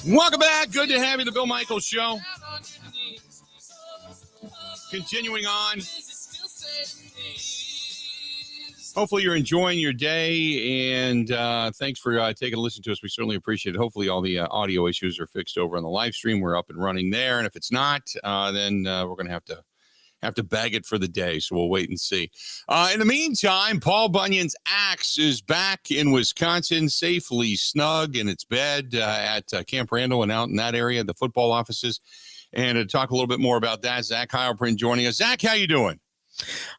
Welcome back. Good to have you. The Bill Michaels Show. Continuing on. Hopefully you're enjoying your day, and thanks for taking a listen to us. We certainly appreciate it. Hopefully all the audio issues are fixed over on the live stream. We're up and running there, and if it's not, then we're going to have to bag it for the day, so we'll wait and see. In the meantime, Paul Bunyan's axe is back in Wisconsin, safely snug in its bed at Camp Randall and out in that area, the football offices. And to talk a little bit more about that, Zach Heilprin joining us. Zach, how you doing?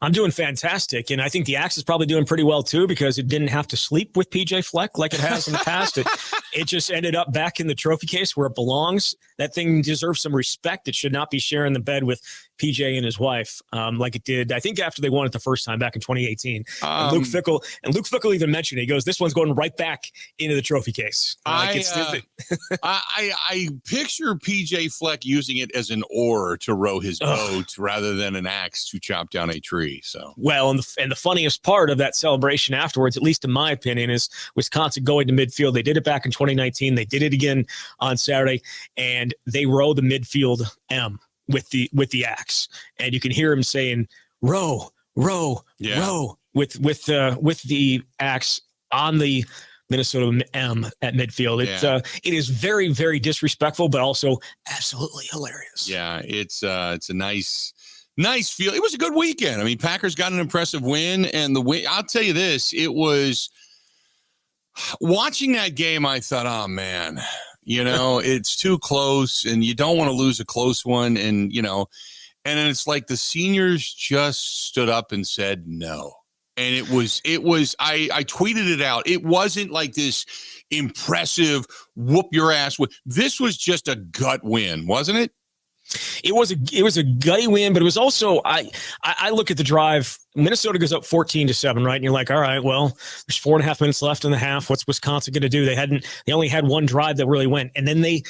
I'm doing fantastic, and I think the Axe is probably doing pretty well, too, because it didn't have to sleep with PJ Fleck like it has in the past. It just ended up back in the trophy case where it belongs. That thing deserves some respect. It should not be sharing the bed with PJ and his wife like it did, I think, after they won it the first time back in 2018. And Luke Fickell even mentioned it. He goes, this one's going right back into the trophy case. I picture PJ Fleck using it as an oar to row his boat rather than an axe to chop down a tree. So well, and the funniest part of that celebration afterwards, at least in my opinion, is Wisconsin going to midfield. They did it back in 2019. They did it again on Saturday, and they row the midfield M with the axe, and you can hear him saying row with the axe on the Minnesota M at midfield. It is very, very disrespectful, but also absolutely hilarious. Yeah, it's a nice feel. It was a good weekend. I mean, Packers got an impressive win, and I'll tell you this, it was watching that game. I thought, oh man, it's too close, and you don't want to lose a close one, and then it's like the seniors just stood up and said no. And it was, I tweeted it out. It wasn't like this impressive whoop your ass win. This was just a gut win, wasn't it? It was a gutty win, but it was also, I look at the drive. Minnesota goes up 14-7, right? And you're like, all right, well, there's 4.5 minutes left in the half. What's Wisconsin going to do? They only had one drive that really went, and then they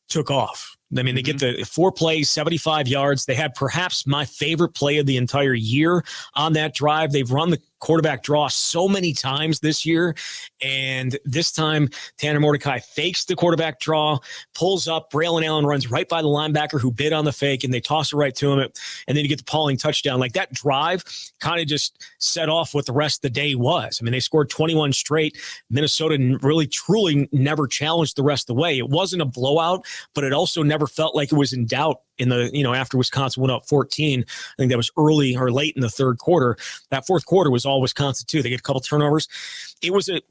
took off. I mean, they get the 4 plays, 75 yards. They had perhaps my favorite play of the entire year on that drive. They've run the quarterback draw so many times this year, and this time Tanner Mordecai fakes the quarterback draw, pulls up, Braylon Allen runs right by the linebacker who bid on the fake, and they toss it right to him, and then you get the Pauling touchdown. Like, that drive kind of just set off what the rest of the day was. I mean, they scored 21 straight. Minnesota really, truly never challenged the rest of the way. It wasn't a blowout, but it also never felt like it was in doubt in the, after Wisconsin went up 14. I think that was early or late in the third quarter. That fourth quarter was all Wisconsin too. They get a couple turnovers. It was a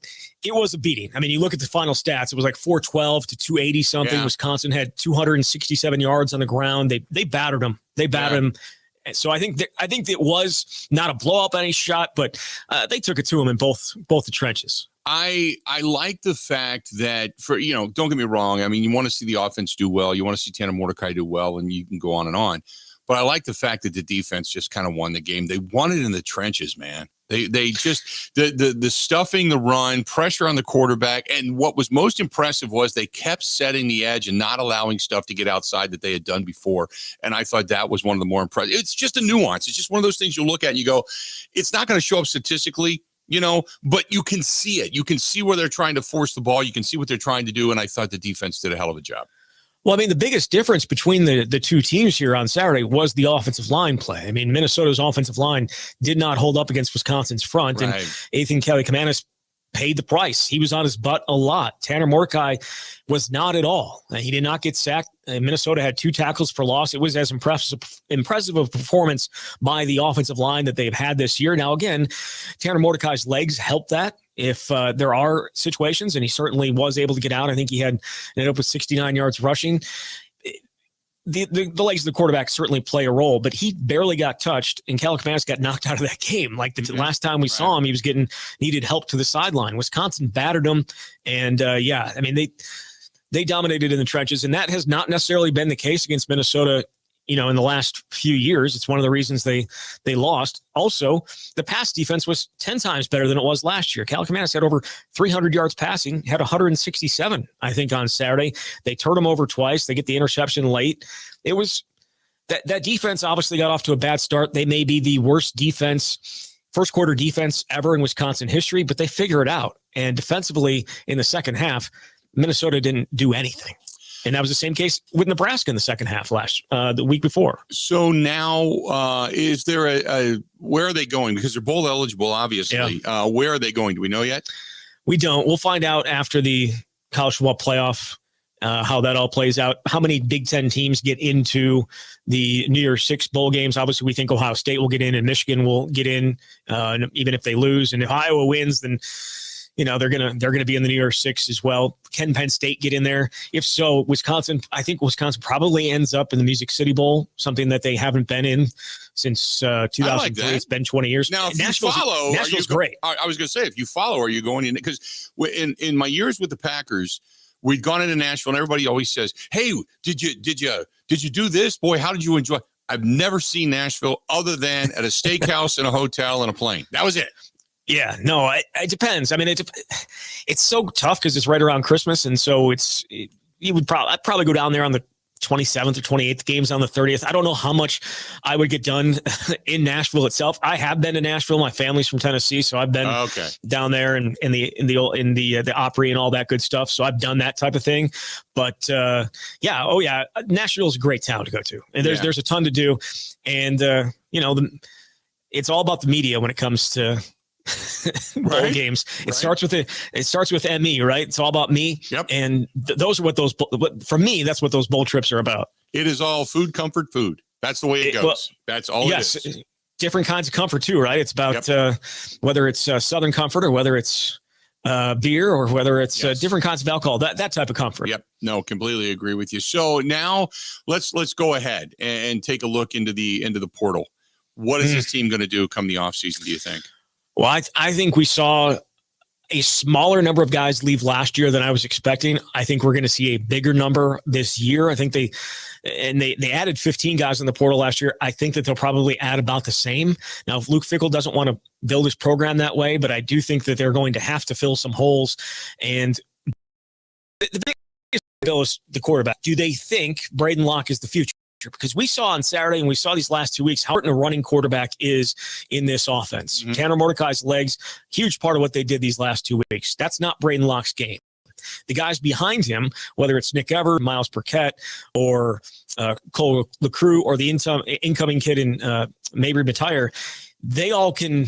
beating. I mean, you look at the final stats, it was like 412 to 280 something. Yeah. Wisconsin had 267 yards on the ground. They battered them. them. So I think it was not a blowout by any shot, but they took it to them in both the trenches. I like the fact that don't get me wrong. I mean, you want to see the offense do well. You want to see Tanner Mordecai do well, and you can go on and on. But I like the fact that the defense just kind of won the game. They won it in the trenches, man. They just the stuffing, the run, pressure on the quarterback, and what was most impressive was they kept setting the edge and not allowing stuff to get outside that they had done before. And I thought that was one of the more impressive. It's just a nuance. It's just one of those things you look at and you go, it's not going to show up statistically, but you can see it. You can see where they're trying to force the ball. You can see what they're trying to do. And I thought the defense did a hell of a job. Well, I mean, the biggest difference between the two teams here on Saturday was the offensive line play. I mean, Minnesota's offensive line did not hold up against Wisconsin's front, right. And Ethan Kelly-Kamanis paid the price. He was on his butt a lot. Tanner Mordecai was not at all. He did not get sacked. Minnesota had 2 tackles for loss. It was as impressive a performance by the offensive line that they've had this year. Now, again, Tanner Mordecai's legs help that. If there are situations, and he certainly was able to get out. I think he ended up with 69 yards rushing. The legs of the quarterback certainly play a role, but he barely got touched, and Kelly-Kamanis got knocked out of that game. Like the last time we saw him, he was needed help to the sideline. Wisconsin battered him, and I mean, they dominated in the trenches, and that has not necessarily been the case against Minnesota in the last few years. It's one of the reasons they lost. Also, the pass defense was 10 times better than it was last year. Kaliakmanis had over 300 yards passing, had 167, I think, on Saturday. They turned them over twice. They get the interception late. It was that defense obviously got off to a bad start. They may be the worst first quarter defense ever in Wisconsin history, but they figure it out. And defensively in the second half, Minnesota didn't do anything. And that was the same case with Nebraska in the second half the week before. So now, is there where are they going? Because they're bowl eligible, obviously. Yeah. Where are they going? Do we know yet? We don't. We'll find out after the college football playoff how that all plays out. How many Big Ten teams get into the New Year's Six bowl games? Obviously, we think Ohio State will get in and Michigan will get in, even if they lose. And if Iowa wins, then they're gonna be in the New Year's Six as well. Can Penn State get in there? If so, I think Wisconsin probably ends up in the Music City Bowl, something that they haven't been in since 2003. Like it's been 20 years. Now, if Nashville's great. I was going to say, if you follow, are you going in? Because in my years with the Packers, we'd gone into Nashville, and everybody always says, "Hey, did you do this? Boy, how did you enjoy?" I've never seen Nashville other than at a steakhouse and a hotel and a plane. That was it. Yeah, no, it depends. I mean, it's so tough because it's right around Christmas, and so I'd probably go down there on the 27th or 28th, games on the 30th. I don't know how much I would get done in Nashville itself. I have been to Nashville. My family's from Tennessee, so I've been down there and in the Opry and all that good stuff. So I've done that type of thing. But Nashville's a great town to go to, and there's a ton to do, and it's all about the media when it comes to bowl games. It starts with ME, right? It's all about me. Yep. And those are for me, that's what those bowl trips are about. It is all food, comfort, food. That's the way it goes. Well, that's all it is. Different kinds of comfort too, right? It's about whether it's Southern comfort or whether it's beer or whether it's different kinds of alcohol, that type of comfort. Yep. No, completely agree with you. So now let's go ahead and take a look into the portal. What is this team going to do come the offseason, do you think? Well, I think we saw a smaller number of guys leave last year than I was expecting. I think we're going to see a bigger number this year. I think they added 15 guys in the portal last year. I think that they'll probably add about the same. Now, if Luke Fickell doesn't want to build his program that way, but I do think that they're going to have to fill some holes. And the biggest deal is the quarterback. Do they think Braden Locke is the future? Because we saw on Saturday and we saw these last 2 weeks how important a running quarterback is in this offense. Mm-hmm. Tanner Mordecai's legs, huge part of what they did these last 2 weeks. That's not Braden Locke's game. The guys behind him, whether it's Nick Everett, Miles Burkett, or Cole LaCrue, or the incoming kid in Mabry Matire, they all can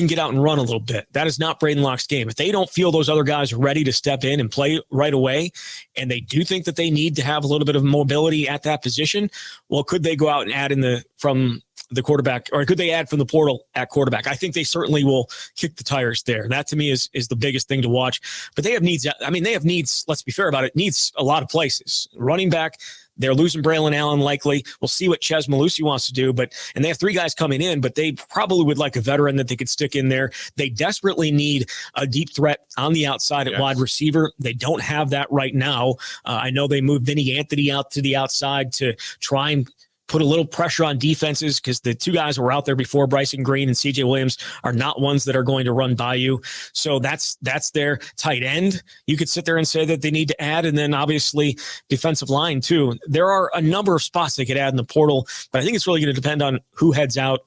get out and run a little bit. That is not Braden Locke's game. If they don't feel those other guys ready to step in and play right away, and they do think that they need to have a little bit of mobility at that position, well, could they go out and add from the quarterback, or could they add from the portal at quarterback? I think they certainly will kick the tires there. That to me is the biggest thing to watch. But they have needs. I mean, they have needs. Let's be fair about it. Needs a lot of places. Running back. They're losing Braylon Allen likely. We'll see what Ches Malusi wants to do, and they have 3 guys coming in, but they probably would like a veteran that they could stick in there. They desperately need a deep threat on the outside at wide receiver. They don't have that right now. I know they moved Vinny Anthony out to the outside to try and put a little pressure on defenses, because the 2 guys who were out there before, Bryson Green and CJ Williams, are not ones that are going to run by you. So that's their tight end. You could sit there and say that they need to add, and then obviously defensive line too. There are a number of spots they could add in the portal, but I think it's really going to depend on who heads out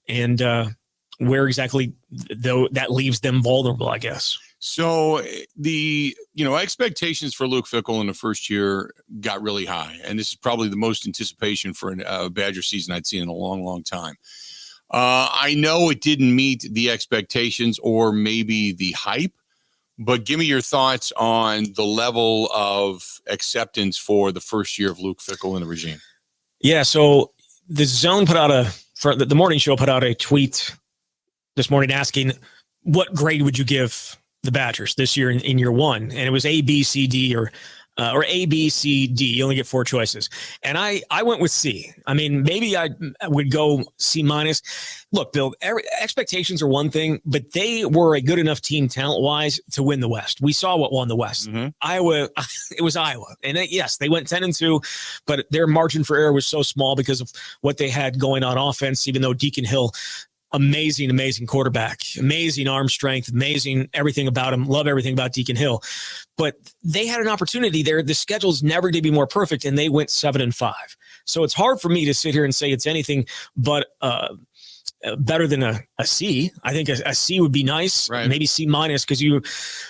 and where exactly that leaves them vulnerable, I guess. So the expectations for Luke Fickell in the first year got really high, and this is probably the most anticipation for a Badger season I'd seen in a long, long time. I know it didn't meet the expectations or maybe the hype, but give me your thoughts on the level of acceptance for the first year of Luke Fickell in the regime. Yeah, so the Zone the morning show put out a tweet this morning asking, what grade would you give the Badgers this year in year one? And it was A, B, C, D, or or A, B, C, D. You only get 4 choices. And I went with C. I mean, maybe I would go C minus. Look, Bill, expectations are one thing, but they were a good enough team talent-wise to win the West. We saw what won the West. Mm-hmm. Iowa, it was Iowa. And yes, they went 10-2, but their margin for error was so small because of what they had going on offense, even though Deacon Hill, amazing quarterback, amazing arm strength, amazing everything about him. Love everything about Deacon Hill. But they had an opportunity there. The schedule's never to be more perfect, and they went 7-5. So it's hard for me to sit here and say it's anything but better than a C. I think a C would be nice, right? Maybe C minus, because you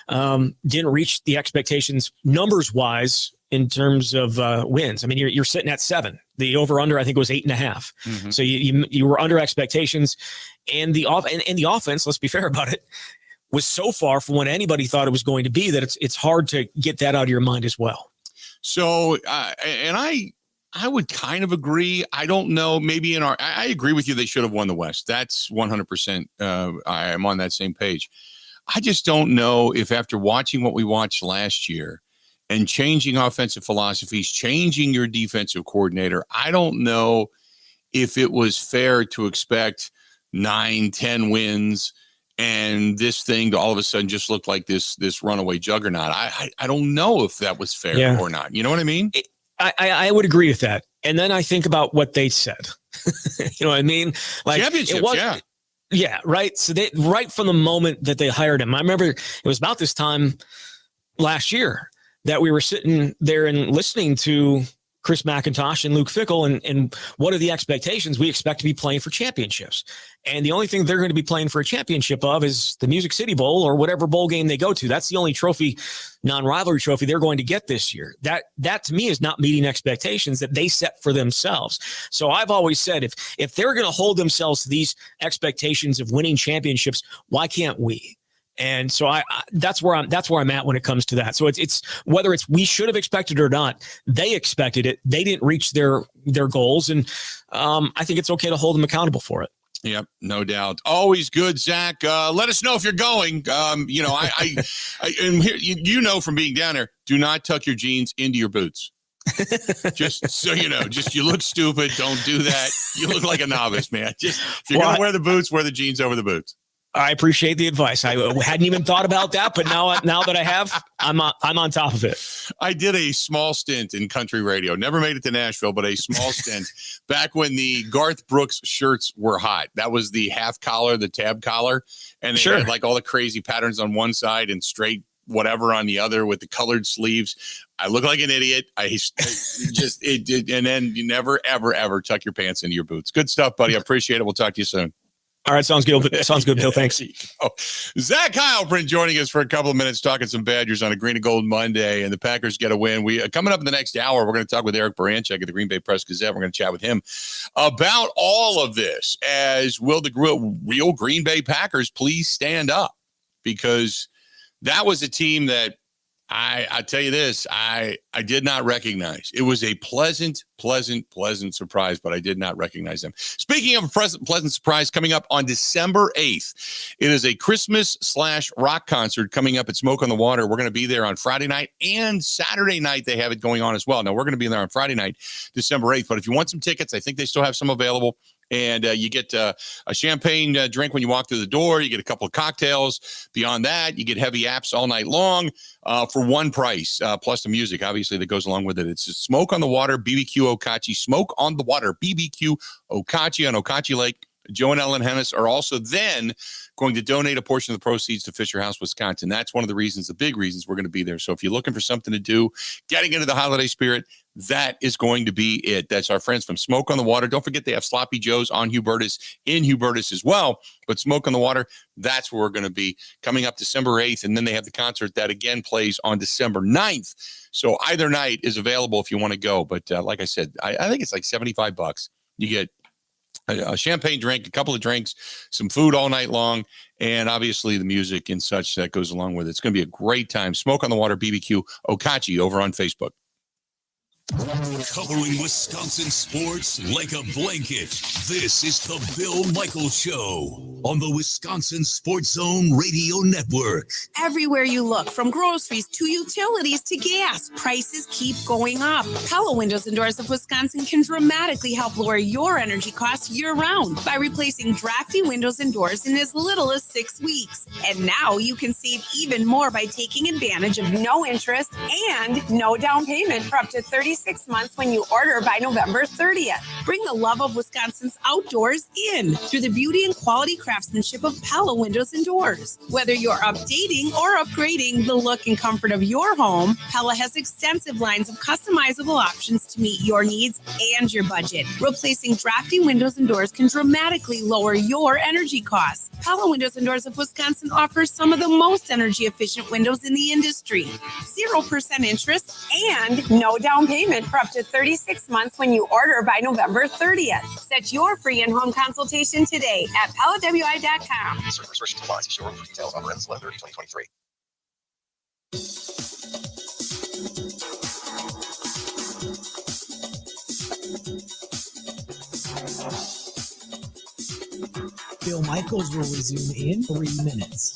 didn't reach the expectations numbers-wise in terms of wins. I mean, you're sitting at 7. The over/under, I think, was 8.5. Mm-hmm. So you were under expectations, and the offense, let's be fair about it, was so far from what anybody thought it was going to be that it's hard to get that out of your mind as well. So, and I would kind of agree. I don't know. Maybe I agree with you. They should have won the West. That's 100%. I am on that same page. I just don't know if after watching what we watched last year, and changing offensive philosophies, changing your defensive coordinator, I don't know if it was fair to expect 9-10 wins and this thing to all of a sudden just look like this runaway juggernaut. I don't know if that was fair or not. You know what I mean? I would agree with that. And then I think about what they said. You know what I mean? Like championships, yeah, right. So right from the moment that they hired him, I remember it was about this time last year that we were sitting there and listening to Chris McIntosh and Luke Fickell, and what are the expectations? We expect to be playing for championships. And the only thing they're going to be playing for a championship of is the Music City Bowl or whatever bowl game they go to. That's the only trophy, non-rivalry trophy they're going to get this year. That to me is not meeting expectations that they set for themselves. So I've always said, if they're going to hold themselves to these expectations of winning championships, why can't we? And so that's where I'm at when it comes to that. So it's whether it's we should have expected it or not, they expected it. They didn't reach their goals, and I think it's okay to hold them accountable for it. Yep, no doubt. Always good, Zach. Let us know if you're going. You know, I and here, you know from being down there, do not tuck your jeans into your boots. Just so you know, you look stupid. Don't do that. You look like a novice, man. Just if you're gonna wear the boots, wear the jeans over the boots. I appreciate the advice. I hadn't even thought about that, but now that I have, I'm on top of it. I did a small stint in country radio. Never made it to Nashville, but a small stint back when the Garth Brooks shirts were hot. That was the half collar, the tab collar, and they had like all the crazy patterns on one side and straight whatever on the other with the colored sleeves. I look like an idiot. It did, and then you never ever tuck your pants into your boots. Good stuff, buddy. I appreciate it. We'll talk to you soon. All right, sounds good. Sounds good, Bill. Thanks. Zach Heilprin joining us for a couple of minutes, talking some Badgers on a Green and Gold Monday, and the Packers get a win. We coming up in the next hour, we're going to talk with Eric Baranchek at the Green Bay Press-Gazette. We're going to chat with him about all of this. As will the real Green Bay Packers please stand up, because that was a team that I tell you this, I did not recognize. It was a pleasant surprise, but I did not recognize them. Speaking of a pleasant surprise, coming up on December 8th, it is a Christmas/rock concert coming up at Smoke on the Water. We're going to be there on Friday night and Saturday night. They have it going on as well. Now, we're going to be there on Friday night, December 8th, but if you want some tickets, I think they still have some available. And you get a champagne drink when you walk through the door. You get a couple of cocktails. Beyond that, you get heavy apps all night long for one price, plus the music, obviously, that goes along with it. It's Smoke on the Water, BBQ Okachi. Smoke on the Water, BBQ Okachi on Okachi Lake. Joe and Ellen Hennis are also then going to donate a portion of the proceeds to Fisher House, Wisconsin. That's one of the reasons, the big reasons we're going to be there. So if you're looking for something to do, getting into the holiday spirit, that is going to be it. That's our friends from Smoke on the Water. Don't forget they have Sloppy Joe's on Hubertus, in Hubertus as well. But Smoke on the Water, that's where we're going to be coming up December 8th. And then they have the concert that again plays on December 9th. So either night is available if you want to go. But like I said, I think it's like $75. You get a champagne drink, a couple of drinks, some food all night long, and obviously the music and such that goes along with it. It's going to be a great time. Smoke on the Water, BBQ Okachi over on Facebook. Covering Wisconsin sports like a blanket, this is the Bill Michaels Show on the Wisconsin Sports Zone Radio Network. Everywhere you look, from groceries to utilities to gas, prices keep going up. Pella Windows and Doors of Wisconsin can dramatically help lower your energy costs year-round by replacing drafty windows and doors in as little as 6 weeks. And now you can save even more by taking advantage of no interest and no down payment for up to 36 months when you order by November 30th. Bring the love of Wisconsin's outdoors in through the beauty and quality craftsmanship of Pella Windows and Doors. Whether you're updating or upgrading the look and comfort of your home, Pella has extensive lines of customizable options to meet your needs and your budget. Replacing drafty windows and doors can dramatically lower your energy costs. Pella Windows and Doors of Wisconsin offers some of the most energy efficient windows in the industry. 0% interest and no down payment for up to 36 months when you order by November 30th. Set your free in-home consultation today at PellaWI.com. Certain restrictions apply. See showroom for details on ends 11/30/2023. Bill Michaels will resume in 3 minutes.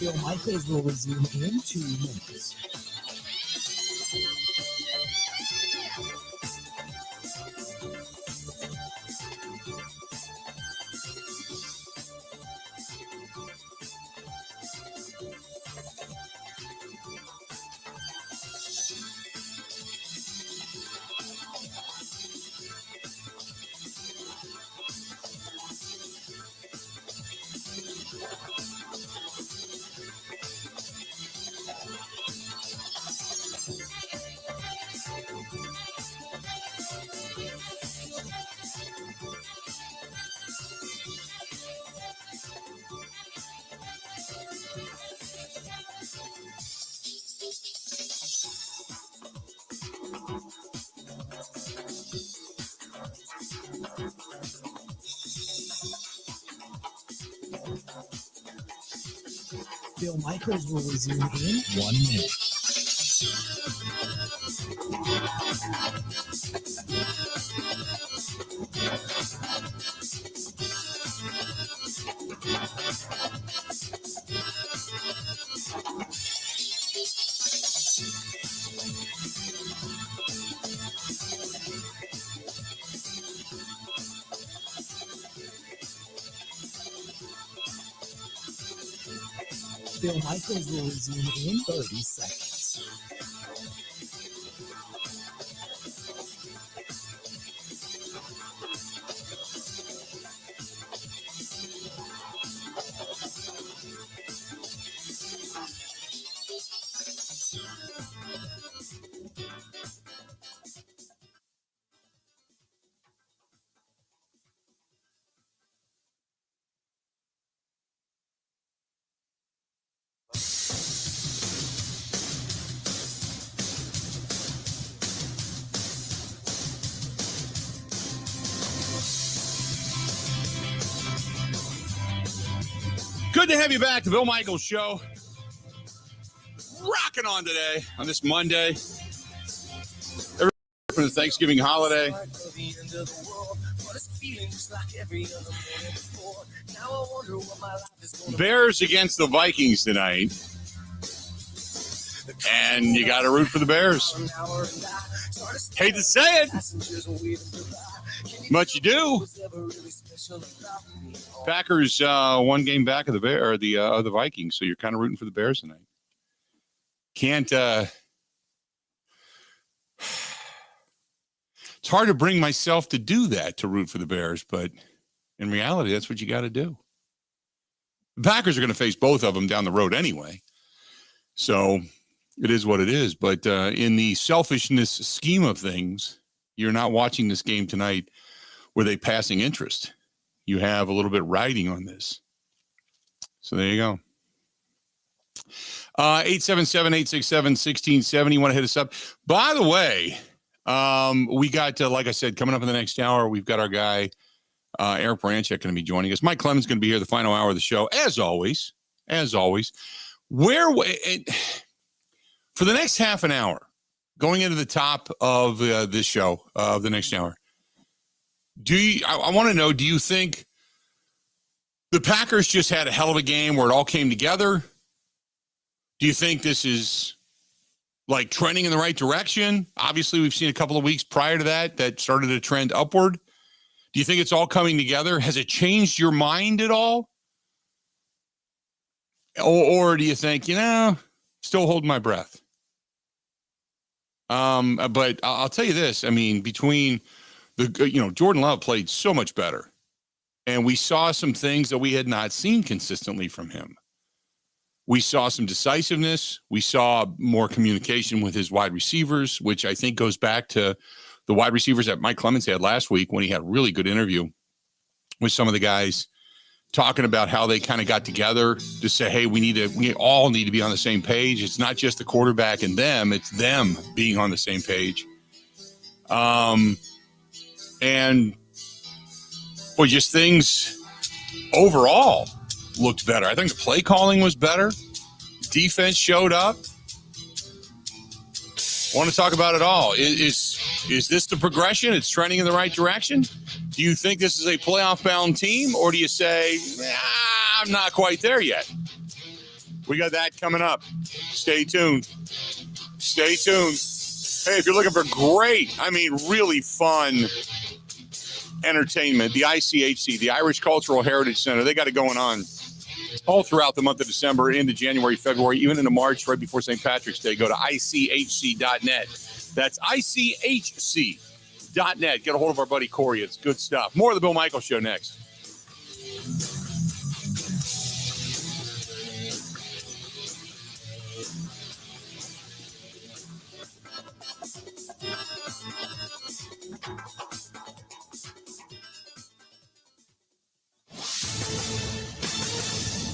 Bill Michaels will resume in 2 minutes. Bill Michaels will resume in 1 minute. Bill Michaels will resume in 30 seconds. Good to have you back. The Bill Michaels Show. Rocking on today, on this Monday. From the Thanksgiving holiday. Bears against the Vikings tonight. And you got to root for the Bears. Hate to say it, but you do. Packers one game back of the Vikings, so you're kind of rooting for the Bears tonight. Can't. It's hard to bring myself to do that, to root for the Bears, but in reality, that's what you got to do. The Packers are going to face both of them down the road anyway, so it is what it is. But in the selfishness scheme of things, you're not watching this game tonight with a passing interest. You have a little bit riding on this. So there you go. 877-867-1670. You want to hit us up? By the way, we got, like I said, coming up in the next hour, we've got our guy, Eric Branchek, going to be joining us. Mike Clemens going to be here the final hour of the show, as always. For the next half an hour, going into the top of this show, of the next hour, I want to know, do you think the Packers just had a hell of a game where it all came together? Do you think this is like trending in the right direction? Obviously, we've seen a couple of weeks prior to that started to trend upward. Do you think it's all coming together? Has it changed your mind at all? Or do you think, still holding my breath? But I'll tell you this. I mean, between Jordan Love played so much better, and we saw some things that we had not seen consistently from him. We saw some decisiveness. We saw more communication with his wide receivers, which I think goes back to the wide receivers that Mike Clemens had last week when he had a really good interview with some of the guys talking about how they kind of got together to say, hey, we all need to be on the same page. It's not just the quarterback and them, it's them being on the same page. Just things overall looked better. I think the play calling was better. Defense showed up. Want to talk about it all. Is this the progression? It's trending in the right direction? Do you think this is a playoff-bound team, or do you say, I'm not quite there yet? We got that coming up. Stay tuned. Hey, if you're looking for really fun entertainment, the ICHC, the Irish Cultural Heritage Center, they got it going on all throughout the month of December, into January, February, even into March, right before St. Patrick's Day. Go to ICHC.net. That's ICHC.net. Get a hold of our buddy Corey. It's good stuff. More of the Bill Michaels Show next.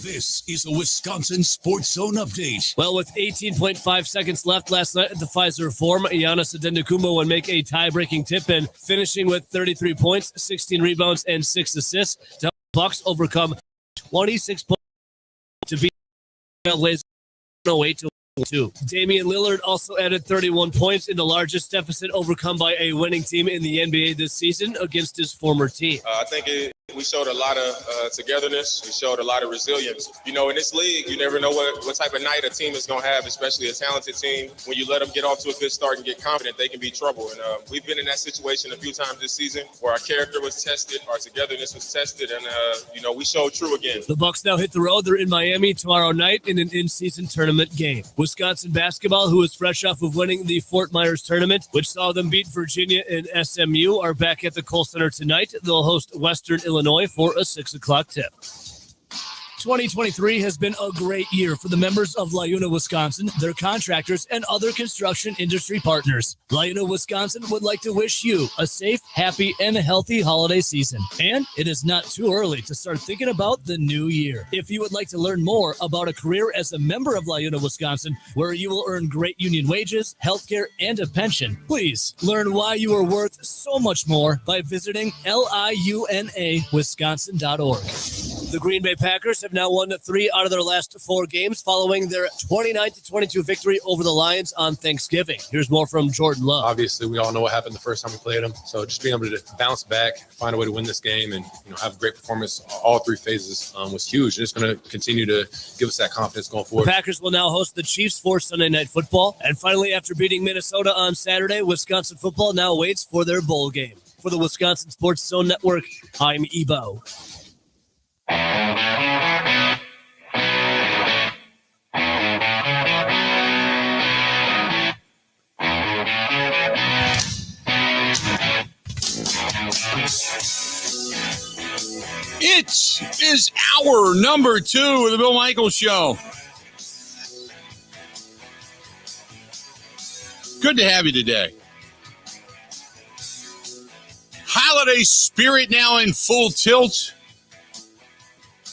This is a Wisconsin Sports Zone update. Well, with 18.5 seconds left last night at the Pfizer Forum, Giannis Antetokounmpo would make a tie-breaking tip-in, finishing with 33 points, 16 rebounds, and 6 assists to help the Bucks overcome 26 points to beat the Blazers 108-102. Damian Lillard also added 31 points in the largest deficit overcome by a winning team in the NBA this season against his former team. I think we showed a lot of togetherness. We showed a lot of resilience. In this league, you never know what type of night a team is going to have, especially a talented team. When you let them get off to a good start and get confident, they can be trouble. And we've been in that situation a few times this season where our character was tested, our togetherness was tested, and, we showed true again. The Bucks now hit the road. They're in Miami tomorrow night in an in-season tournament game. Wisconsin basketball, who is fresh off of winning the Fort Myers tournament, which saw them beat Virginia and SMU, are back at the Kohl Center tonight. They'll host Western Illinois for a 6 o'clock tip. 2023 has been a great year for the members of LiUNA Wisconsin, their contractors, and other construction industry partners. LiUNA Wisconsin would like to wish you a safe, happy, and healthy holiday season. And it is not too early to start thinking about the new year. If you would like to learn more about a career as a member of LiUNA Wisconsin, where you will earn great union wages, healthcare, and a pension, please learn why you are worth so much more by visiting liunawisconsin.org. The Green Bay Packers have now won 3 out of their last 4 games following their 29-22 victory over the Lions on Thanksgiving. Here's more from Jordan Love. Obviously, we all know what happened the first time we played them. So just being able to bounce back, find a way to win this game, and have a great performance all 3 phases was huge. And it's going to continue to give us that confidence going forward. The Packers will now host the Chiefs for Sunday Night Football. And finally, after beating Minnesota on Saturday, Wisconsin football now waits for their bowl game. For the Wisconsin Sports Zone Network, I'm Ebo. It is hour number 2 of the Bill Michaels Show. Good to have you today. Holiday spirit now in full tilt.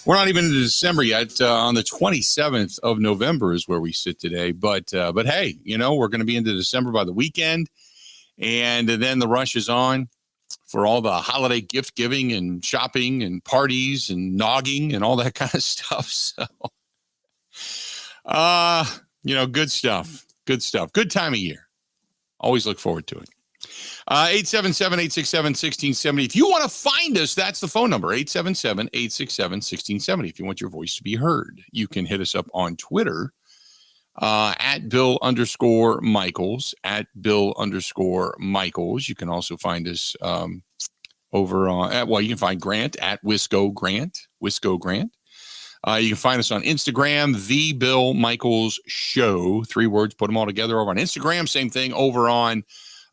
We're not even into December yet. On the 27th of November is where we sit today. But hey, we're going to be into December by the weekend. And then the rush is on for all the holiday gift giving and shopping and parties and nogging and all that kind of stuff. So, good stuff. Good stuff. Good time of year. Always look forward to it. 877-867-1670. If you want to find us, that's the phone number, 877-867-1670. If you want your voice to be heard, you can hit us up on Twitter at Bill_Michaels, at Bill_Michaels. You can also find us over on, you can find Grant at Wisco Grant. You can find us on Instagram, The Bill Michaels Show. 3 words, put them all together over on Instagram. Same thing over on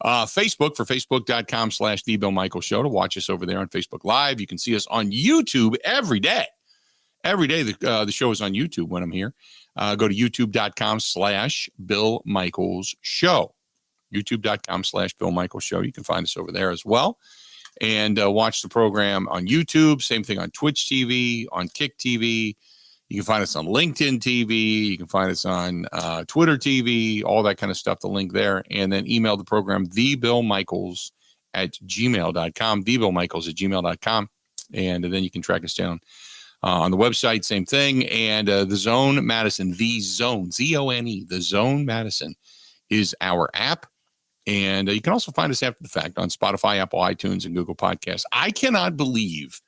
Facebook for Facebook.com/The Bill Michaels Show to watch us over there on Facebook Live. You can see us on YouTube every day. Every day the show is on YouTube when I'm here. Go to youtube.com/Bill Michaels Show. youtube.com/Bill Michaels Show. You can find us over there as well. And watch the program on YouTube. Same thing on Twitch TV, on Kick TV. You can find us on LinkedIn TV. You can find us on Twitter TV, all that kind of stuff, the link there. And then email the program, thebillmichaels@gmail.com, thebillmichaels@gmail.com. And then you can track us down on the website, same thing. And The Zone Madison, The Zone, Z-O-N-E, The Zone Madison is our app. And you can also find us after the fact on Spotify, Apple, iTunes, and Google Podcasts. I cannot believe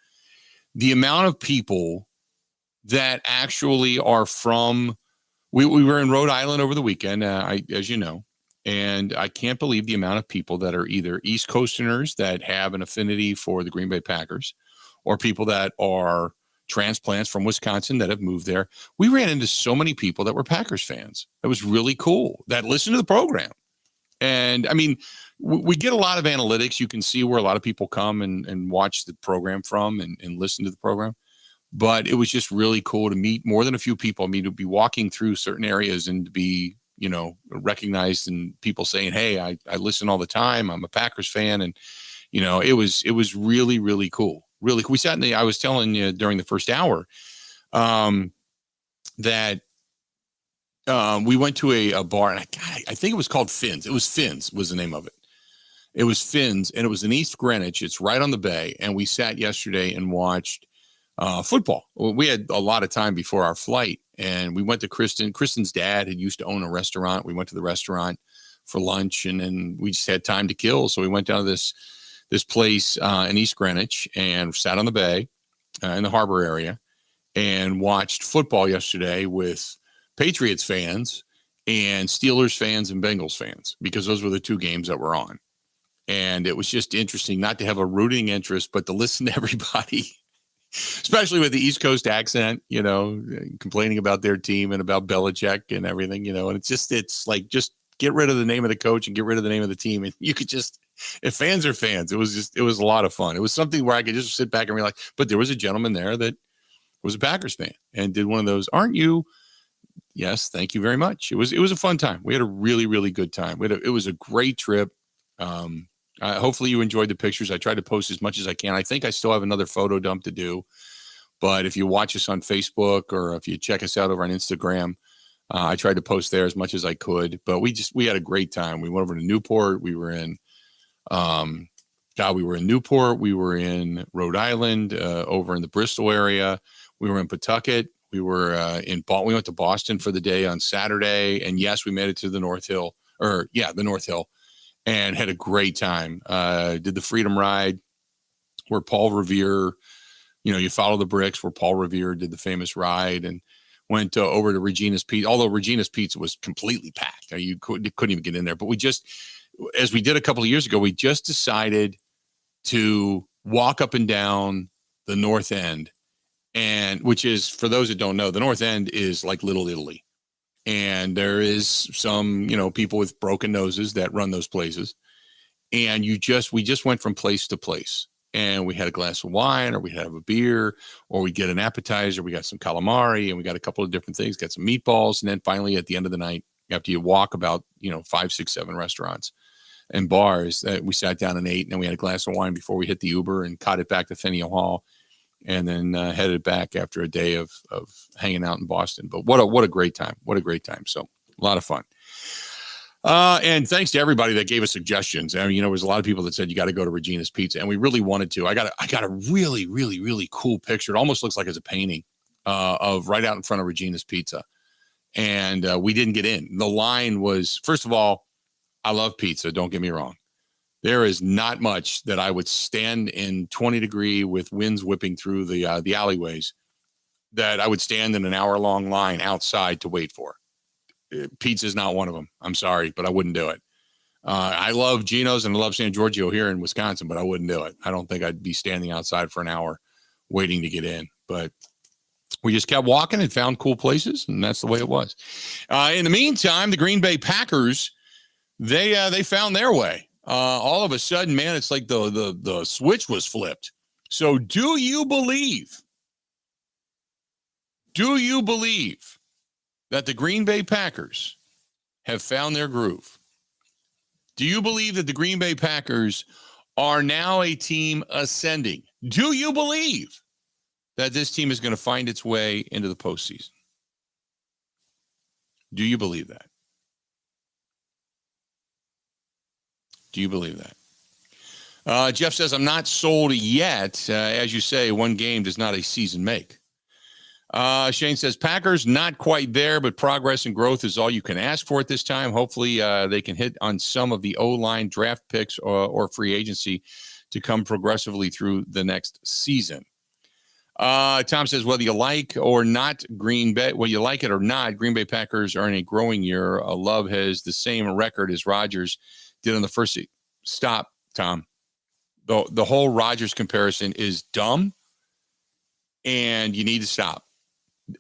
the amount of people that actually are from, we were in Rhode Island over the weekend, as you know, and I can't believe the amount of people that are either East Coasterners that have an affinity for the Green Bay Packers or people that are transplants from Wisconsin that have moved there. We ran into so many people that were Packers fans. It was really cool that listened to the program. And I mean, we get a lot of analytics. You can see where a lot of people come and watch the program from and listen to the program. But it was just really cool to meet more than a few people. I mean, to be walking through certain areas and to be, recognized and people saying, hey, I listen all the time. I'm a Packers fan. And, it was really, really cool. Really cool. We sat I was telling you during the first hour that we went to a bar, and I think it was called Finn's. It was Finn's was the name of it. It was Finn's, and it was in East Greenwich. It's right on the bay. And we sat yesterday and watched football. We had a lot of time before our flight, and we went to Kristen. Kristen's dad had used to own a restaurant. We went to the restaurant for lunch, and then we just had time to kill. So we went down to this place in East Greenwich and sat on the bay in the harbor area and watched football yesterday with Patriots fans and Steelers fans and Bengals fans, because those were the 2 games that were on. And it was just interesting not to have a rooting interest, but to listen to everybody, especially with the East Coast accent, complaining about their team and about Belichick and everything, and it's like, just get rid of the name of the coach and get rid of the name of the team. And you could just, if fans are fans, it was a lot of fun. It was something where I could just sit back and realize, but there was a gentleman there that was a Packers fan and did one of those, aren't you? Yes, thank you very much. It was a fun time. We had a really, really good time. It was a great trip. Hopefully you enjoyed the pictures. I tried to post as much as I can. I think I still have another photo dump to do. But if you watch us on Facebook or if you check us out over on Instagram, I tried to post there as much as I could. But we had a great time. We went over to Newport. We were in God, we were in Newport. We were in Rhode Island, over in the Bristol area. We were in Pawtucket. We were we went to Boston for the day on Saturday. And yes, we made it to the North Hill, the North Hill, and had a great time. Did the Freedom Ride where Paul Revere, you follow the bricks where Paul Revere did the famous ride, and went over to Regina's Pizza, although Regina's Pizza was completely packed. You couldn't even get in there. But as we did a couple of years ago, we just decided to walk up and down the North End, and which is, for those that don't know, the North End is like Little Italy. And there is some, people with broken noses that run those places. And we just went from place to place. And we had a glass of wine, or we'd have a beer, or we'd get an appetizer. We got some calamari, and we got a couple of different things, got some meatballs. And then finally, at the end of the night, after you walk about, 5, 6, 7 restaurants and bars, we sat down and ate. And then we had a glass of wine before we hit the Uber and caught it back to Faneuil Hall, and then headed back after a day of hanging out in Boston. But what a great time. What a great time. So a lot of fun. And thanks to everybody that gave us suggestions. I mean, there was a lot of people that said you got to go to Regina's Pizza, and we really wanted to. I got a really, really, really cool picture. It almost looks like it's a painting of right out in front of Regina's Pizza. And we didn't get in. The line was, first of all, I love pizza. Don't get me wrong. There is not much that I would stand in 20 degree with winds whipping through the alleyways that I would stand in an hour-long line outside to wait for. Pizza is not one of them. I'm sorry, but I wouldn't do it. I love Gino's and I love San Giorgio here in Wisconsin, but I wouldn't do it. I don't think I'd be standing outside for an hour waiting to get in. But we just kept walking and found cool places, and that's the way it was. In the meantime, the Green Bay Packers, they found their way. All of a sudden, man, it's like the switch was flipped. So do you believe that the Green Bay Packers have found their groove? Do you believe that the Green Bay Packers are now a team ascending? Do you believe that this team is going to find its way into the postseason? Do you believe that? Do you believe that? Jeff says, I'm not sold yet. As you say, one game does not a season make. Shane says, Packers not quite there, but progress and growth is all you can ask for at this time. Hopefully they can hit on some of the O-line draft picks or free agency to come progressively through the next season. Tom says, whether you like or not Green Bay, whether you like it or not, Green Bay Packers are in a growing year. Love has the same record as Rodgers did on the first stop, Tom. The whole Rodgers comparison is dumb, and you need to stop.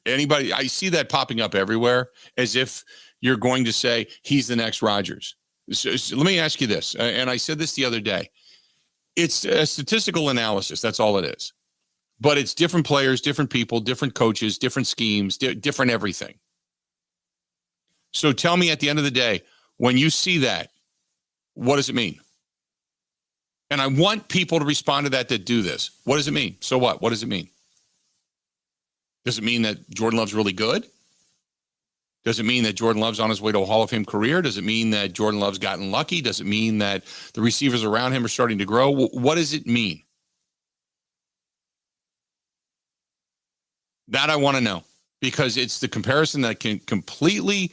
Anybody, I see that popping up everywhere as if you're going to say he's the next Rodgers. So let me ask you this, and I said this the other day. It's a statistical analysis. That's all it is. But it's different players, different people, different coaches, different schemes, different everything. So tell me at the end of the day, when you see that, what does it mean? And I want people to respond to that do this. What does it mean? So what? What does it mean? Does it mean that Jordan Love's really good? Does it mean that Jordan Love's on his way to a Hall of Fame career? Does it mean that Jordan Love's gotten lucky? Does it mean that the receivers around him are starting to grow? What does it mean? That I want to know, because it's the comparison that can completely.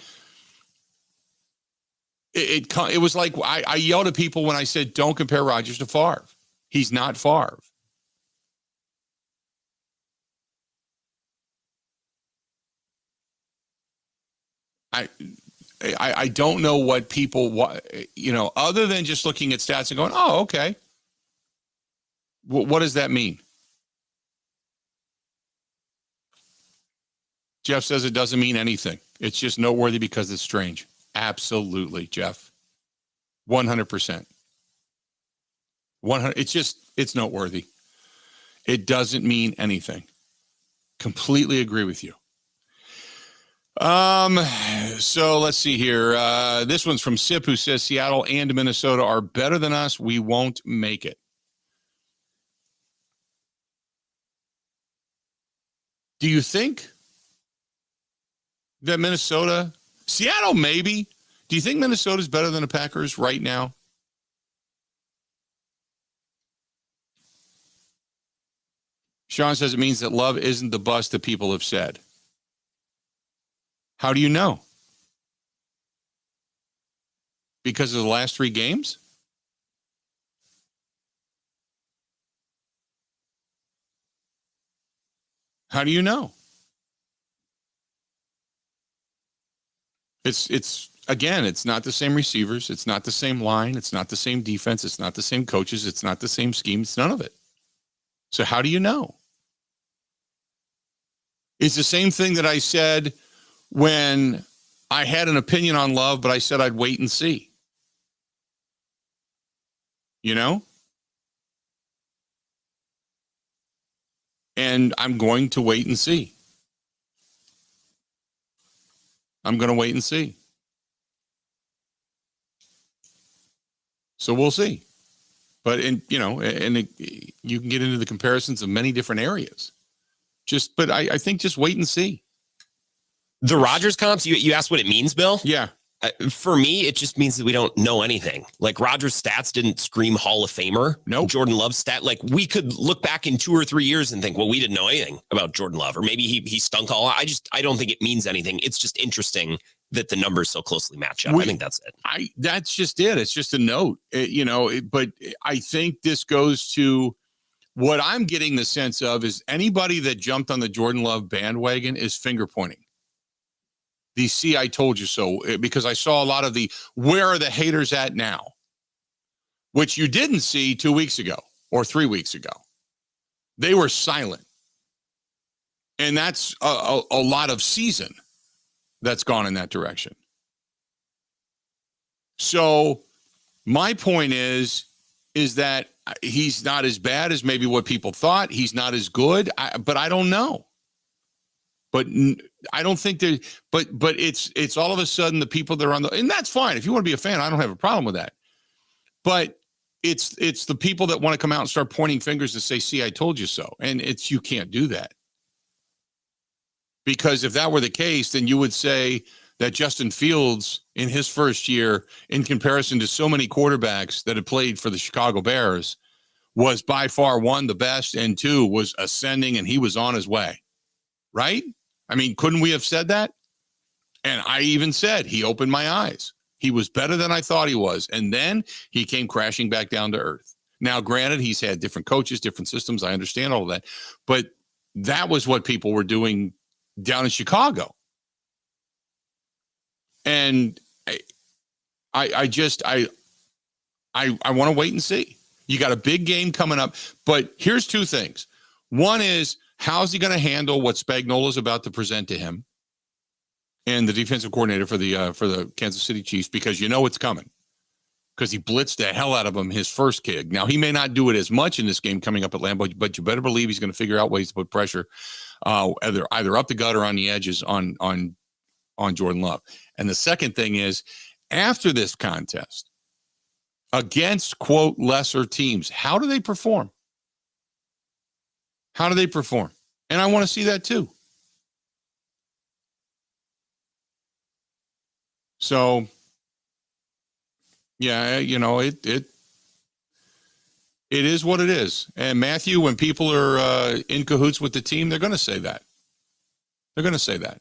It was like I yelled at people when I said, don't compare Rodgers to Favre. He's not Favre. I don't know what people, other than just looking at stats and going, oh, okay. What does that mean? Jeff says it doesn't mean anything. It's just noteworthy because it's strange. Absolutely, Jeff. 100%. 100. It's noteworthy. It doesn't mean anything. Completely agree with you. So let's see here. This one's from Sip, who says Seattle and Minnesota are better than us. We won't make it. Do you think that Seattle maybe? Do you think Minnesota's better than the Packers right now? Sean says it means that Love isn't the bust that people have said. How do you know? Because of the last 3 games? How do you know? It's again, it's not the same receivers. It's not the same line. It's not the same defense. It's not the same coaches. It's not the same scheme. It's none of it. So how do you know? It's the same thing that I said when I had an opinion on Love, but I said I'd wait and see. You know? And I'm going to wait and see. I'm going to wait and see. So we'll see. But you can get into the comparisons of many different areas. But I think just wait and see. The Rodgers comps, you asked what it means, Bill? Yeah. For me, it just means that we don't know anything. Like Rodgers' stats didn't scream Hall of Famer. Nope. Jordan Love's stat, like we could look back in 2 or 3 years and think, well, we didn't know anything about Jordan Love, or maybe he stunk all. I don't think it means anything. It's just interesting that the numbers so closely match up. I think that's it. That's just it. It's just a note, but I think this goes to what I'm getting the sense of is anybody that jumped on the Jordan Love bandwagon is finger pointing. The see, I told you so, because I saw a lot of the where are the haters at now, which you didn't see 2 weeks ago or 3 weeks ago. They were silent. And that's a lot of season that's gone in that direction. So my point is that he's not as bad as maybe what people thought. He's not as good, but I don't know. But I don't think there. But it's all of a sudden the people that are on the, and that's fine. If you want to be a fan, I don't have a problem with that. But it's the people that want to come out and start pointing fingers to say, "See, I told you so," and you can't do that. Because if that were the case, then you would say that Justin Fields in his first year, in comparison to so many quarterbacks that had played for the Chicago Bears, was by far one, the best, and two, was ascending and he was on his way. Right? I mean, couldn't we have said that? And I even said he opened my eyes. He was better than I thought he was. And then he came crashing back down to earth. Now, granted, he's had different coaches, different systems. I understand all of that. But that was what people were doing down in Chicago. And I want to wait and see. You got a big game coming up. But here's two things. One is, how's he going to handle what Spagnuolo is about to present to him and the defensive coordinator for the Kansas City Chiefs? Because you know it's coming. Because he blitzed the hell out of him his first gig. Now, he may not do it as much in this game coming up at Lambeau, but you better believe he's going to figure out ways to put pressure either up the gut or on the edges on Jordan Love. And the second thing is, after this contest, against, quote, lesser teams, how do they perform? How do they perform? And I want to see that too. So, yeah, it is what it is. And Matthew, when people are in cahoots with the team, they're going to say that. They're going to say that.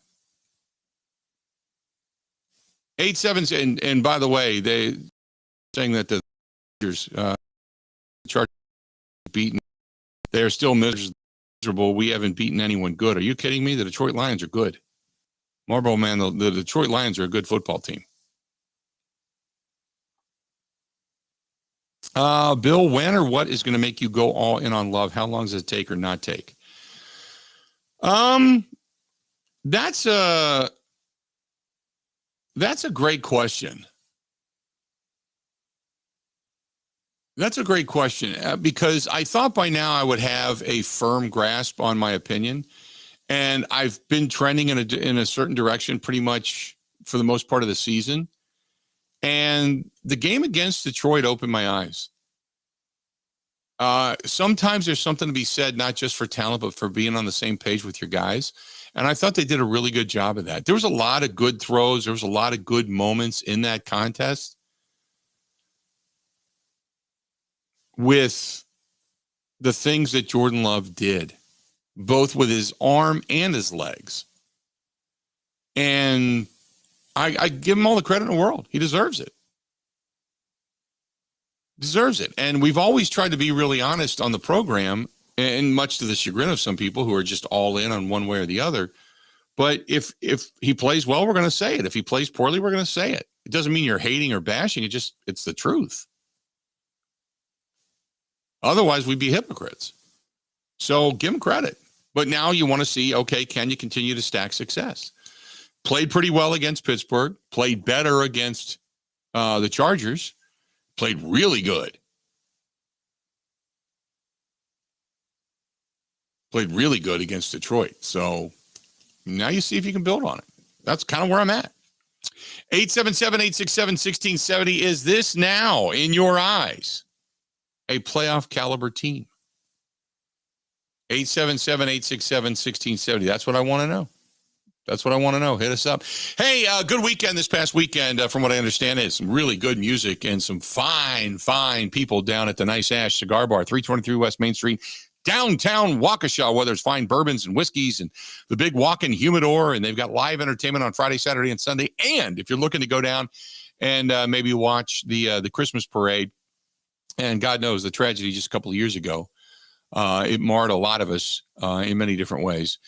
8-7, and by the way, they saying that the Chargers beaten. They're still miserable. We haven't beaten anyone good. Are you kidding me? The Detroit Lions are good. Marlboro, man, the Detroit Lions are a good football team. Bill, when or what is going to make you go all in on Love? How long does it take or not take? That's a great question. That's a great question because I thought by now I would have a firm grasp on my opinion, and I've been trending in a certain direction pretty much for the most part of the season. And the game against Detroit opened my eyes. Sometimes there's something to be said, not just for talent, but for being on the same page with your guys. And I thought they did a really good job of that. There was a lot of good throws. There was a lot of good moments in that contest with the things that Jordan Love did. both with his arm and his legs. And I give him all the credit in the world. He deserves it. Deserves it. And we've always tried to be really honest on the program, and much to the chagrin of some people who are just all in on one way or the other. But if he plays well, we're going to say it. If he plays poorly, we're going to say it. It doesn't mean you're hating or bashing. It's the truth. Otherwise, we'd be hypocrites. So give him credit. But now you want to see, okay, can you continue to stack success? Played pretty well against Pittsburgh. Played better against the Chargers. Played really good. Played really good against Detroit. So now you see if you can build on it. That's kind of where I'm at. 877-867-1670. Is this now, in your eyes, a playoff caliber team? 877-867-1670. That's what I want to know. That's what I want to know. Hit us up. Hey, good weekend this past weekend. From what I understand, it's some really good music and some fine, fine people down at the Nice Ash Cigar Bar, 323 West Main Street, downtown Waukesha, where there's fine bourbons and whiskeys and the big walk-in humidor, and they've got live entertainment on Friday, Saturday, and Sunday. And if you're looking to go down and maybe watch the Christmas parade, and God knows the tragedy just a couple of years ago, it marred a lot of us in many different ways.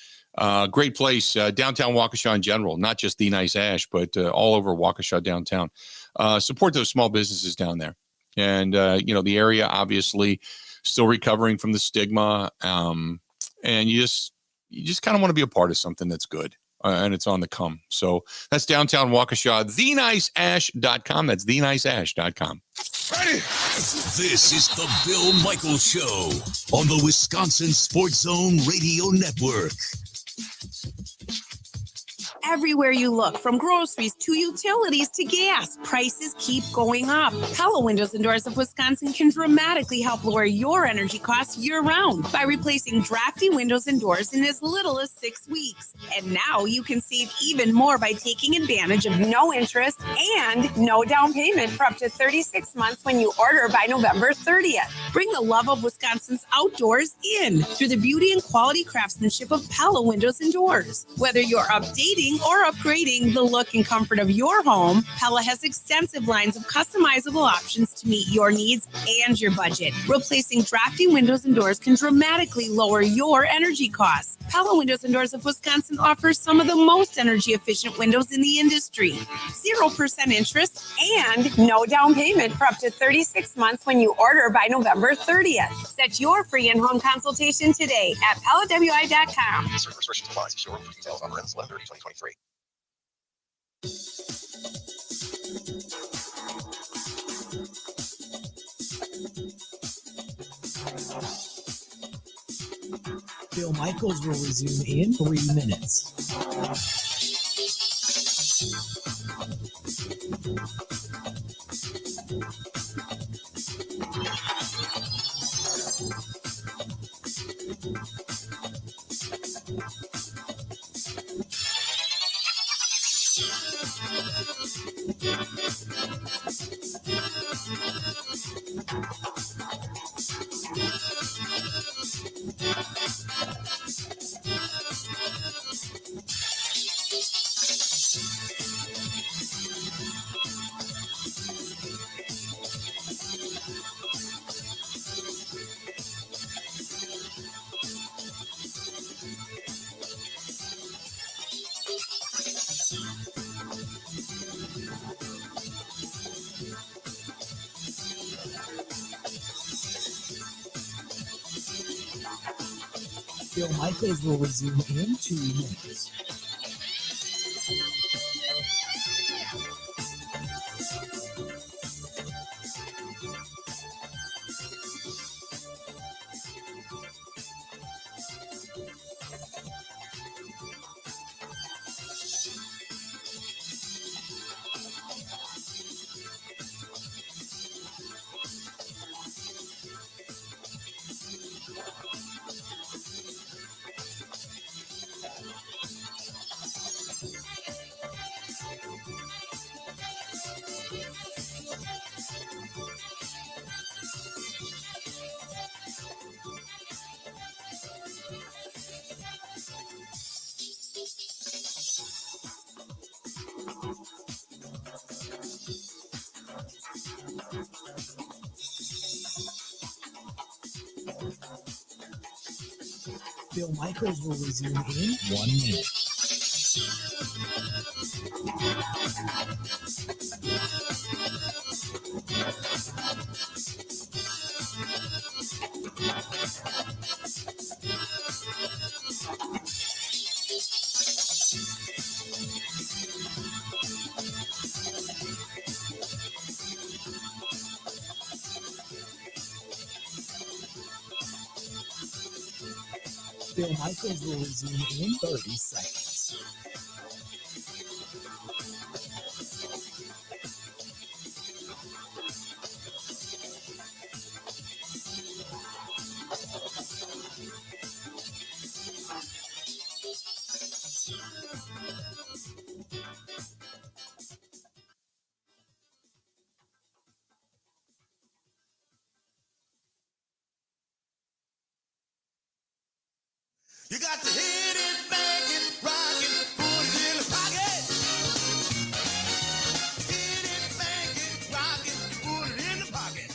Great place, downtown Waukesha in general, not just the Nice Ash, but all over Waukesha downtown. Support those small businesses down there. And, the area obviously still recovering from the stigma. And you just kind of want to be a part of something that's good. And it's on the come. So that's downtown Waukesha, theniceash.com. That's theniceash.com. Ready? This is the Bill Michaels Show on the Wisconsin Sports Zone Radio Network. Everywhere you look, from groceries to utilities to gas, prices keep going up. Pella Windows and Doors of Wisconsin can dramatically help lower your energy costs year-round by replacing drafty windows and doors in as little as 6 weeks. And now you can save even more by taking advantage of no interest and no down payment for up to 36 months when you order by November 30th. Bring the love of Wisconsin's outdoors in through the beauty and quality craftsmanship of Pella Windows and Doors. Whether you're updating or upgrading the look and comfort of your home, Pella has extensive lines of customizable options to meet your needs and your budget. Replacing drafty windows and doors can dramatically lower your energy costs. Pella Windows and Doors of Wisconsin offers some of the most energy efficient windows in the industry. 0% interest and no down payment for up to 36 months when you order by November 30th. Set your free in-home consultation today at PellaWI.com. Certain restrictions apply. See showroom for details. Offer ends 11/30/2023. Bill Michaels will resume in 3 minutes. Bill Michaels will resume in 2 minutes. Bill Michaels will resume in 1 minute. Bill Michaels will resume in 30 seconds. You got to hit it, bang it, rock it, put it in the pocket. Hit it, bang it, rock it, put it in the pocket.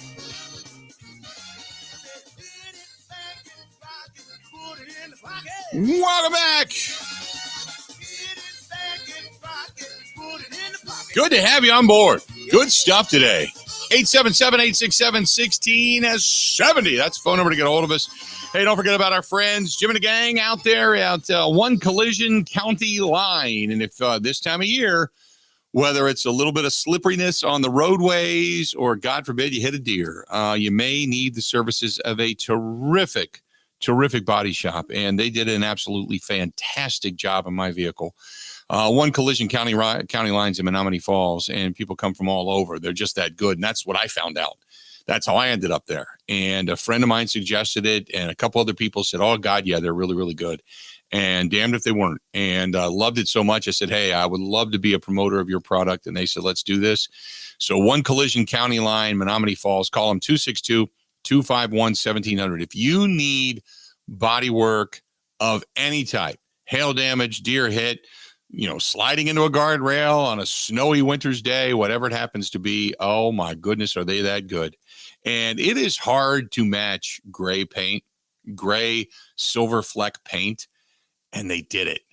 Hit it, bang it, rock it, put it in the pocket. Welcome back. Hit it, bang it, rock it, put it in the pocket. Good to have you on board. Good stuff today. 877-867-1670. That's the phone number to get a hold of us. Hey, don't forget about our friends, Jim and the gang out there at One Collision County Line. And if this time of year, whether it's a little bit of slipperiness on the roadways or, God forbid, you hit a deer, you may need the services of a terrific body shop. And they did an absolutely fantastic job on my vehicle. One Collision County Lines in Menominee Falls, and people come from all over. They're just that good. And that's what I found out. That's how I ended up there. And a friend of mine suggested it, and a couple other people said, oh, God, yeah, they're really, really good. And damned if they weren't. And loved it so much. I said, hey, I would love to be a promoter of your product. And they said, let's do this. So One Collision County Line, Menominee Falls, call them 262-251-1700. If you need body work of any type, hail damage, deer hit, sliding into a guardrail on a snowy winter's day, whatever it happens to be, oh my goodness, are they that good? And it is hard to match gray silver fleck paint, and they did it.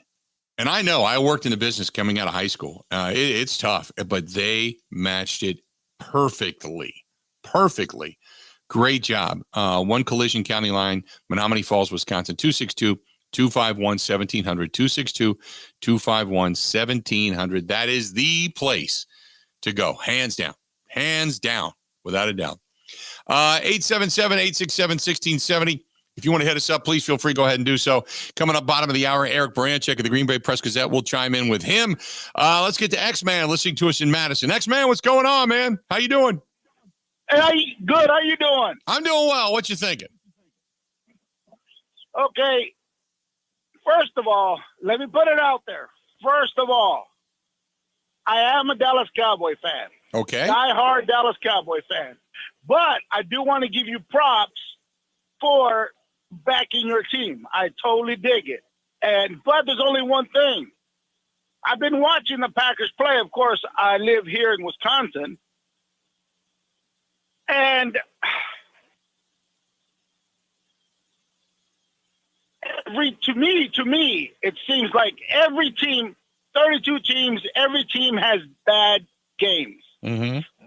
And I know I worked in the business coming out of high school. It's tough, but they matched it perfectly. Great job. One Collision County Line, Menominee Falls, Wisconsin, 262-251-1700, 262-251-1700. That is the place to go. Hands down, without a doubt. 877-867-1670. If you want to hit us up, please feel free to go ahead and do so. Coming up bottom of the hour, Eric Baranchek of the Green Bay Press-Gazette. We'll chime in with him. Let's get to X-Man listening to us in Madison. X-Man, what's going on, man? How you doing? Hey, good. How you doing? I'm doing well. What you thinking? Okay. First of all, let me put it out there. First of all, I am a Dallas Cowboy fan. Okay. Die-hard Dallas Cowboy fan. But I do want to give you props for backing your team. I totally dig it. But there's only one thing. I've been watching the Packers play. Of course, I live here in Wisconsin. And to me, it seems like every team, 32 teams, every team has bad games,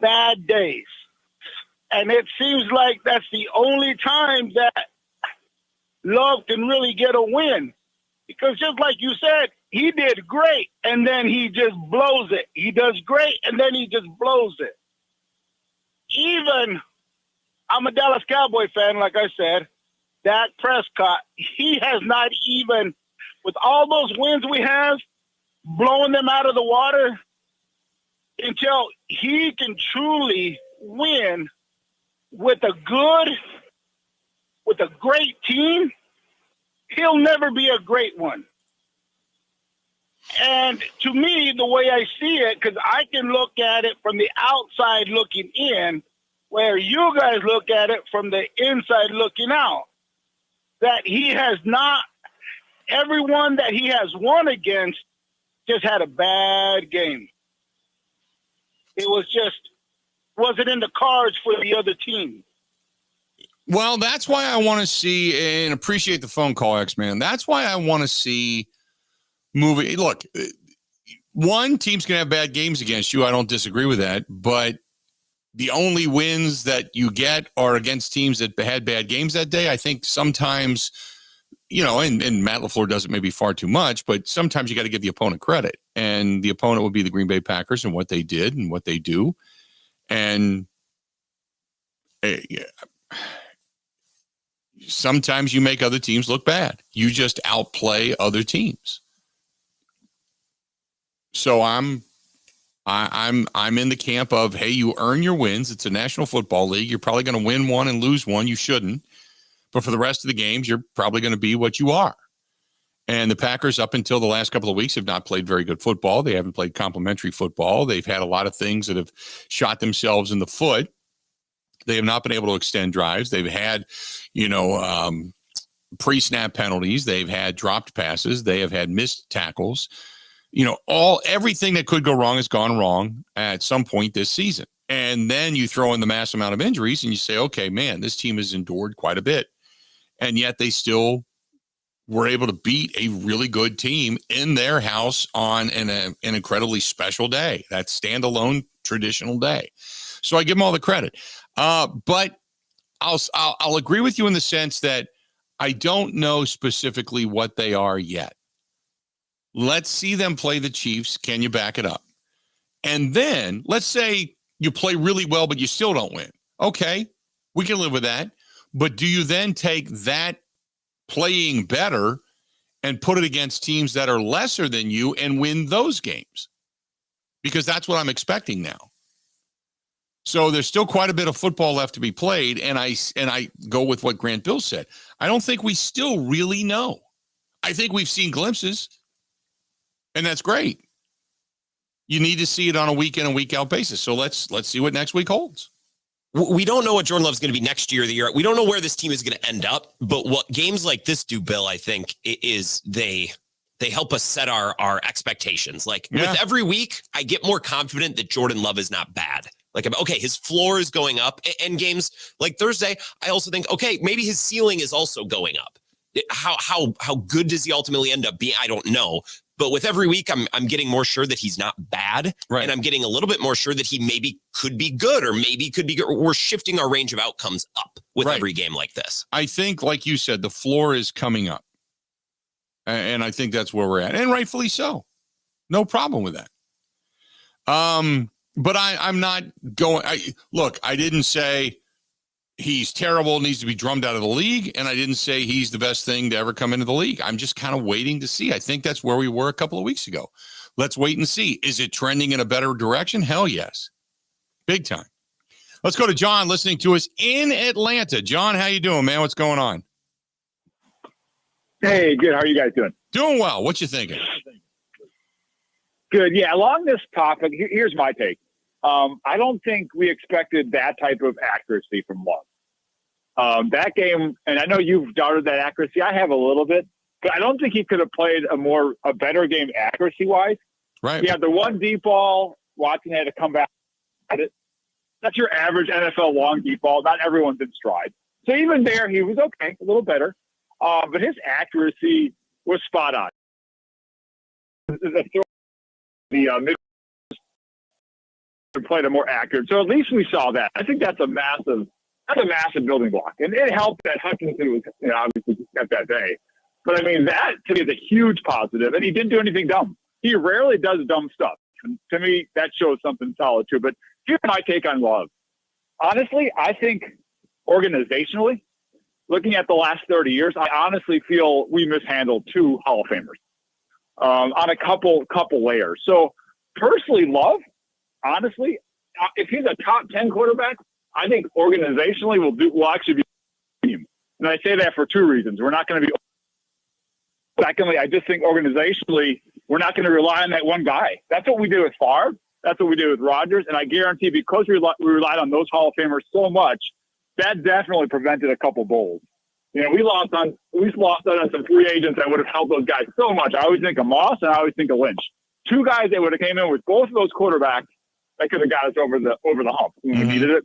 bad days. And it seems like that's the only time that Love can really get a win. Because just like you said, he did great, and then he just blows it. He does great, and then he just blows it. Even, I'm a Dallas Cowboy fan, like I said, Dak Prescott, he has not even, with all those wins we have, blowing them out of the water, until he can truly win with a great team, he'll never be a great one. And to me, the way I see it, because I can look at it from the outside looking in, where you guys look at it from the inside looking out, that he has not, everyone that he has won against just had a bad game. It was just, wasn't in the cards for the other team. Well, that's why I want to see and appreciate the phone call, X-Man. That's why I want to see moving. Look, one, team's going to have bad games against you. I don't disagree with that. But the only wins that you get are against teams that had bad games that day. I think sometimes, and Matt LaFleur does it maybe far too much, but sometimes you got to give the opponent credit. And the opponent would be the Green Bay Packers and what they did and what they do. And sometimes you make other teams look bad. You just outplay other teams. So I'm in the camp of, hey, you earn your wins. It's a National Football League. You're probably going to win one and lose one. You shouldn't. But for the rest of the games, you're probably going to be what you are. And the Packers, up until the last couple of weeks, have not played very good football. They haven't played complimentary football. They've had a lot of things that have shot themselves in the foot. They have not been able to extend drives. They've had, pre-snap penalties. They've had dropped passes. They have had missed tackles. Everything that could go wrong has gone wrong at some point this season. And then you throw in the mass amount of injuries and you say, okay, man, this team has endured quite a bit. And yet they still were able to beat a really good team in their house on an incredibly special day, that standalone traditional day. So I give them all the credit. But I'll agree with you in the sense that I don't know specifically what they are yet. Let's see them play the Chiefs. Can you back it up? And then let's say you play really well, but you still don't win. Okay, we can live with that. But do you then take that playing better and put it against teams that are lesser than you and win those games? Because that's what I'm expecting now. So there's still quite a bit of football left to be played. And I go with what Grant Bill said. I don't think we still really know. I think we've seen glimpses. And that's great. You need to see it on a week in and week out basis. So let's see what next week holds. We don't know what Jordan Love's going to be next year or the year. We don't know where this team is going to end up. But what games like this do, Bill, I think, is they help us set our expectations. With every week, I get more confident that Jordan Love is not bad. Okay, his floor is going up. And games like Thursday, I also think, okay, maybe his ceiling is also going up. How good does he ultimately end up being? I don't know. But with every week, I'm getting more sure that he's not bad. Right. And I'm getting a little bit more sure that he maybe could be good or maybe could be good. We're shifting our range of outcomes up with every game like this. I think, like you said, the floor is coming up. And I think that's where we're at. And rightfully so. No problem with that. But I'm not going. I didn't say he's terrible, needs to be drummed out of the league. And I didn't say he's the best thing to ever come into the league. I'm just kind of waiting to see. I think that's where we were a couple of weeks ago. Let's wait and see. Is it trending in a better direction? Hell yes. Big time. Let's go to John listening to us in Atlanta. John, how you doing, man? What's going on? Hey, good. How are you guys doing? Doing well. What you thinking? Good. Yeah, along this topic, here's my take. I don't think we expected that type of accuracy from Love. That game, and I know you've doubted that accuracy. I have a little bit, but I don't think he could have played a better game accuracy-wise. Right. Yeah, the one deep ball, Watson had to come back at it. That's your average NFL long deep ball. Not everyone's in stride. So even there, he was okay, a little better. But his accuracy was spot on. The played a more accurate. So at least we saw that. I think that's a massive building block. And it helped that Hutchinson was obviously at that day. But I mean, that to me is a huge positive. And he didn't do anything dumb. He rarely does dumb stuff. And to me, that shows something solid too. But here's my take on Love. Honestly, I think organizationally, looking at the last 30 years, I honestly feel we mishandled two Hall of Famers on a couple layers. So personally, Love, honestly, if he's a top 10 quarterback, I think organizationally we'll actually be team. And I say that for two reasons. We're not going to be. Secondly, I just think organizationally we're not going to rely on that one guy. That's what we did with Favre. That's what we did with Rodgers. And I guarantee because we relied on those Hall of Famers so much, that definitely prevented a couple bowls. You know, we lost on some free agents that would have helped those guys so much. I always think of Moss and I always think of Lynch. Two guys that would have came in with both of those quarterbacks that could have got us over the hump when we needed it.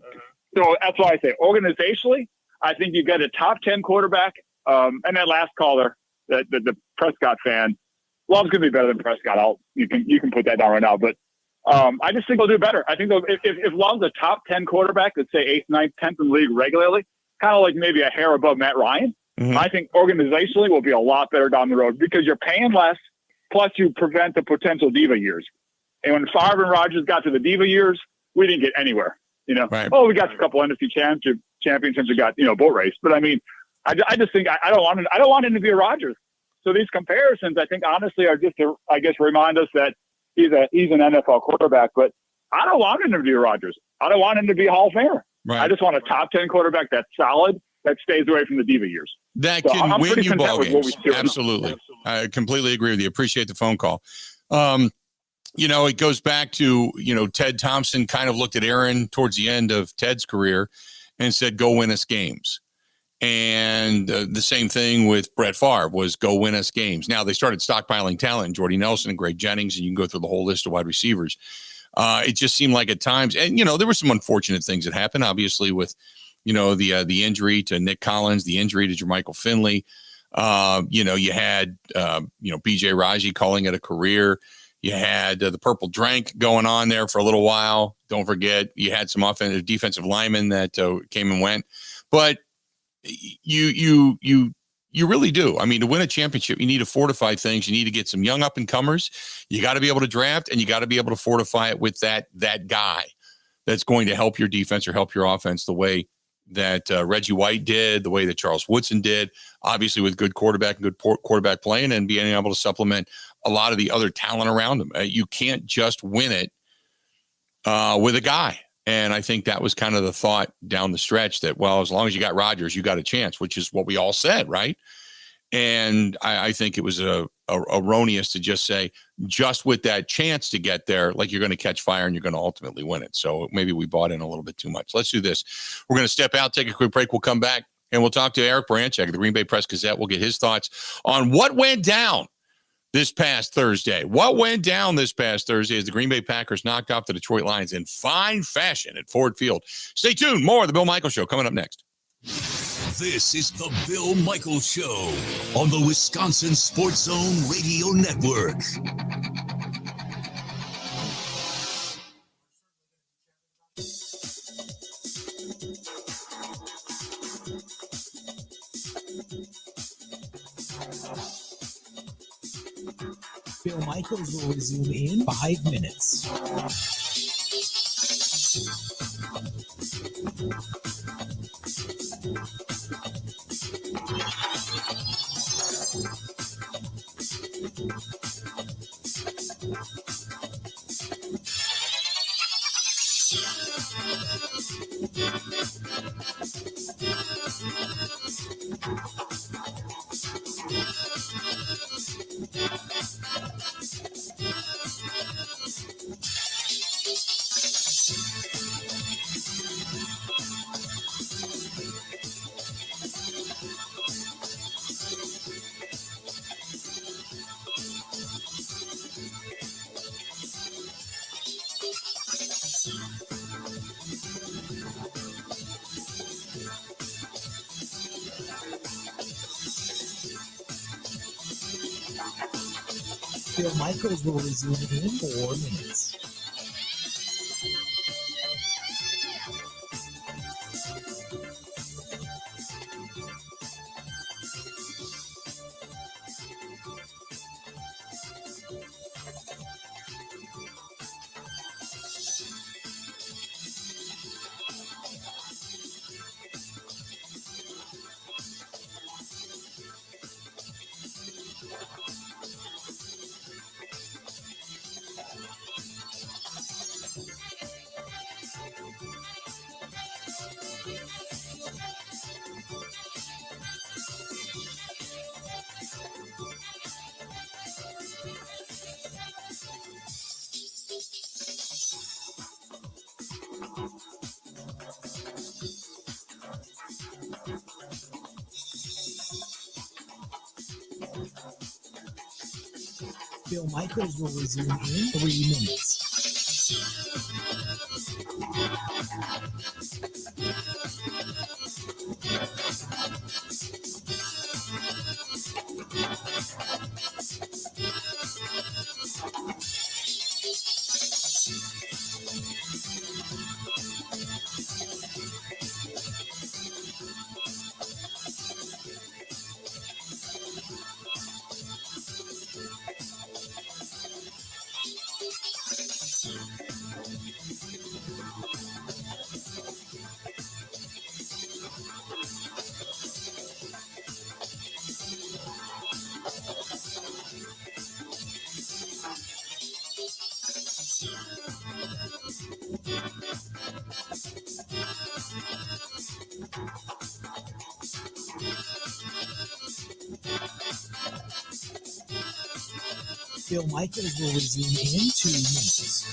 So that's why I say organizationally, I think you got a top 10 quarterback. And that last caller, the Prescott fan, Love's going to be better than Prescott. You can put that down right now. But I just think they'll do better. I think if Love's a top 10 quarterback, let's say 8th, 9th, 10th in the league regularly, kind of like maybe a hair above Matt Ryan, I think organizationally will be a lot better down the road because you're paying less, plus you prevent the potential diva years. And when Favre and Rodgers got to the diva years, we didn't get anywhere. You know, we got a couple NFC championships. We got boat race, but I mean, I just think I don't want him to be a Rodgers. So these comparisons, I think, honestly, are just to, I guess, remind us that he's an NFL quarterback. But I don't want him to be a Rodgers. I don't want him to be a Hall of Famer. Right. I just want a top 10 quarterback that's solid, that stays away from the diva years. That can win you ball games. Absolutely. I completely agree with you. Appreciate the phone call. It goes back to, Ted Thompson kind of looked at Aaron towards the end of Ted's career and said, go win us games. And the same thing with Brett Favre was go win us games. Now they started stockpiling talent, Jordy Nelson and Greg Jennings, and you can go through the whole list of wide receivers. It just seemed like at times, and, there were some unfortunate things that happened, obviously, with, the injury to Nick Collins, the injury to Jermichael Finley. You had, B.J. Raji calling it a career. You had the purple drank going on there for a little while. Don't forget, you had some offensive defensive linemen that came and went. But you really do. I mean, to win a championship, you need to fortify things. You need to get some young up and comers. You got to be able to draft, and you got to be able to fortify it with that guy that's going to help your defense or help your offense the way that Reggie White did, the way that Charles Woodson did, obviously with good quarterback and good quarterback playing and being able to supplement a lot of the other talent around him. You can't just win it with a guy. And I think that was kind of the thought down the stretch that, well, as long as you got Rodgers, you got a chance, which is what we all said, right? And I think it was erroneous to just say, just with that chance to get there, like you're going to catch fire and you're going to ultimately win it. So maybe we bought in a little bit too much. Let's do this. We're going to step out, take a quick break. We'll come back and we'll talk to Eric Branchek of the Green Bay Press-Gazette. We'll get his thoughts on what went down this past Thursday. What went down this past Thursday as the Green Bay Packers knocked off the Detroit Lions in fine fashion at Ford Field. Stay tuned. More of the Bill Michaels Show coming up next. This is the Bill Michaels Show on the Wisconsin Sports Zone Radio Network. Bill Michaels will resume in 5 minutes. Bill Michaels will resume in 4 minutes. Bill Michaels will resume in 3 minutes. Bill Michaels will resume in 2 minutes.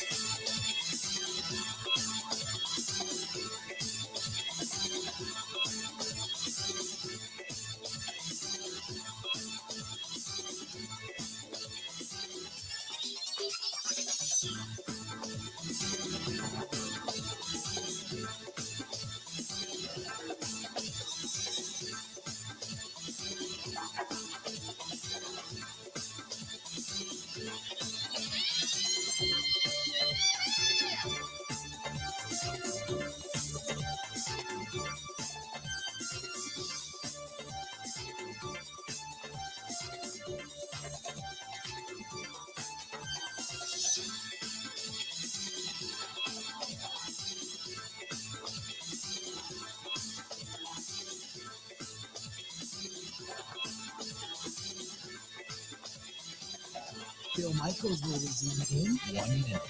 Bill Michaels will resume in 1 minute.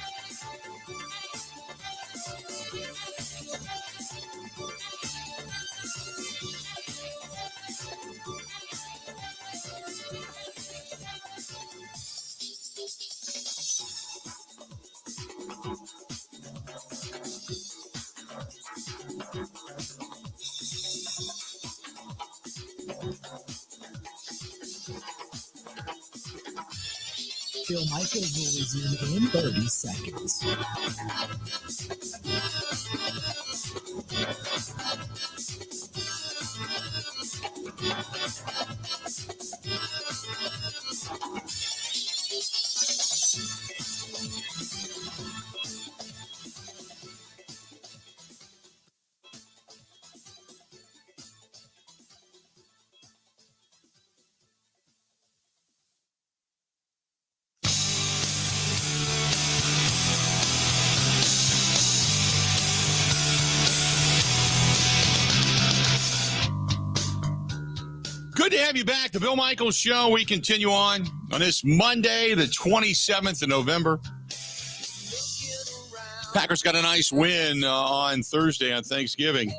Bill Michaels will resume in 30 seconds. Good to have you back. The Bill Michaels Show. We continue on this Monday, the 27th of November. Packers got a nice win on Thursday on Thanksgiving.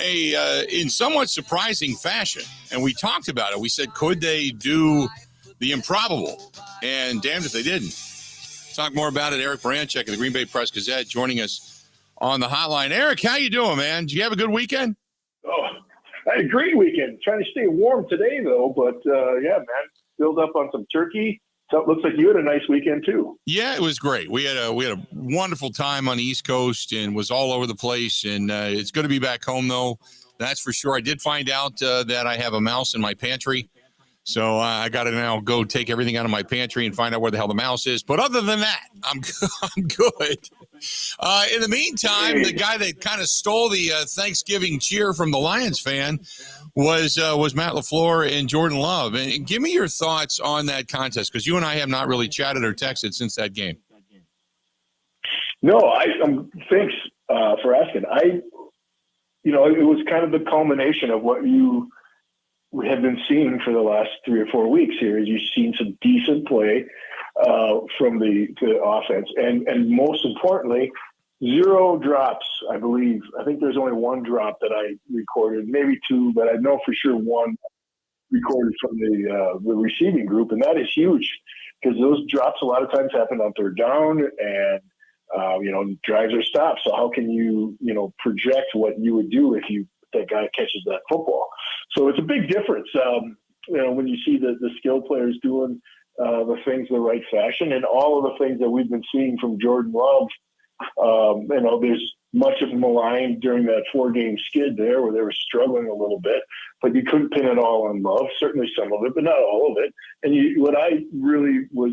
In somewhat surprising fashion. And we talked about it. We said, could they do the improbable? And damned if they didn't. Talk more about it. Eric Branchek of the Green Bay Press-Gazette joining us on the hotline. Eric, how you doing, man? Did you have a good weekend? Oh, I had a great weekend. Trying to stay warm today, though. But, yeah, man, filled up on some turkey. So it looks like you had a nice weekend, too. Yeah, it was great. We had a wonderful time on the East Coast and was all over the place. And it's good to be back home, though. That's for sure. I did find out that I have a mouse in my pantry. So I got to now go take everything out of my pantry and find out where the hell the mouse is. But other than that, I'm good. In the meantime, the guy that kind of stole the Thanksgiving cheer from the Lions fan was Matt LaFleur and Jordan Love. And give me your thoughts on that contest, because you and I have not really chatted or texted since that game. No, thanks for asking. It was kind of the culmination of what we have been seeing for the last 3 or 4 weeks here. Is you've seen some decent play from the offense, and most importantly, 0 drops. I believe. I think there's only 1 drop that I recorded, maybe 2, but I know for sure 1 recorded from the receiving group, and that is huge because those drops a lot of times happen on 3rd down, and drives are stopped. So how can you project what you would do if that guy catches that football? So it's a big difference, when you see the skilled players doing the things the right fashion, and all of the things that we've been seeing from Jordan Love. There's much of malign during that 4-game skid there where they were struggling a little bit, but you couldn't pin it all on Love. Certainly some of it, but not all of it. And what I really was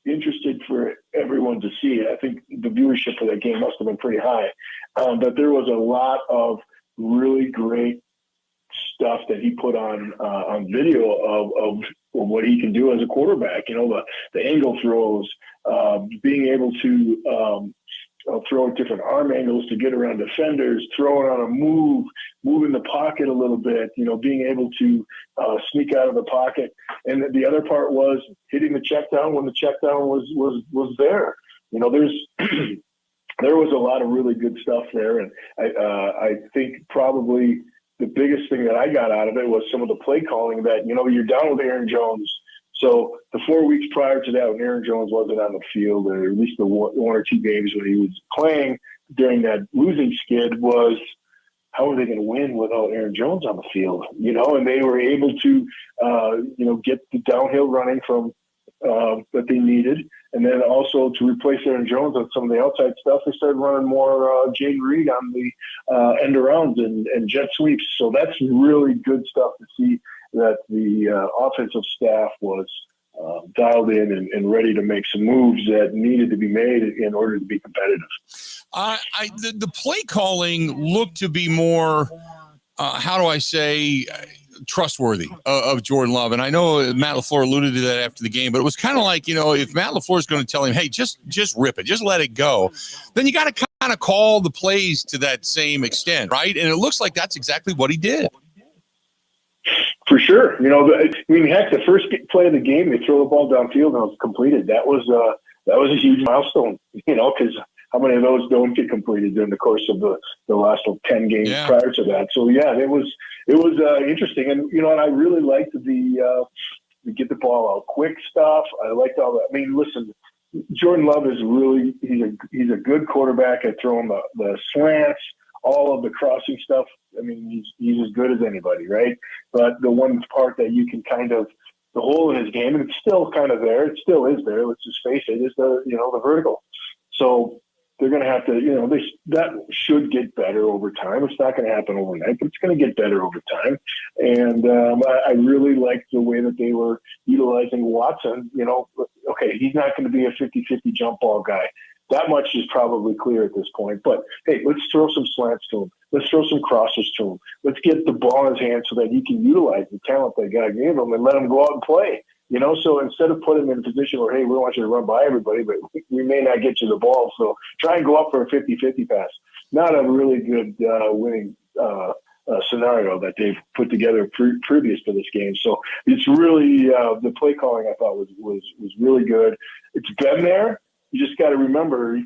interested for everyone to see, I think the viewership for that game must have been pretty high, but there was a lot of really great stuff that he put on video of what he can do as a quarterback. The angle throws, being able to throw at different arm angles to get around defenders, throwing on a move in the pocket a little bit, being able to sneak out of the pocket. And the other part was hitting the check down when the check down was there. There was a lot of really good stuff there. And I think probably the biggest thing that I got out of it was some of the play calling that, you're down with Aaron Jones, So the 4 weeks prior to that, when Aaron Jones wasn't on the field, or at least the one or two games when he was playing during that losing skid, was how are they going to win without Aaron Jones on the field? And they were able to, get the downhill running from that they needed. And then also to replace Aaron Jones on some of the outside stuff, they started running more Jane Reed on the end arounds and jet sweeps. So that's really good stuff to see that the offensive staff was dialed in and ready to make some moves that needed to be made in order to be competitive. The play calling looked to be more, trustworthy of Jordan Love. And I know Matt LaFleur alluded to that after the game, but it was kind of like, if Matt LaFleur is going to tell him, hey, just rip it, just let it go, then you got to kind of call the plays to that same extent, right? And it looks like that's exactly what he did. For sure. Heck, the first play of the game, they throw the ball downfield and it was completed. That was a huge milestone, because how many of those don't get completed during the course of the last 10 games prior to that? So yeah, it was interesting, and I really liked the get the ball out quick stuff. I liked all that. I mean, listen, Jordan Love is really he's a good quarterback at throwing the slants, all of the crossing stuff. I mean, he's as good as anybody, right? But the one part that you can kind of the hole in his game, and it's still kind of there. It still is there. Let's just face it. Is the vertical. So they're going to have to, that should get better over time. It's not going to happen overnight, but it's going to get better over time. And I really liked the way that they were utilizing Watson. Okay, he's not going to be a 50-50 jump ball guy. That much is probably clear at this point. But, hey, let's throw some slants to him. Let's throw some crosses to him. Let's get the ball in his hand so that he can utilize the talent that God gave him and let him go out and play. So instead of putting him in a position where, hey, we want you to run by everybody, but we may not get you the ball, so try and go up for a 50-50 pass. Not a really good winning scenario that they've put together previous to this game. So it's really the play calling I thought was really good. It's been there. You just got to remember,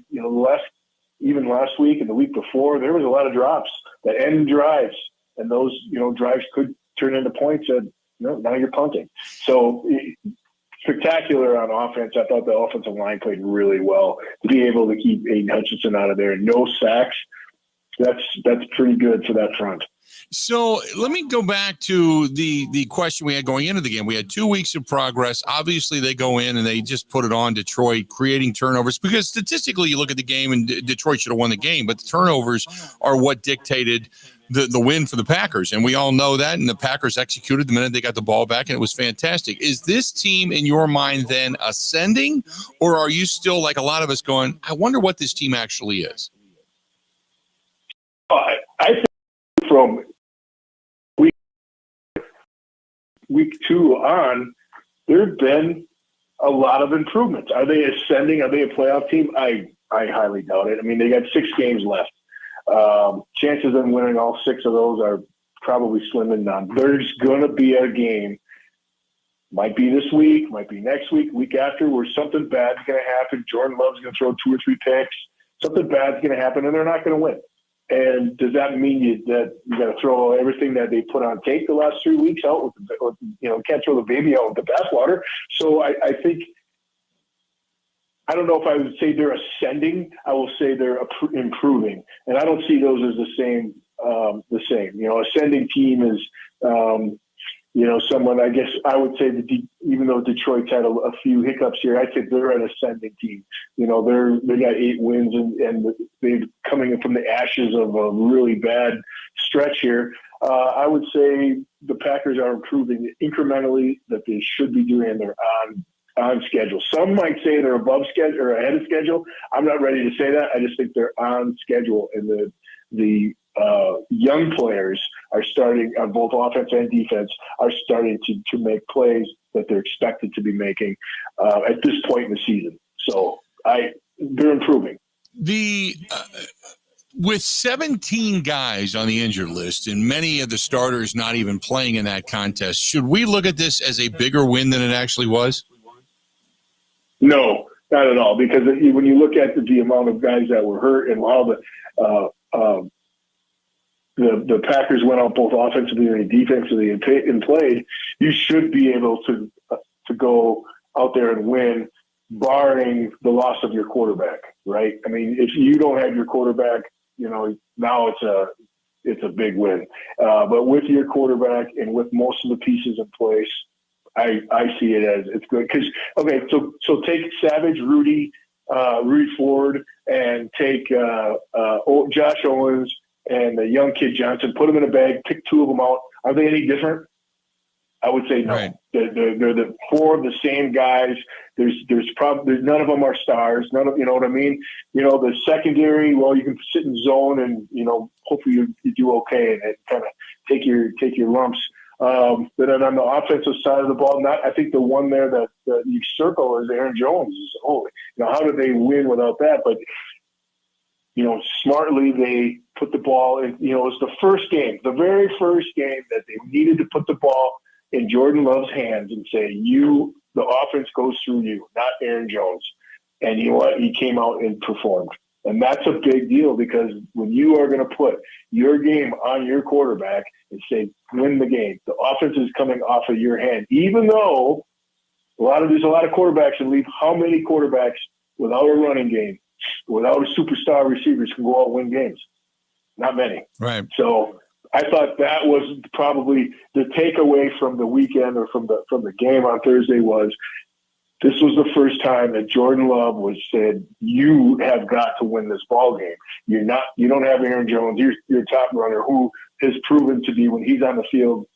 even last week and the week before, there was a lot of drops that end drives, and those drives could turn into points at. Now you're punting. So spectacular on offense. I thought the offensive line played really well. To be able to keep Aiden Hutchinson out of there, no sacks, that's pretty good for that front. So let me go back to the question we had going into the game. We had 2 weeks of progress. Obviously, they go in and they just put it on Detroit, creating turnovers, because statistically you look at the game and Detroit should have won the game, but the turnovers are what dictated the win for the Packers. And we all know that, and the Packers executed the minute they got the ball back, and it was fantastic. Is this team, in your mind, then ascending, or are you still, like a lot of us, going, I wonder what this team actually is? I think from week 2 on, there have been a lot of improvements. Are they ascending? Are they a playoff team? I highly doubt it. I mean, they got 6 games left. Chances of winning all 6 of those are probably slim and none. There's going to be a game, might be this week, might be next week, week after, where something bad's going to happen. Jordan Love's going to throw 2 or 3 picks. Something bad's going to happen, and they're not going to win. And does that mean that you got to throw everything that they put on tape the last 3 weeks out? Can't throw the baby out with the bathwater. So I think. I don't know if I would say they're ascending. I will say they're improving, and I don't see those as the same. Ascending team is, someone. I guess I would say even though Detroit's had a few hiccups here, I think they're an ascending team. They got 8 wins, and they're coming in from the ashes of a really bad stretch here. I would say the Packers are improving incrementally that they should be doing, and they're on schedule. Some might say they're above schedule or ahead of schedule. I'm not ready to say that. I just think they're on schedule, and the young players are starting on both offense and defense are starting to make plays that they're expected to be making at this point in the season. So they're improving. With 17 guys on the injured list and many of the starters not even playing in that contest, should we look at this as a bigger win than it actually was? No, not at all. Because when you look at the amount of guys that were hurt and how the Packers went out both offensively and defensively and played, you should be able to to go out there and win, barring the loss of your quarterback, right? I mean, if you don't have your quarterback, now it's a big win. But with your quarterback and with most of the pieces in place, I see it as it's good. Because so take Savage, Rudy Ford, and take Josh Owens and the young kid Johnson. Put them in a bag. Pick 2 of them out. Are they any different? I would say no. Right. They're the 4 of the same guys. There's none of them are stars. None of, you know what I mean? The secondary, well, you can sit in zone and, hopefully you do okay and kind of take your lumps. But then on the offensive side of the ball, I think the one there that you circle is Aaron Jones. How do they win without that? But, smartly they put the ball in, it's the very first game that they needed to put the ball in Jordan Love's hands and say, the offense goes through you, not Aaron Jones. And you know what? He came out and performed. And that's a big deal because when you are going to put your game on your quarterback and say, win the game, the offense is coming off of your hand, even though there's a lot of quarterbacks in the league. How many quarterbacks without a running game, without a superstar receivers can go out and win games? Not many. Right. So I thought that was probably the takeaway from the weekend or from the game on Thursday was this was the first time that Jordan Love said, you have got to win this ball game. You don't have Aaron Jones, your top runner, who has proven to be, when he's on the field,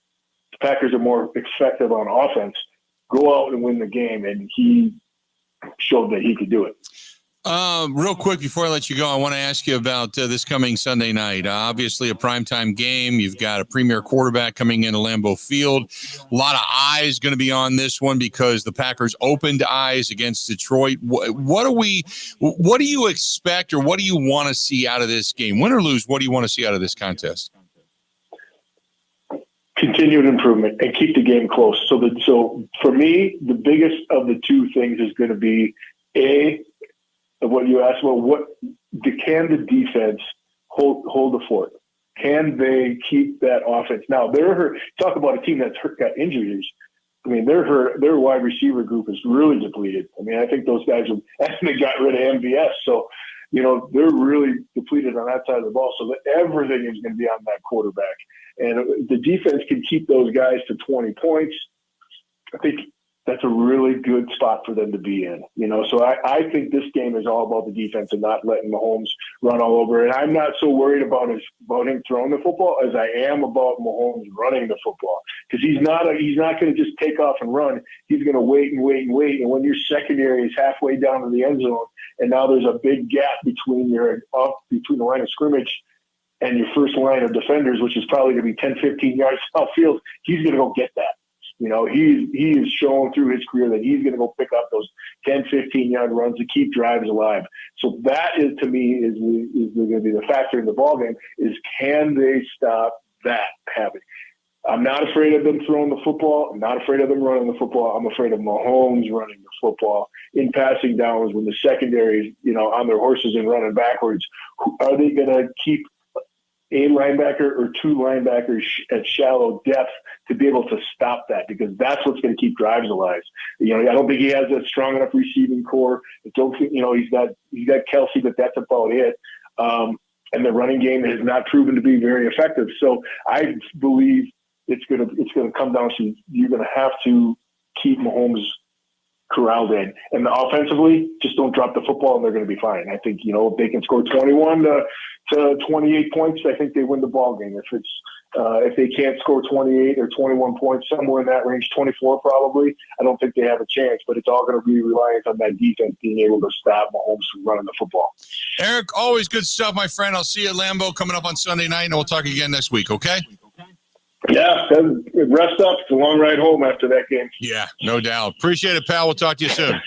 the Packers are more effective on offense. Go out and win the game, and he showed that he could do it. Real quick before I let you go, I want to ask you about this coming Sunday night. Obviously, a primetime game. You've got a premier quarterback coming into Lambeau Field. A lot of eyes going to be on this one because the Packers opened eyes against Detroit. What do you expect, or what do you want to see out of this game? Win or lose, what do you want to see out of this contest? Continued improvement and keep the game close. So for me, the biggest of the two things is going to be of what you asked about, can the defense hold the fort? Can they keep that offense? Now, talk about a team that's got injuries. I mean, their wide receiver group is really depleted. I mean, I think those guys they got rid of MVS. So, they're really depleted on that side of the ball. So everything is going to be on that quarterback. And the defense can keep those guys to 20 points. I think that's a really good spot for them to be in, So I think this game is all about the defense and not letting Mahomes run all over. And I'm not so worried about him throwing the football as I am about Mahomes running the football, because he's not going to just take off and run. He's going to wait and wait and wait. And when your secondary is halfway down to the end zone, and now there's a big gap between the line of scrimmage and your first line of defenders, which is probably going to be 10, 15 yards outfield, he's going to go get that. He has shown through his career that he's going to go pick up those 10, 15-yard runs to keep drives alive. So that is, to me, is going to be the factor in the ballgame, is can they stop that habit? I'm not afraid of them throwing the football. I'm not afraid of them running the football. I'm afraid of Mahomes running the football in passing downs when the secondary is, on their horses and running backwards. Are they going to keep a linebacker or 2 linebackers at shallow depth to be able to stop that? Because that's what's going to keep drives alive. I don't think he has a strong enough receiving core. I don't think, he's got Kelsey, but that's about it. And the running game has not proven to be very effective. So I believe it's going to come down to, you're going to have to keep Mahomes corralled in. And offensively, just don't drop the football and they're going to be fine. I think, if they can score 21 to 28 points, I think they win the ball game. If they can't score 28 or 21 points, somewhere in that range, 24 probably, I don't think they have a chance. But it's all going to be reliant on that defense being able to stop Mahomes from running the football. Eric, always good stuff, my friend. I'll see you at Lambeau coming up on Sunday night, and we'll talk again next week, okay? Yeah, rest up. It's a long ride home after that game. Yeah, no doubt. Appreciate it, pal. We'll talk to you soon.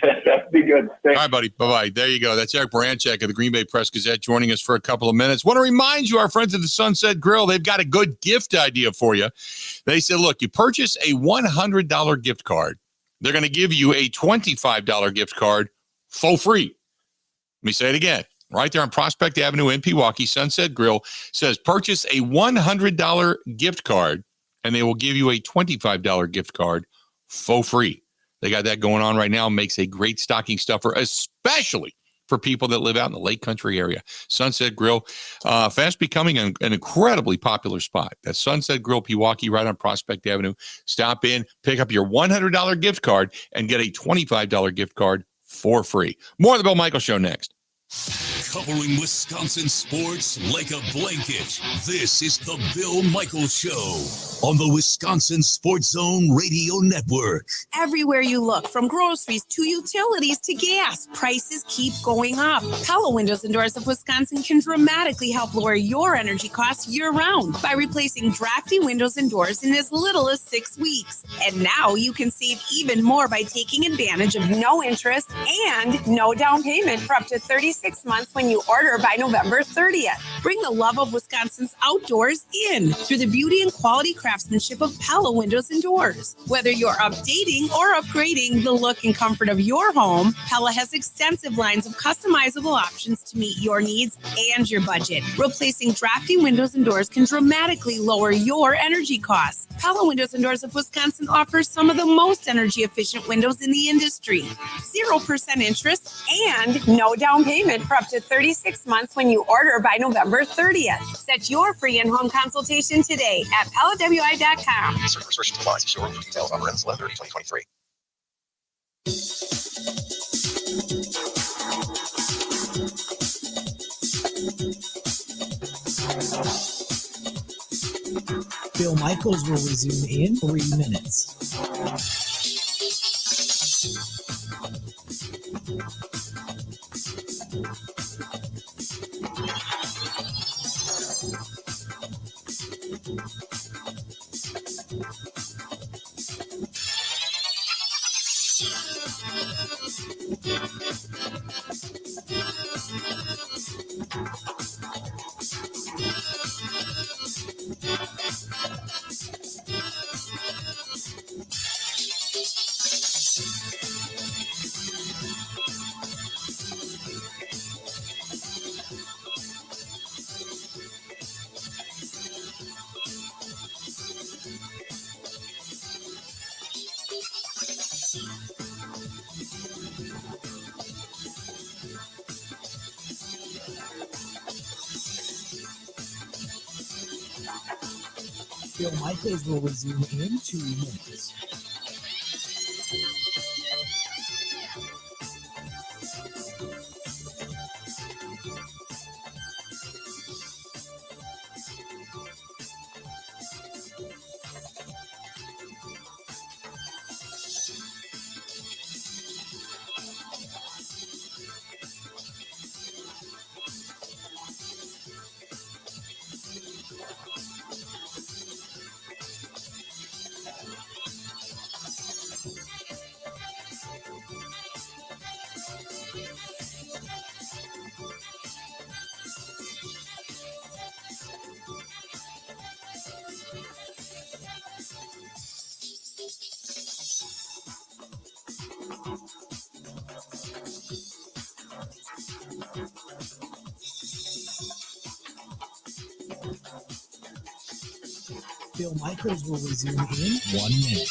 Be good. Thanks. All right, buddy. Bye-bye. There you go. That's Eric Baranchek of the Green Bay Press-Gazette joining us for a couple of minutes. Want to remind you, our friends at the Sunset Grill, they've got a good gift idea for you. They said, look, you purchase a $100 gift card. They're going to give you a $25 gift card for free. Let me say it again. Right there on Prospect Avenue in Pewaukee, Sunset Grill says purchase a $100 gift card, and they will give you a $25 gift card for free. They got that going on right now. Makes a great stocking stuffer, especially for people that live out in the Lake Country area. Sunset Grill, fast becoming an incredibly popular spot. That's Sunset Grill Pewaukee right on Prospect Avenue. Stop in, pick up your $100 gift card, and get a $25 gift card for free. More of the Bill Michaels Show next. Covering Wisconsin sports like a blanket. This is the Bill Michaels Show on the Wisconsin Sports Zone Radio Network. Everywhere you look, from groceries to utilities to gas, prices keep going up. Pella Windows and Doors of Wisconsin can dramatically help lower your energy costs year-round by replacing drafty windows and doors in as little as 6 weeks. And now you can save even more by taking advantage of no interest and no down payment for up to 36 months when you order by November 30th. Bring the love of Wisconsin's outdoors in through the beauty and quality craftsmanship of Pella Windows and Doors. Whether you're updating or upgrading the look and comfort of your home, Pella has extensive lines of customizable options to meet your needs and your budget. Replacing drafty windows and doors can dramatically lower your energy costs. Pella Windows and Doors of Wisconsin offers some of the most energy efficient windows in the industry. 0% interest and no down payment for up to 36 months when you order by November 30th. Set your free in-home consultation today at PellaWI.com. Certain restrictions apply. See showroom for details on Rents 11/30, 2023. Bill Michaels will resume in 3 minutes. Bill Michaels will resume in 2 minutes. Bill Michaels will resume in 1 minute.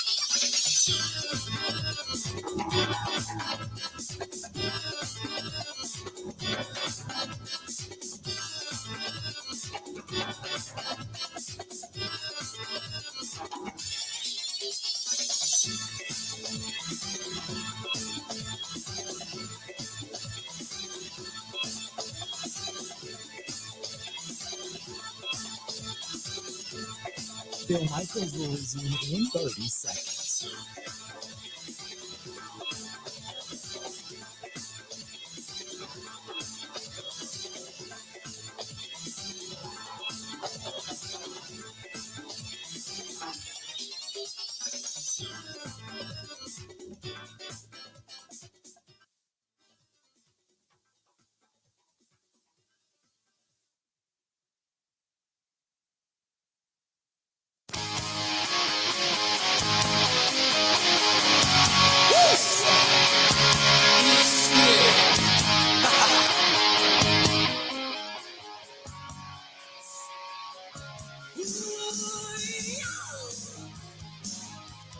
Bill Michaels will resume in 30 seconds.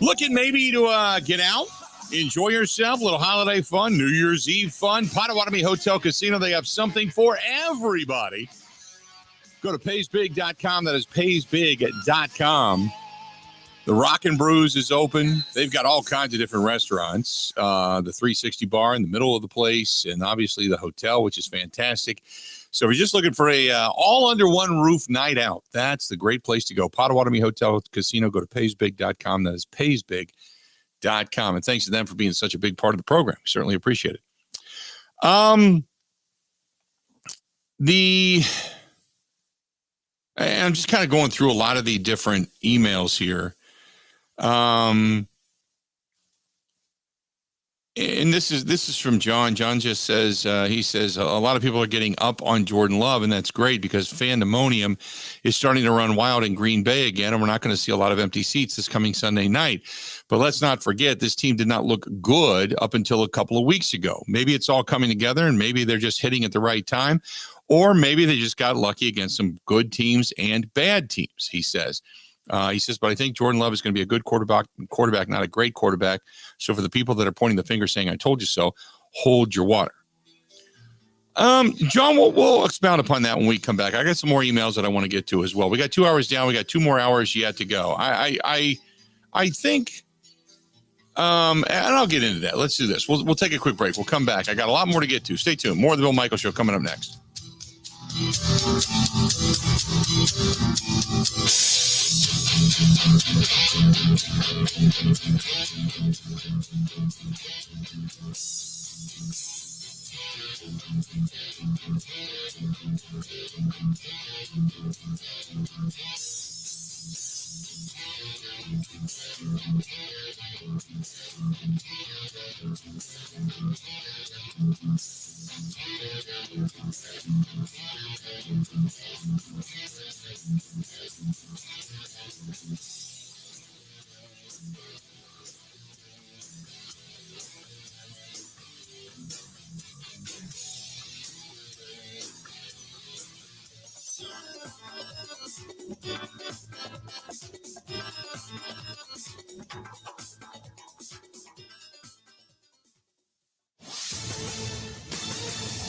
Looking maybe to get out Enjoy yourself, a little holiday fun, New Year's Eve fun. Potawatomi Hotel Casino, they have something for everybody. Go to paysbig.com. That is paysbig.com. The Rock and Brews is open. They've got all kinds of different restaurants. The 360 bar in the middle of the place, and obviously the hotel, which is fantastic. So if you're just looking for a all under one roof night out, that's the great place to go. Potawatomi Hotel Casino. Go to paysbig.com. That is paysbig.com. And thanks to them for being such a big part of the program. We certainly appreciate it. I'm just kind of going through a lot of the different emails here. And this is from John. John just says, he says, a lot of people are getting up on Jordan Love, and that's great because fandemonium is starting to run wild in Green Bay again, and we're not going to see a lot of empty seats this coming Sunday night. But let's not forget, this team did not look good up until a couple of weeks ago. Maybe it's all coming together, and maybe they're just hitting at the right time, or maybe they just got lucky against some good teams and bad teams, he says. He says, but I think Jordan Love is going to be a good quarterback, not a great quarterback. So for the people that are pointing the finger saying, I told you so, hold your water. John, we'll expound upon that when we come back. I got some more emails that I want to get to as well. We got 2 hours down. We got 2 more hours yet to go. I think, and I'll get into that. Let's do this. We'll take a quick break. We'll come back. I got a lot more to get to. Stay tuned. More of the Bill Michaels Show coming up next.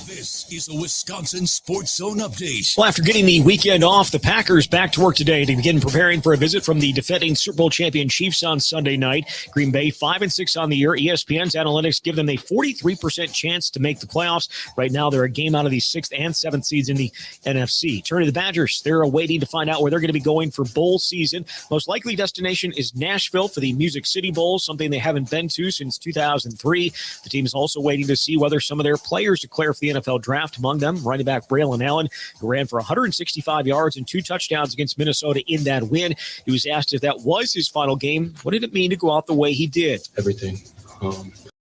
This is a Wisconsin Sports Zone update. Well, after getting the weekend off, the Packers back to work today to begin preparing for a visit from the defending Super Bowl champion Chiefs on Sunday night. Green Bay 5-6 on the year. ESPN's analytics give them a 43% chance to make the playoffs. Right now, they're a game out of the 6th and 7th seeds in the NFC. Turning to the Badgers, they're waiting to find out where they're going to be going for bowl season. Most likely destination is Nashville for the Music City Bowl, something they haven't been to since 2003. The team is also waiting to see whether some of their players declare for the NFL draft. Among them, running back Braylon Allen, who ran for 165 yards and 2 touchdowns against Minnesota in that win. He was asked if that was his final game. What did it mean to go out the way he did? Everything.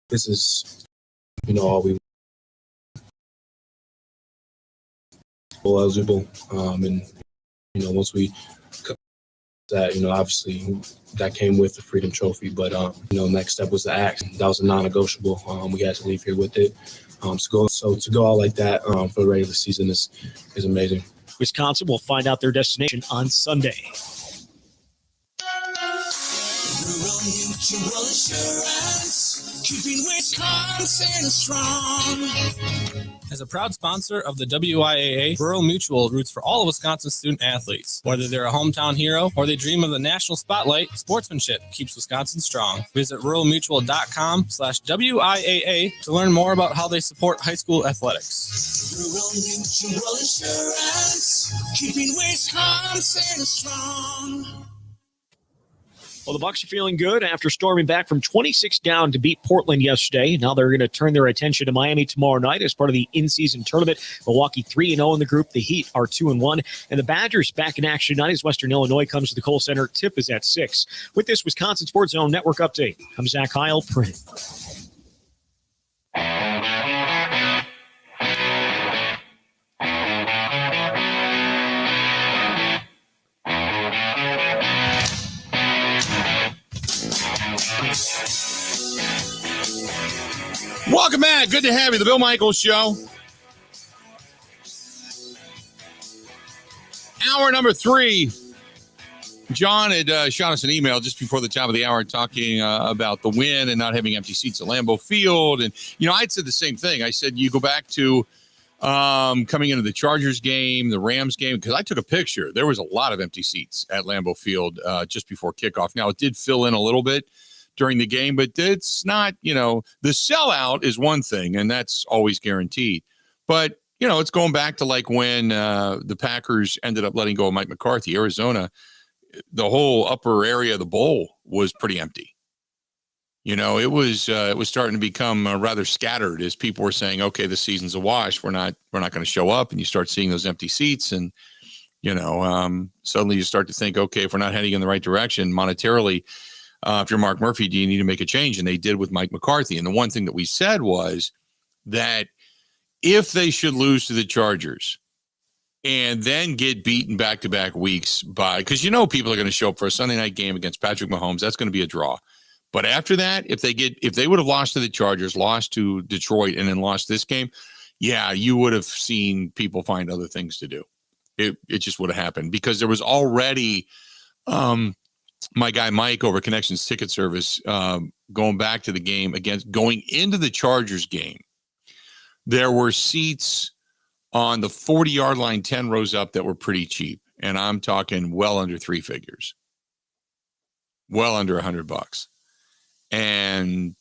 This is, all we eligible. And, once we that, obviously that came with the Freedom Trophy. But, next step was the axe. That was a non-negotiable. We had to leave here with it. So to go out like that for the regular season is amazing. Wisconsin will find out their destination on Sunday. Rural Mutual Insurance, keeping Wisconsin strong. As a proud sponsor of the WIAA, Rural Mutual roots for all of Wisconsin's student athletes. Whether they're a hometown hero or they dream of the national spotlight, sportsmanship keeps Wisconsin strong. Visit ruralmutual.com/WIAA to learn more about how they support high school athletics. Rural Mutual Insurance, keeping Wisconsin strong. Well, the Bucs are feeling good after storming back from 26 down to beat Portland yesterday. Now they're going to turn their attention to Miami tomorrow night as part of the in-season tournament. Milwaukee 3-0 in the group. The Heat are 2-1. And the Badgers back in action tonight as Western Illinois comes to the Kohl Center. Tip is at 6. With this Wisconsin Sports Zone Network update, I'm Zach Heil, print. Welcome back. Good to have you. The Bill Michaels Show. Hour number 3 John had shot us an email just before the top of the hour talking about the win and not having empty seats at Lambeau Field. And, I'd said the same thing. I said, you go back to coming into the Chargers game, the Rams game, because I took a picture. There was a lot of empty seats at Lambeau Field just before kickoff. Now, it did fill in a little bit during the game, but it's not, the sellout is one thing, and that's always guaranteed. But, it's going back to like when the Packers ended up letting go of Mike McCarthy, Arizona. The whole upper area of the bowl was pretty empty. It was starting to become rather scattered as people were saying, okay, this season's a wash. We're not going to show up. And you start seeing those empty seats. And, suddenly you start to think, okay, if we're not heading in the right direction monetarily, if you're Mark Murphy, do you need to make a change? And they did with Mike McCarthy. And the one thing that we said was that if they should lose to the Chargers, and then get beaten back-to-back weeks because people are going to show up for a Sunday night game against Patrick Mahomes. That's going to be a draw. But after that, if they would have lost to the Chargers, lost to Detroit, and then lost this game, yeah, you would have seen people find other things to do. It just would have happened because there was already my guy Mike over Connections Ticket Service going back to the game going into the Chargers game. There were seats on the 40-yard line, 10 rows up that were pretty cheap. And I'm talking well under three figures, well under $100. And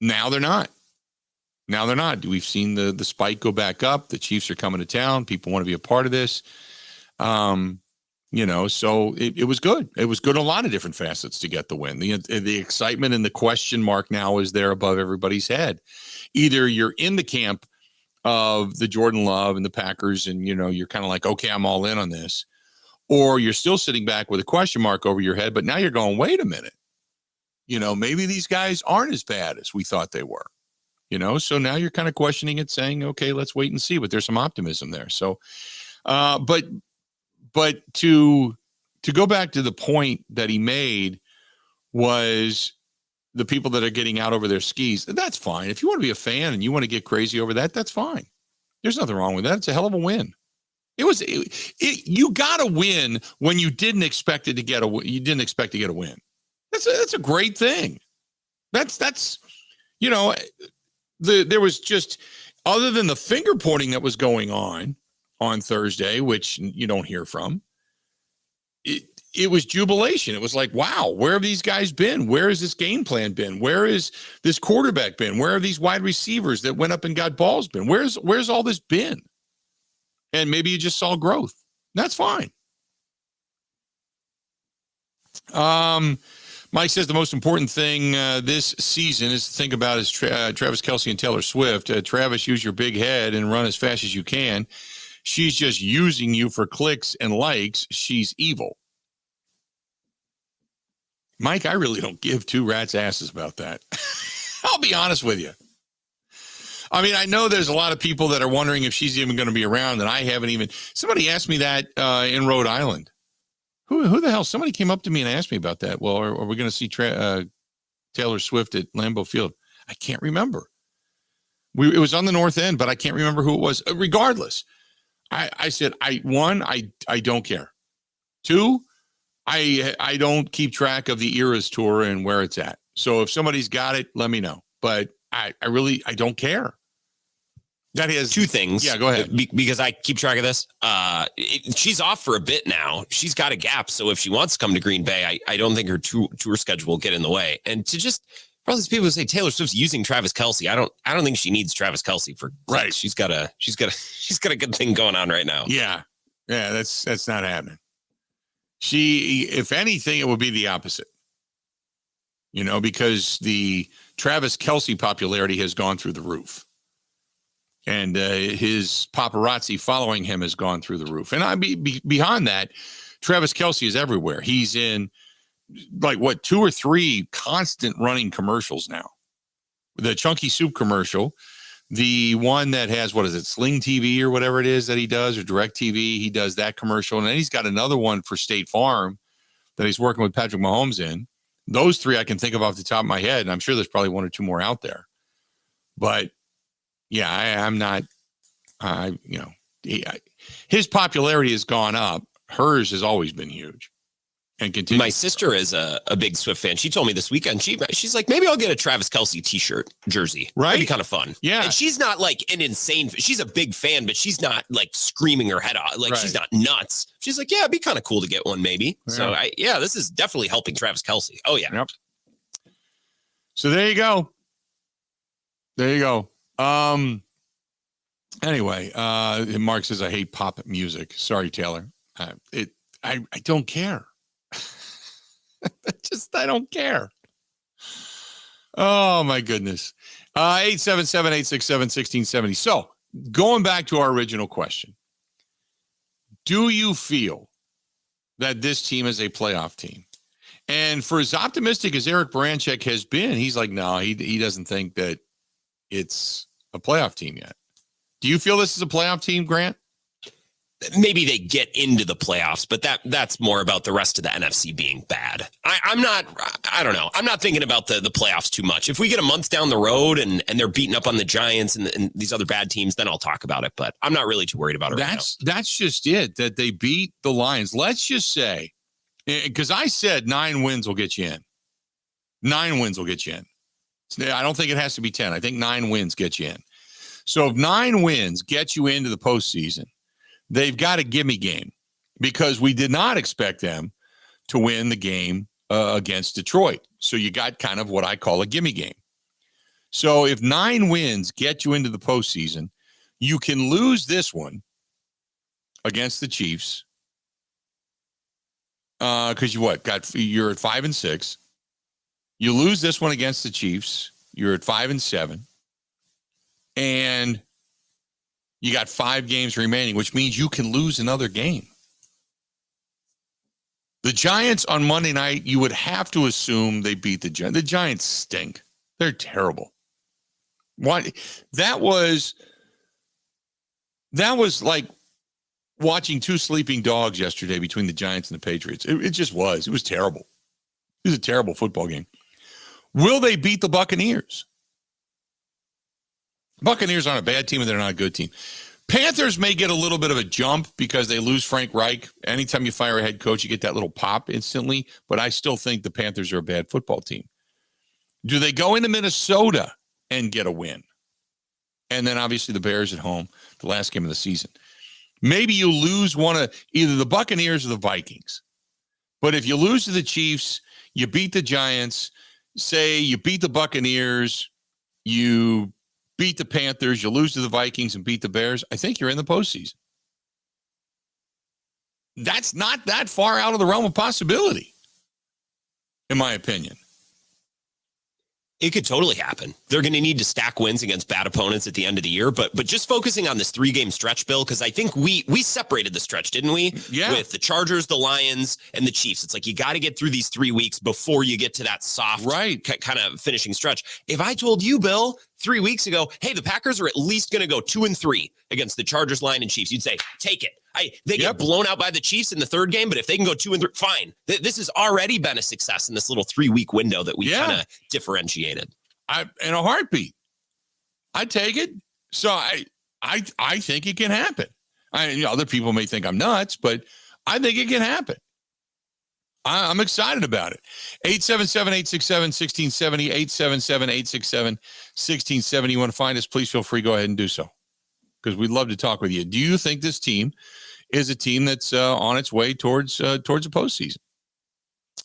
now they're not. We've seen the spike go back up. The Chiefs are coming to town. People want to be a part of this. So it was good. It was good in a lot of different facets to get the win. The excitement and the question mark now is there above everybody's head. Either you're in the camp of the Jordan Love and the Packers, and you're kind of like, okay, I'm all in on this, or you're still sitting back with a question mark over your head, but now you're going, wait a minute, maybe these guys aren't as bad as we thought they were, so now you're kind of questioning it, saying, okay, let's wait and see, but there's some optimism there. So but to go back to the point that he made was the people that are getting out over their skis, that's fine. If you want to be a fan and you want to get crazy over that, that's fine. There's nothing wrong with that. It's a hell of a win. You got to win when you didn't expect to get a win. That's a great thing. There was just, other than the finger pointing that was going on Thursday, which you don't hear from, it was jubilation. It was like, wow, where have these guys been? Where has this game plan been? Where is this quarterback been? Where are these wide receivers that went up and got balls been? Where's all this been? And maybe you just saw growth. That's fine. Mike says the most important thing this season is to think about is Travis Kelce and Taylor Swift. Travis, use your big head and run as fast as you can. She's just using you for clicks and likes. She's evil. Mike, I really don't give two rats' asses about that. I'll be honest with you. I mean, I know there's a lot of people that are wondering if she's even going to be around, and I haven't even. Somebody asked me that in Rhode Island. Who the hell? Somebody came up to me and asked me about that. Well, are we going to see Taylor Swift at Lambeau Field? I can't remember. It was on the north end, but I can't remember who it was. Regardless, I said, I don't care. Two, I don't keep track of the Eras tour and where it's at. So if somebody's got it, let me know. But I don't care. That is two things. Yeah, go ahead. Because I keep track of this. She's off for a bit now. She's got a gap. So if she wants to come to Green Bay, I don't think her tour schedule will get in the way. And to just for all these people who say Taylor Swift's using Travis Kelce, I don't think she needs Travis Kelce for right. She's got a good thing going on right now. Yeah, that's not happening. If anything, it would be the opposite. Because the Travis Kelce popularity has gone through the roof. And his paparazzi following him has gone through the roof. And beyond that, Travis Kelce is everywhere. He's in 2 or 3 constant running commercials now. The Chunky Soup commercial, the one that has, Sling TV or whatever it is that he does, or Direct TV, he does that commercial. And then he's got another one for State Farm that he's working with Patrick Mahomes in. Those 3 I can think of off the top of my head, and I'm sure there's probably 1 or 2 more out there. But yeah, I'm not, his popularity has gone up. Hers has always been huge. and continue. My sister is a big Swift fan. She told me this weekend, she's like, maybe I'll get a Travis Kelce t-shirt jersey. Right. That'd be kind of fun. Yeah. And she's not like an insane, she's a big fan, but she's not like screaming her head off. Like she's not nuts. She's like, yeah, it'd be kind of cool to get one maybe. Yeah. So this is definitely helping Travis Kelce. Oh yeah. Yep. So there you go. Anyway, Mark says, I hate pop music. Sorry, Taylor. I don't care. I don't care. Oh my goodness. 877-867-1670. So going back to our original question, do you feel that this team is a playoff team? And for as optimistic as Eric Baranchek has been, he's like, no, he doesn't think that it's a playoff team yet. Do you feel this is a playoff team, Grant? Maybe they get into the playoffs, but that's more about the rest of the NFC being bad. I don't know. I'm not thinking about the playoffs too much. If we get a month down the road and they're beating up on the Giants and these other bad teams, then I'll talk about it. But I'm not really too worried about it right now. That's just it, that they beat the Lions. Let's just say, because I said 9 wins will get you in. 9 wins will get you in. I don't think it has to be 10. I think 9 wins get you in. So if 9 wins get you into the postseason, they've got a gimme game, because we did not expect them to win the game against Detroit. So you got kind of what I call a gimme game. So if 9 wins get you into the postseason, you can lose this one against the Chiefs because you're at 5-6. You lose this one against the Chiefs, you're at 5-7, and you got 5 games remaining, which means you can lose another game. The Giants on Monday night, you would have to assume they beat the Giants. The Giants stink. They're terrible. What? That was like watching 2 sleeping dogs yesterday between the Giants and the Patriots. It just was. It was terrible. It was a terrible football game. Will they beat the Buccaneers? Buccaneers aren't a bad team, and they're not a good team. Panthers may get a little bit of a jump because they lose Frank Reich. Anytime you fire a head coach, you get that little pop instantly. But I still think the Panthers are a bad football team. Do they go into Minnesota and get a win? And then obviously the Bears at home, the last game of the season. Maybe you lose one of either the Buccaneers or the Vikings. But if you lose to the Chiefs, you beat the Giants, say you beat the Buccaneers, you beat the Panthers, you lose to the Vikings and beat the Bears, I think you're in the postseason. That's not that far out of the realm of possibility, in my opinion. It could totally happen. They're going to need to stack wins against bad opponents at the end of the year, but just focusing on this 3-game stretch, Bill, because I think we separated the stretch, didn't we? Yeah. With the Chargers, the Lions, and the Chiefs. It's like you got to get through these 3 weeks before you get to that soft kind of finishing stretch. If I told you, Bill, 3 weeks ago, hey, the Packers are at least going to go 2-3 against the Chargers, Lions, and Chiefs, you'd say, take it. They get blown out by the Chiefs in the 3rd game, but if they can go 2-3, fine. This has already been a success in this little 3-week window that we kind of differentiated. In a heartbeat, I take it. So I think it can happen. Other people may think I'm nuts, but I think it can happen. I'm excited about it. 877-867-1670, 877-867-1670. You want to find us, please feel free. Go ahead and do so, because we'd love to talk with you. Do you think this team is a team that's on its way towards a postseason?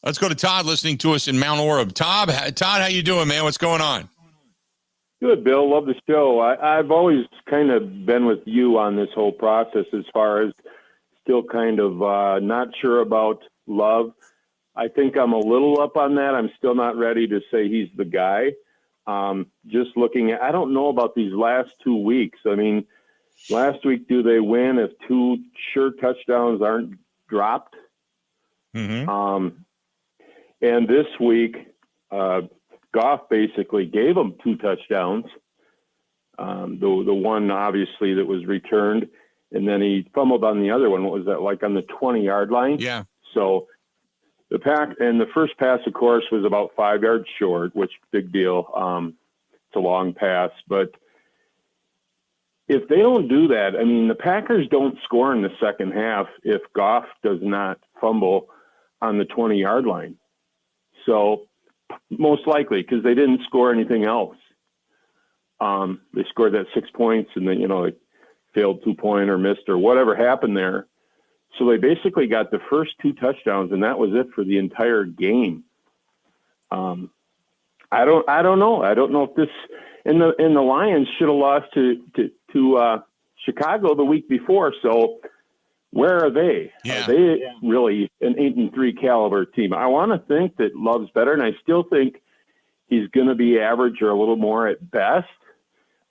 Let's go to Todd listening to us in Mount Orab. Todd, how you doing, man? What's going on? Good, Bill. Love the show. I've always kind of been with you on this whole process as far as still kind of not sure about Love. I think I'm a little up on that. I'm still not ready to say he's the guy. Just looking at, I don't know about these last 2 weeks. I mean, last week, do they win if 2 sure touchdowns aren't dropped? Mm-hmm. And this week, Goff basically gave them 2 touchdowns. The one, obviously, that was returned, and then he fumbled on the other one. What was that, like on the 20-yard line? Yeah. So the first pass, of course, was about 5 yards short, which big deal. It's a long pass, but if they don't do that, I mean, the Packers don't score in the second half if Goff does not fumble on the 20-yard line. So most likely, because they didn't score anything else. They scored that 6 points, and then, it failed 2-point or missed or whatever happened there. So they basically got the first 2 touchdowns, and that was it for the entire game. I don't know. I don't know if this and the Lions should have lost to Chicago the week before. So where are they? Yeah. Are they really an 8-3 caliber team? I want to think that Love's better, and I still think he's going to be average or a little more at best.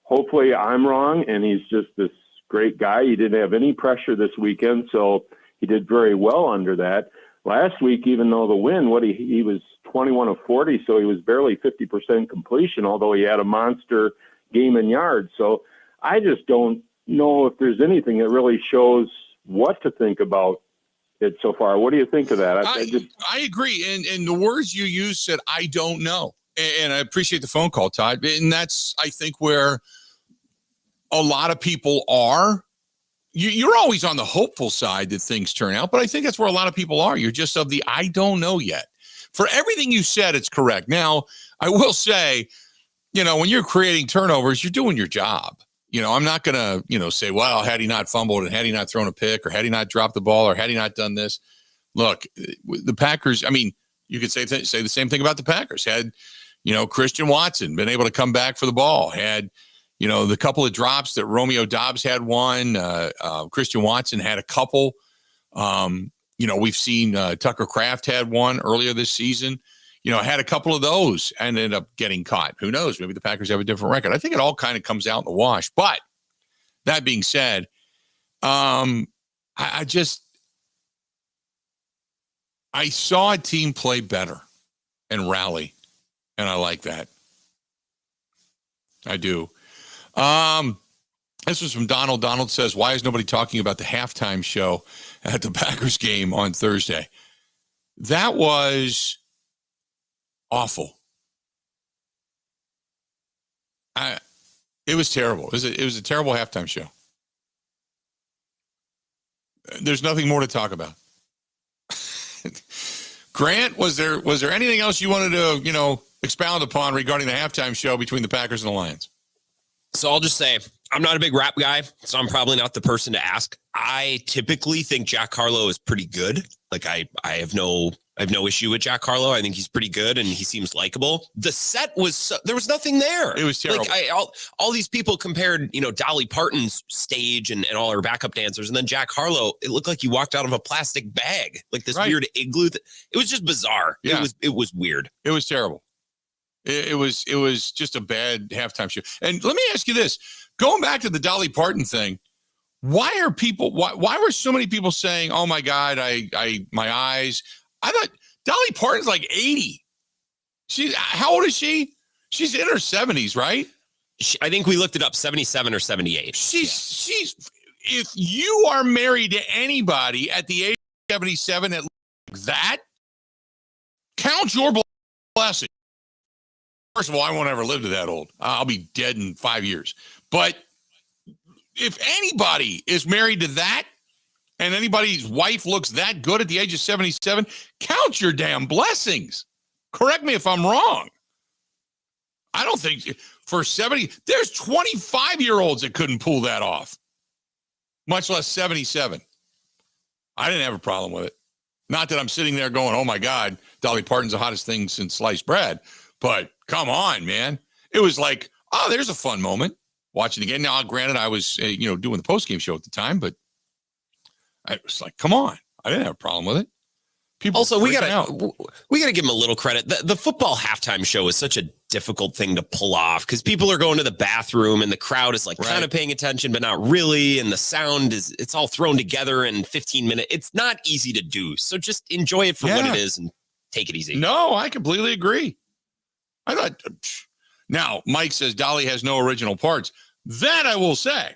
Hopefully I'm wrong, and he's just this great guy. He didn't have any pressure this weekend, so he did very well under that. Last week, even though the win, he was 21 of 40, so he was barely 50% completion, although he had a monster game in yards. So I just don't know if there's anything that really shows what to think about it so far. What do you think of that? I agree. And the words you used said, I don't know. And I appreciate the phone call, Todd. And that's, I think, where a lot of people are. You're always on the hopeful side that things turn out, but I think that's where a lot of people are. You're just of the I don't know yet. For everything you said, it's correct. Now, I will say, when you're creating turnovers, you're doing your job. I'm not going to, say, well, had he not fumbled and had he not thrown a pick or had he not dropped the ball or had he not done this. Look, the Packers, you could say the same thing about the Packers. Had, Christian Watson been able to come back for the ball, had, the couple of drops that Romeo Doubs had one, Christian Watson had a couple. We've seen Tucker Kraft had one earlier this season. Had a couple of those and ended up getting caught. Who knows? Maybe the Packers have a different record. I think it all kind of comes out in the wash. But that being said, I saw a team play better and rally, and I like that. I do. This was from Donald. Donald says, why is nobody talking about the halftime show at the Packers game on Thursday? That was awful. It was terrible. It was a terrible halftime show. There's nothing more to talk about. Grant, was there anything else you wanted to, expound upon regarding the halftime show between the Packers and the Lions? So I'll just say, I'm not a big rap guy, so I'm probably not the person to ask. I typically think Jack Harlow is pretty good. Like I have no issue with Jack Harlow. I think he's pretty good and he seems likable. The set was there was nothing there. It was terrible. Like all these people compared, Dolly Parton's stage and all her backup dancers, and then Jack Harlow. It looked like he walked out of a plastic bag, like this weird igloo. It was just bizarre. Yeah. It was weird. It was terrible. It was just a bad halftime show. And let me ask you this: going back to the Dolly Parton thing, why were so many people saying, "Oh my God, my eyes"? I thought Dolly Parton's like 80. How old is she? She's in her 70s, right? I think we looked it up, 77 or 78. She's. If you are married to anybody at the age of 77 like that, count your blessing. First of all, I won't ever live to that old. I'll be dead in 5 years. But if anybody is married to that, and anybody's wife looks that good at the age of 77, count your damn blessings. Correct me if I'm wrong. I don't think for 70, there's 25-year-olds that couldn't pull that off, much less 77. I didn't have a problem with it. Not that I'm sitting there going, oh my God, Dolly Parton's the hottest thing since sliced bread. But come on, man. It was like, oh, there's a fun moment. Watching again. Now, granted, I was, doing the postgame show at the time, but I was like, come on. I didn't have a problem with it. People also, we gotta give them a little credit. The football halftime show is such a difficult thing to pull off because people are going to the bathroom and the crowd is like kind of paying attention, but not really. And the sound it's all thrown together in 15 minutes. It's not easy to do. So just enjoy it for what it is and take it easy. No, I completely agree. I thought, now Mike says Dolly has no original parts. That I will say.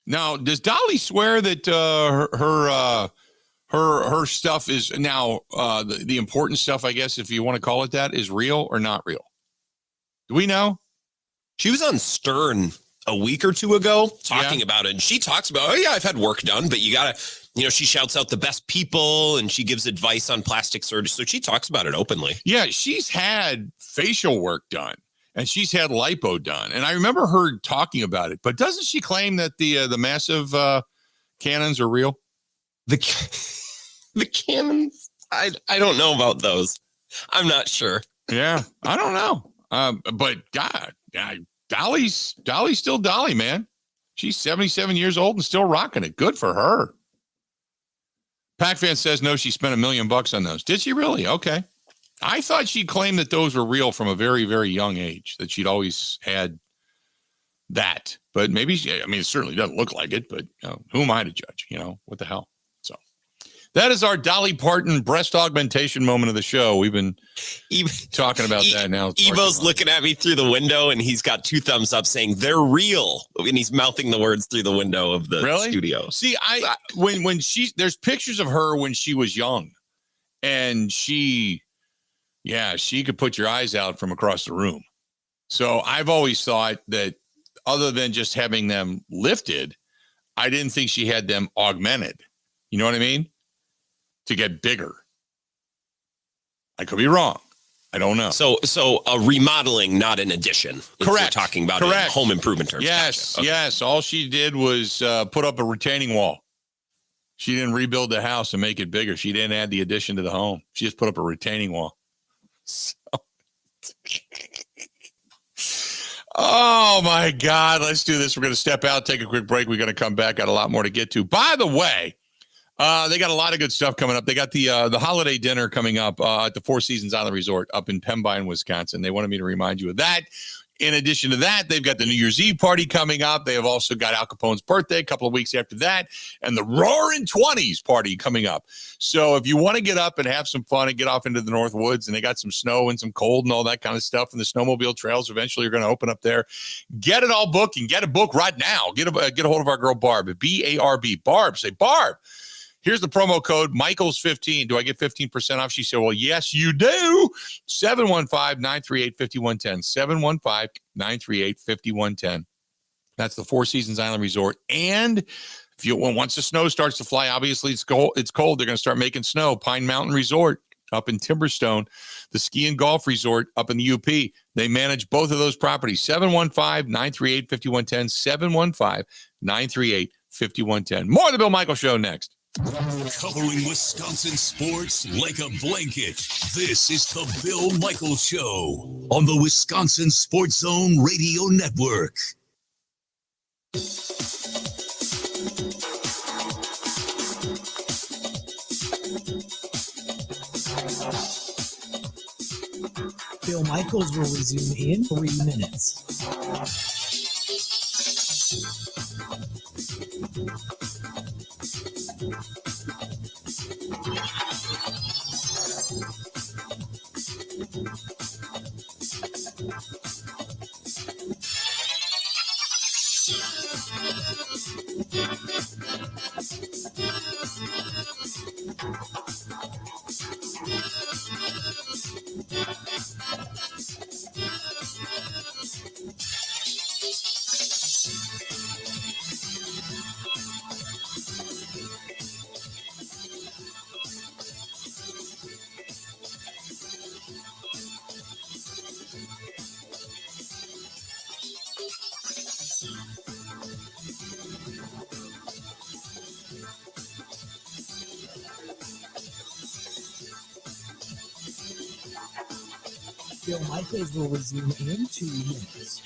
Now, does Dolly swear that her stuff is now the important stuff, I guess, if you want to call it that, is real or not real? Do we know? She was on Stern a week or two ago talking about it. And she talks about, oh yeah, I've had work done, but you gotta, she shouts out the best people and she gives advice on plastic surgery. So she talks about it openly. Yeah, she's had facial work done and she's had lipo done. And I remember her talking about it, but doesn't she claim that the massive cannons are real? The cannons? I don't know about those. I'm not sure. Yeah, I don't know. But God, Dolly's still Dolly, man. She's 77 years old and still rocking it. Good for her. Pac-Fan says no, she spent $1 million on those. Did she really? Okay. I thought she claimed that those were real from a very, very young age, that she'd always had that. But maybe, it certainly doesn't look like it, but who am I to judge? What the hell? So that is our Dolly Parton breast augmentation moment of the show. We've been talking about that now. Evo's looking at me through the window and he's got 2 thumbs up saying they're real. And he's mouthing the words through the window of the studio. See, when there's pictures of her when she was young and she could put your eyes out from across the room. So I've always thought that other than just having them lifted, I didn't think she had them augmented. You know what I mean? To get bigger. I could be wrong. I don't know. So a remodeling, not an addition. Correct. We're talking about it in home improvement terms. Yes, Gotcha. Okay. yes. All she did was put up a retaining wall. She didn't rebuild the house and make it bigger. She didn't add the addition to the home. She just put up a retaining wall. So. Oh, my God. Let's do this. We're going to step out, take a quick break. We're going to come back. Got a lot more to get to. By the way, they got a lot of good stuff coming up. They got the holiday dinner coming up at the Four Seasons Island Resort up in Pembine, Wisconsin. They wanted me to remind you of that. In addition to that, they've got the New Year's Eve party coming up. They have also got Al Capone's birthday a couple of weeks after that, and the Roaring 20s party coming up. So if you want to get up and have some fun and get off into the North Woods, and they got some snow and some cold and all that kind of stuff, and the snowmobile trails eventually are going to open up there, get it all booked and get a book right now. Get a hold of our girl Barb at B-A-R-B. Barb, say, Barb, here's the promo code, Michaels15. Do I get 15% off? She said, well, yes, you do. 715-938-5110. 715-938-5110. That's the Four Seasons Island Resort. And once the snow starts to fly, obviously it's cold. They're going to start making snow. Pine Mountain Resort up in Timberstone, the ski and golf resort up in the UP. They manage both of those properties. 715-938-5110. 715-938-5110. More of the Bill Michaels Show next. Covering Wisconsin sports like a blanket. This is the Bill Michaels Show on the Wisconsin Sports Zone Radio Network. Bill Michaels will resume in 3 minutes. Bill Michaels will resume in 2 minutes.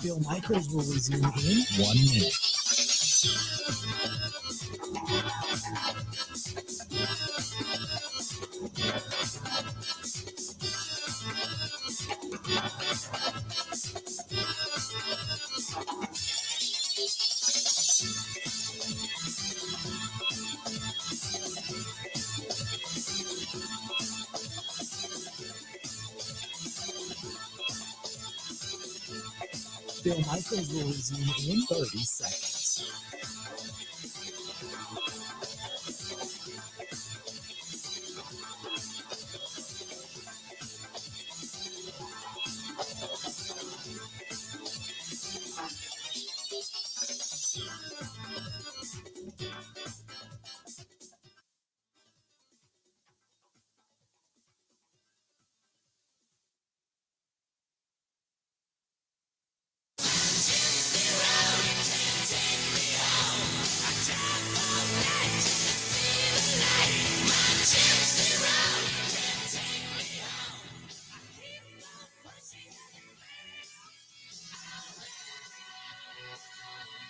Bill Michaels will resume in 1 minute. Bill Michaels will resume in 30 seconds.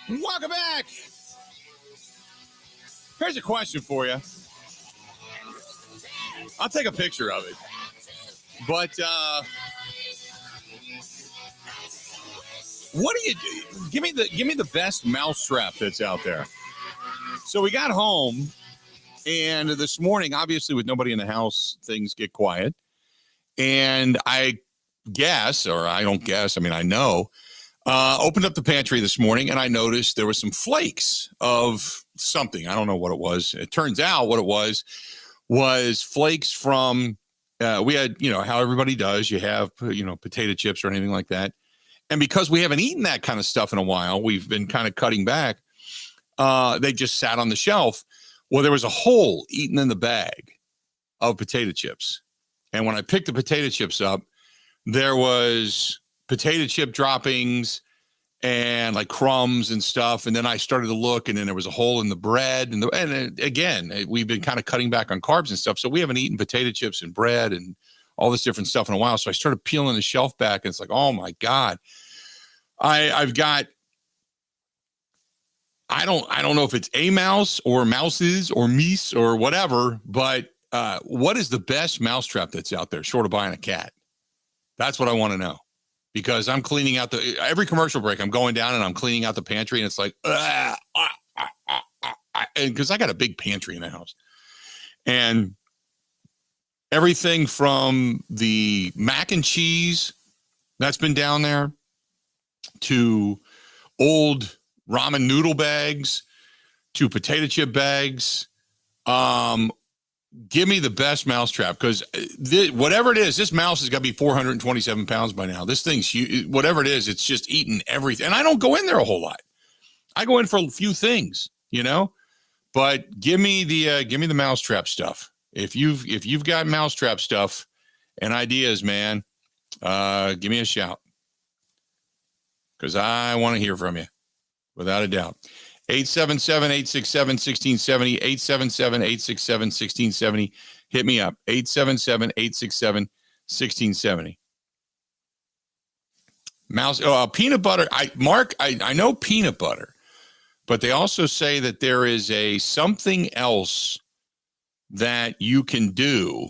Welcome back. Here's a question for you. I'll take a picture of it. But what do you do? Give me the best mousetrap that's out there. So we got home, and this morning, obviously with nobody in the house, things get quiet. And I guess, or I don't guess, I mean, I know, opened up the pantry this morning, and I noticed there were some flakes of something. I don't know what it was. It turns out what it was flakes from, we had, how everybody does. You have, potato chips or anything like that. And because we haven't eaten that kind of stuff in a while, we've been kind of cutting back. They just sat on the shelf. Well, there was a hole eaten in the bag of potato chips. And when I picked the potato chips up, there was potato chip droppings and like crumbs and stuff. And then I started to look, and then there was a hole in the bread. And again, we've been kind of cutting back on carbs and stuff. So we haven't eaten potato chips and bread and all this different stuff in a while. So I started peeling the shelf back, and it's like, oh my God. I've got, I don't know if it's a mouse or mouses or meese or whatever, but what is the best mousetrap that's out there short of buying a cat? That's what I want to know, because I'm cleaning out every commercial break. I'm going down and I'm cleaning out the pantry, and it's like, because I got a big pantry in the house, and everything from the mac and cheese that's been down there to old ramen noodle bags to potato chip bags. Give me the best mousetrap, because whatever it is, this mouse has got to be 427 pounds by now. This thing's huge. Whatever it is, it's just eating everything. And I don't go in there a whole lot. I go in for a few things, but give me the mousetrap stuff. If you've got mousetrap stuff and ideas, man, give me a shout, because I want to hear from you, without a doubt. 877-867-1670, 877-867-1670. Hit me up, 877-867-1670. Peanut butter. I know peanut butter, but they also say that there is something else that you can do.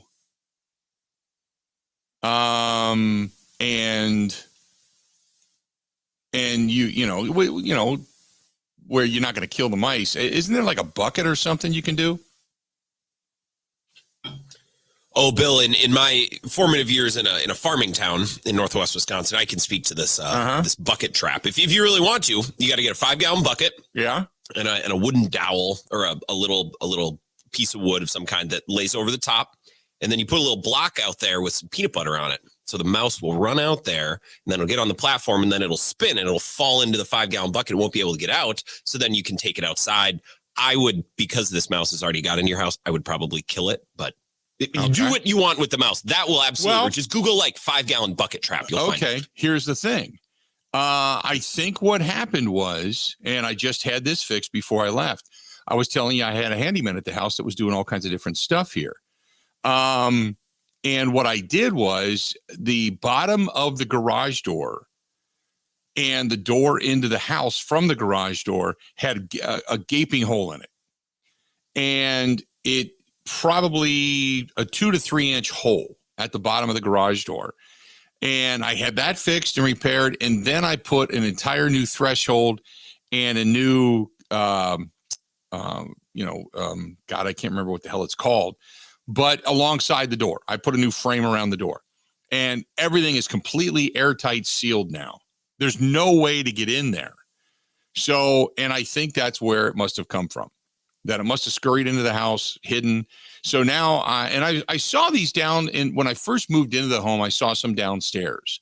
And where you're not going to kill the mice. Isn't there like a bucket or something you can do? Oh, Bill, in my formative years in a farming town in Northwest Wisconsin, I can speak to this this bucket trap. If you really want to, you got to get a 5-gallon bucket. Yeah. And a wooden dowel, or a little piece of wood of some kind that lays over the top. And then you put a little block out there with some peanut butter on it. So the mouse will run out there, and then it'll get on the platform, and then it'll spin, and it'll fall into the 5-gallon bucket. It won't be able to get out. So then you can take it outside. I would, because this mouse has already got in your house, I would probably kill it, but do what you want with the mouse. That will absolutely, just Google like 5-gallon bucket trap. You'll find it. Here's the thing. I think what happened was, and I just had this fixed before I left. I was telling you I had a handyman at the house that was doing all kinds of different stuff here. And what I did was, the bottom of the garage door and the door into the house from the garage door had a gaping hole in it. And it probably a 2 to 3 inch hole at the bottom of the garage door. And I had that fixed and repaired. And then I put an entire new threshold and a new, God, I can't remember what the hell it's called, but alongside the door, I put a new frame around the door, and everything is completely airtight sealed now. There's no way to get in there. So, and I think that's where it must have come from, that it must have scurried into the house, hidden. So now, I saw these down in, when I first moved into the home, I saw some downstairs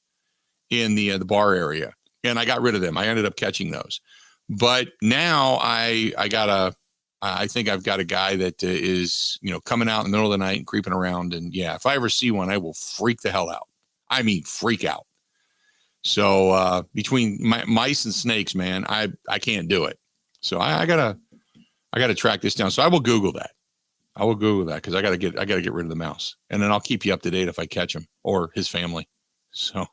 in the bar area, and I got rid of them. I ended up catching those. But now I think I've got a guy that is, coming out in the middle of the night and creeping around. And yeah, if I ever see one, I will freak the hell out. I mean, freak out. So between mice and snakes, man, I can't do it. So I gotta track this down. So I will Google that. Because I gotta get rid of the mouse, and then I'll keep you up to date if I catch him or his family. So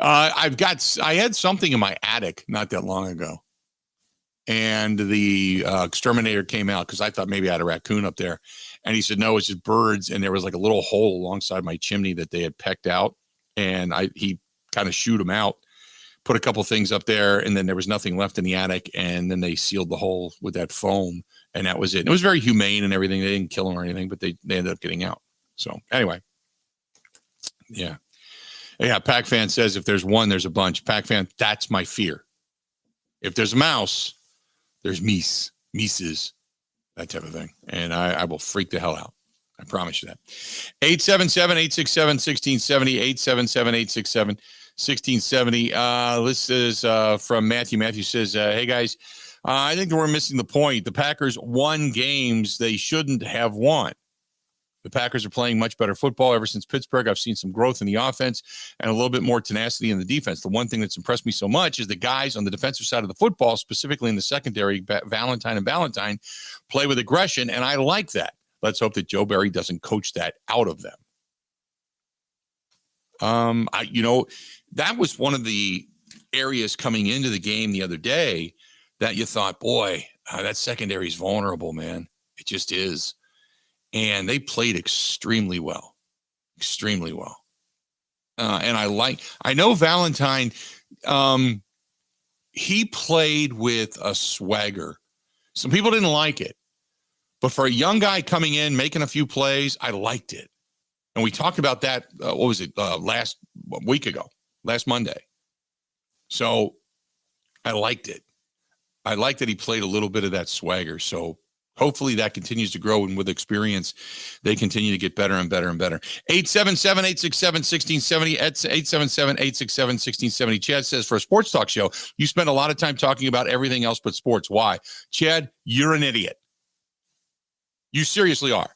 I had something in my attic not that long ago. And the exterminator came out because I thought maybe I had a raccoon up there. And he said, no, it's just birds. And there was like a little hole alongside my chimney that they had pecked out. And he kind of shooed them out, put a couple things up there, and then there was nothing left in the attic. And then they sealed the hole with that foam, and that was it. And it was very humane and everything. They didn't kill them or anything, but they ended up getting out. So anyway, yeah. Yeah, Pac Fan says if there's one, there's a bunch. Pac Fan, that's my fear. If there's a mouse, there's mices, that type of thing. And I will freak the hell out. I promise you that. 877-867-1670, 877-867-1670. This is from Matthew. Matthew says, hey, guys, I think we're missing the point. The Packers won games they shouldn't have won. The Packers are playing much better football ever since Pittsburgh. I've seen some growth in the offense and a little bit more tenacity in the defense. The one thing that's impressed me so much is the guys on the defensive side of the football, specifically in the secondary, Valentine and Ballantyne, play with aggression, and I like that. Let's hope that Joe Barry doesn't coach that out of them. That was one of the areas coming into the game the other day that you thought, boy, that secondary is vulnerable, man. It just is. And they played extremely well. And I know Valentine, he played with a swagger. Some people didn't like it, but for a young guy coming in, making a few plays, I liked it. And we talked about that, last Monday. So I liked it. I liked that he played a little bit of that swagger. So hopefully that continues to grow, and with experience, they continue to get better and better and better. 877-867-1670, 877-867-1670. Chad says, for a sports talk show, you spend a lot of time talking about everything else but sports. Why? Chad, you're an idiot. You seriously are.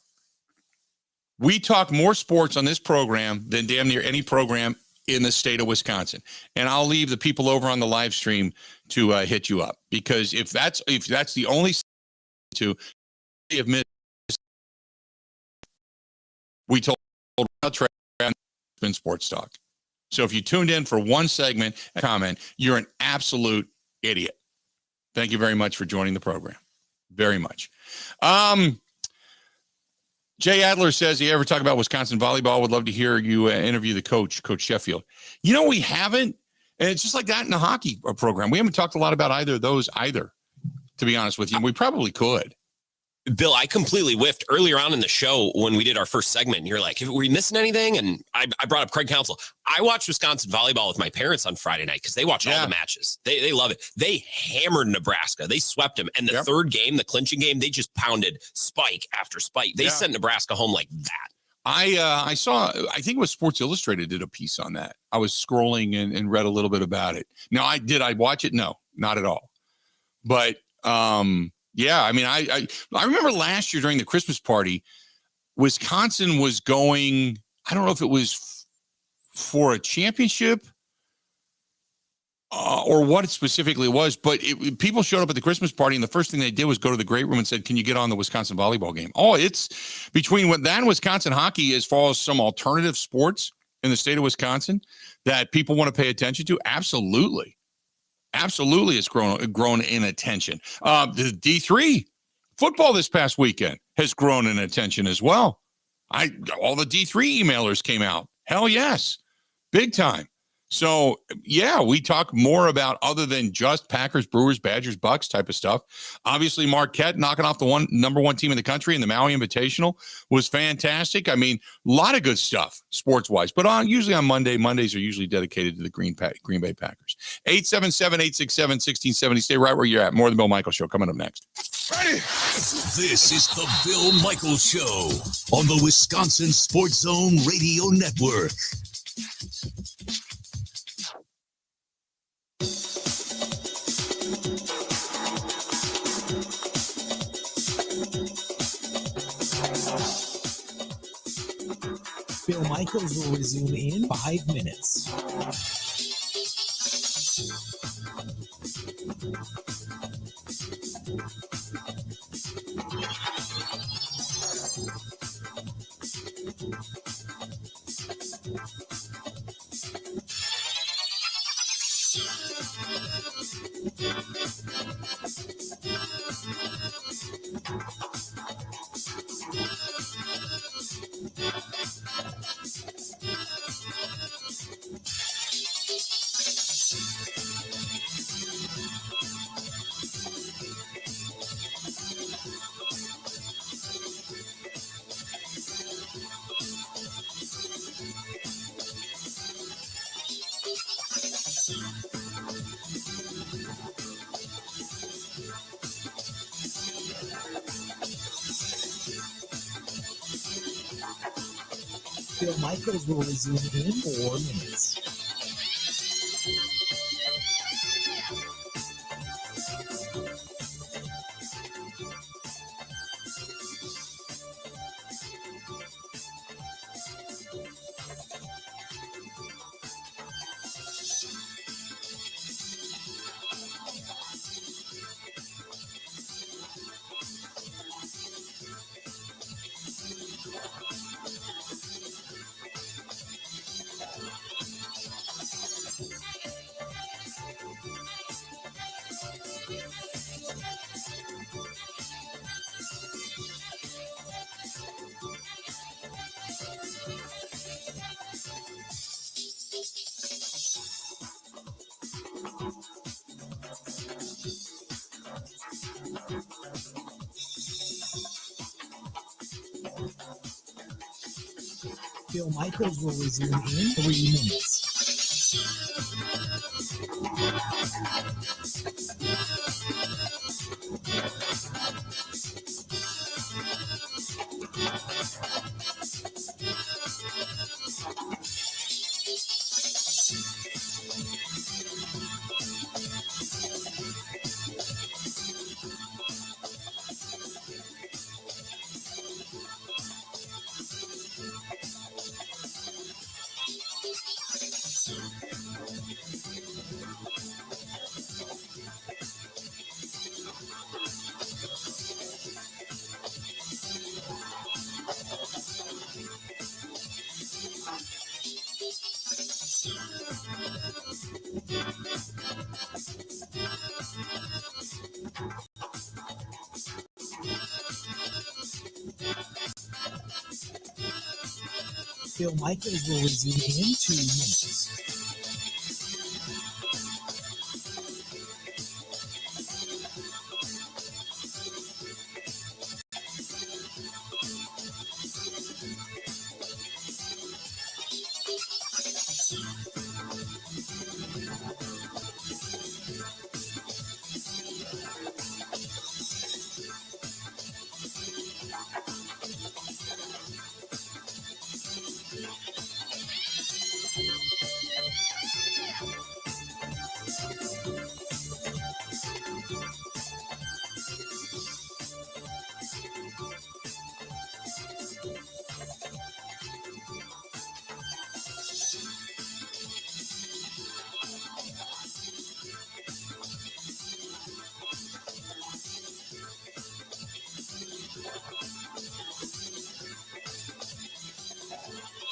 We talk more sports on this program than damn near any program in the state of Wisconsin. And I'll leave the people over on the live stream to hit you up, because if that's the only to have missed, we told been sports talk. So if you tuned in for one segment and comment, you're an absolute idiot. Thank you very much for joining the program. Very much. Jay Adler says, you ever talk about Wisconsin volleyball? Would love to hear you interview the coach Sheffield. We haven't. And it's just like that in the hockey program. We haven't talked a lot about either of those either, to be honest with you. We probably could. Bill, I completely whiffed earlier on in the show when we did our first segment. You're like, were we missing anything? And I brought up Craig Counsell. I watched Wisconsin volleyball with my parents on Friday night because they watch all the matches. They love it. They hammered Nebraska. They swept them. And the third game, the clinching game, they just pounded spike after spike. They sent Nebraska home like that. I saw, I think it was Sports Illustrated did a piece on that. I was scrolling and read a little bit about it. Now, I watch it? No, not at all. But, yeah, I mean, I remember last year during the Christmas party, Wisconsin was going, I don't know if it was for a championship or what it specifically was, but people showed up at the Christmas party, and the first thing they did was go to the great room and said, can you get on the Wisconsin volleyball game? Oh, it's between that and Wisconsin hockey, as far as some alternative sports in the state of Wisconsin that people want to pay attention to. Absolutely. Absolutely, it's grown in attention. The D3 football this past weekend has grown in attention as well. All the D3 emailers came out. Hell yes, big time. So, yeah, we talk more about other than just Packers, Brewers, Badgers, Bucks type of stuff. Obviously, Marquette knocking off the number one team in the country in the Maui Invitational was fantastic. I mean, a lot of good stuff sports-wise. But usually on Mondays are usually dedicated to the Green Bay Packers. 877-867-1670. Stay right where you're at. More of the Bill Michaels Show coming up next. Ready? This is the Bill Michaels Show on the Wisconsin Sports Zone Radio Network. Bill Michaels will resume in 5 minutes. Bill Michaels will resume in 4 minutes. Bill Michaels will resume in 3 minutes. Bill Michaels will resume in 2 minutes.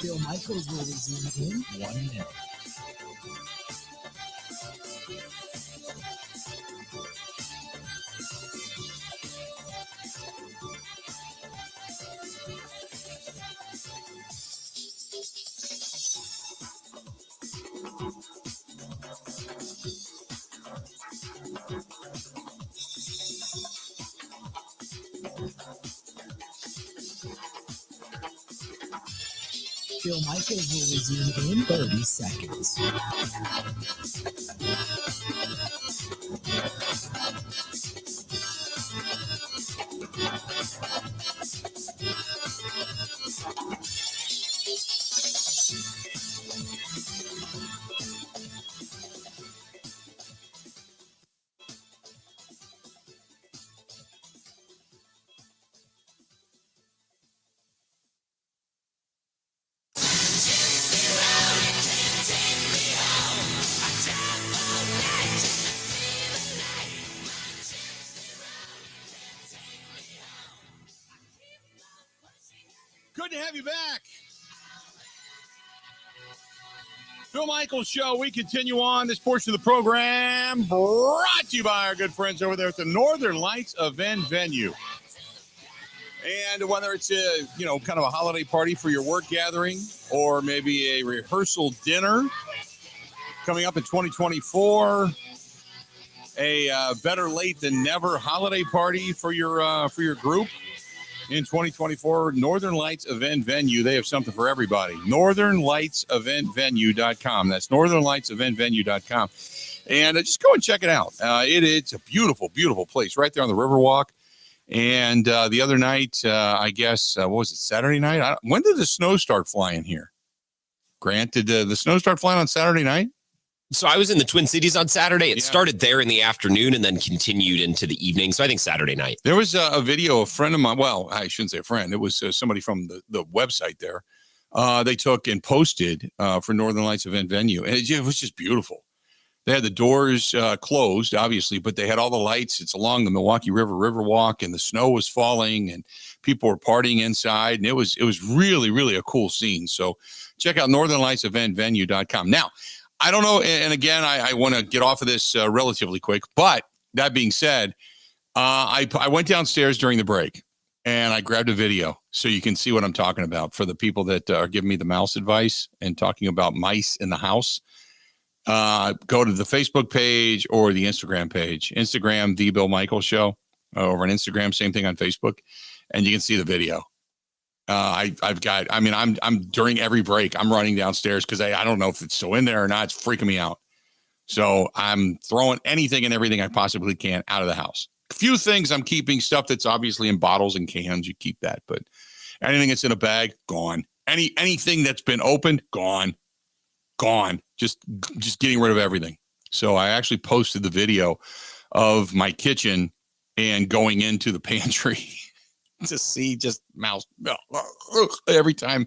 Bill Michaels will resume in 1 minute. Bill Michaels will resume in 30 seconds. Good to have you back. Bill Michaels Show. We continue on this portion of the program brought to you by our good friends over there at the Northern Lights Event Venue. And whether it's a, kind of a holiday party for your work gathering or maybe a rehearsal dinner coming up in 2024, a better late than never holiday party for your group. In 2024, Northern Lights Event Venue. They have something for everybody. NorthernLightsEventVenue.com. That's NorthernLightsEventVenue.com. And just go and check it out. It's a beautiful, beautiful place right there on the Riverwalk. And the other night, I guess, what was it, Saturday night? When did the snow start flying here? Grant, did the snow start flying on Saturday night? So I was in the Twin Cities on Saturday. It started there in the afternoon and then continued into the evening. So I think Saturday night. There was a video, a friend of mine. Well, I shouldn't say a friend. It was somebody from the website there. They took and posted for Northern Lights Event Venue. And it was just beautiful. They had the doors closed, obviously, but they had all the lights. It's along the Milwaukee River Riverwalk, and the snow was falling, and people were partying inside. And it was really, really a cool scene. So check out NorthernLightsEventVenue.com. Now, I don't know, and again, I want to get off of this relatively quick, but that being said, I went downstairs during the break, and I grabbed a video so you can see what I'm talking about for the people that are giving me the mouse advice and talking about mice in the house. Go to the Facebook page or the Instagram page. Instagram, The Bill Michaels Show, over on Instagram, same thing on Facebook, and you can see the video. I'm during every break, I'm running downstairs because I don't know if it's still in there or not. It's freaking me out. So I'm throwing anything and everything I possibly can out of the house. A few things I'm keeping, stuff that's obviously in bottles and cans, you keep that, but anything that's in a bag, gone. Anything that's been opened, gone. Just getting rid of everything. So I actually posted the video of my kitchen and going into the pantry to see just mouse every time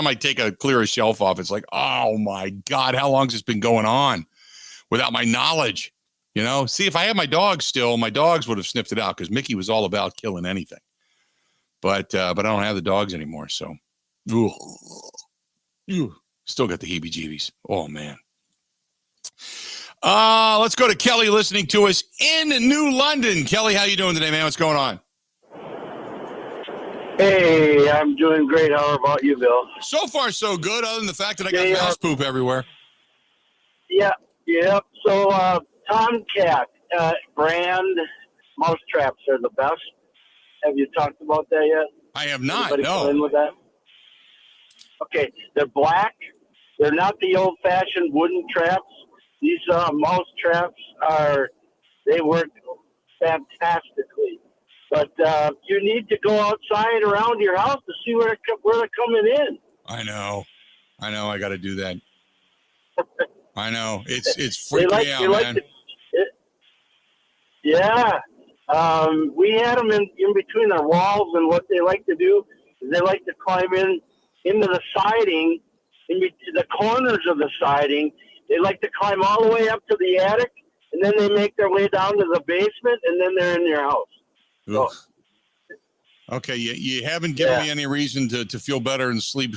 I clear a shelf off. It's like, oh my God, how long has this been going on without my knowledge? See, if I had my dogs still, my dogs would have sniffed it out because Mickey was all about killing anything. But I don't have the dogs anymore. So, still got the heebie-jeebies. Oh man. Let's go to Kelly listening to us in New London. Kelly, how you doing today, man? What's going on? Hey, I'm doing great. How about you, Bill? So far, so good, other than the fact that I got mouse poop everywhere. Yeah. So, Tomcat brand mouse traps are the best. Have you talked about that yet? I have not, Anybody no. come in with that? Okay, they're black. They're not the old-fashioned wooden traps. These mouse traps they work fantastically. But you need to go outside around your house to see where they're coming in. I know. I got to do that. I know. It's freaking me out, man. We had them in between our walls, and what they like to do is they like to climb into the siding, into the corners of the siding. They like to climb all the way up to the attic, and then they make their way down to the basement, and then they're in your house. So, okay, you haven't given me any reason to feel better and sleep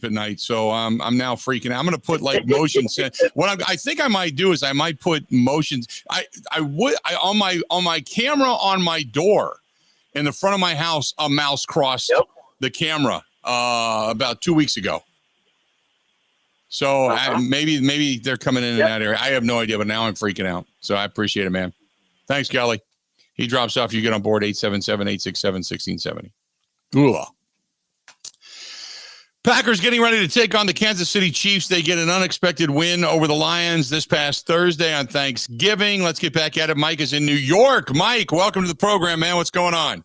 at night. So I'm now freaking out. I'm going to put like motion. I think I might do is I might put motions. On my camera on my door in the front of my house, a mouse crossed the camera about 2 weeks ago. So maybe they're coming in that area. I have no idea, but now I'm freaking out. So I appreciate it, man. Thanks, Kelly. He drops off. You get on board 877-867-1670. Packers getting ready to take on the Kansas City Chiefs. They get an unexpected win over the Lions this past Thursday on Thanksgiving. Let's get back at it. Mike is in New York. Mike, welcome to the program, man. What's going on?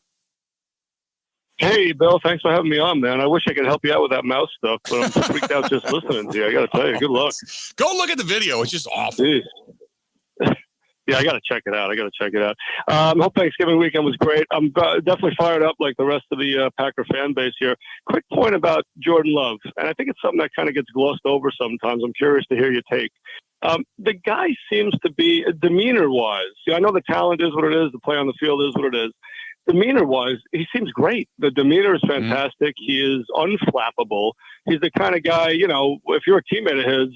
Hey, Bill. Thanks for having me on, man. I wish I could help you out with that mouse stuff, but I'm freaked out just listening to you. I got to tell you, good luck. Go look at the video. It's just awful. Jeez. Yeah, I got to check it out. Hope Thanksgiving weekend was great. I'm definitely fired up like the rest of the Packer fan base here. Quick point about Jordan Love, and I think it's something that kind of gets glossed over sometimes. I'm curious to hear your take. The guy seems to be, demeanor-wise, I know the talent is what it is, the play on the field is what it is. Demeanor-wise, he seems great. The demeanor is fantastic. He is unflappable. He's the kind of guy, if you're a teammate of his,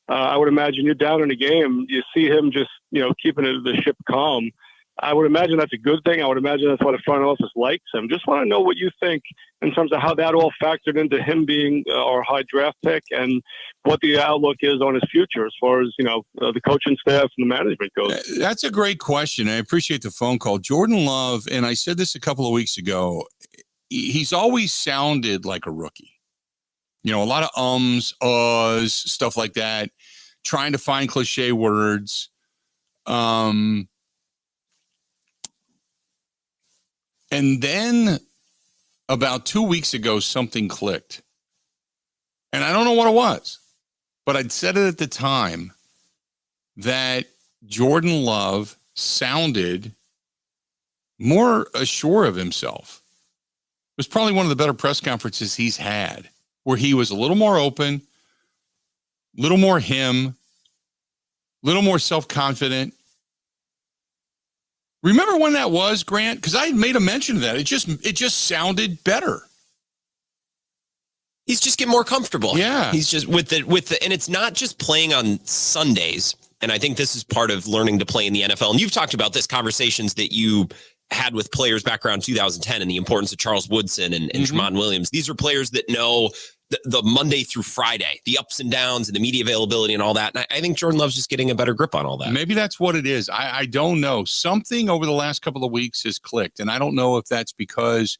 I would imagine you're down in a game, you see him just, keeping the ship calm. I would imagine that's a good thing. I would imagine that's why the front office likes him. Just want to know what you think in terms of how that all factored into him being our high draft pick and what the outlook is on his future as far as, the coaching staff and the management goes. That's a great question. I appreciate the phone call. Jordan Love, and I said this a couple of weeks ago, he's always sounded like a rookie. A lot of ums, uhs, stuff like that, trying to find cliche words. And then about 2 weeks ago, something clicked. And I don't know what it was, but I'd said it at the time that Jordan Love sounded more assured of himself. It was probably one of the better press conferences he's had, where he was a little more open, a little more him, a little more self-confident. Remember when that was, Grant? Because I had made a mention of that. It just sounded better. He's just getting more comfortable. Yeah. He's just with the, and it's not just playing on Sundays. And I think this is part of learning to play in the NFL. And you've talked about this, conversations that you had with players back around 2010 and the importance of Charles Woodson and Jamon Williams. These are players that know the Monday through Friday, the ups and downs and the media availability and all that. And I think Jordan Love's just getting a better grip on all that. Maybe that's what it is. I don't know. Something over the last couple of weeks has clicked. And I don't know if that's because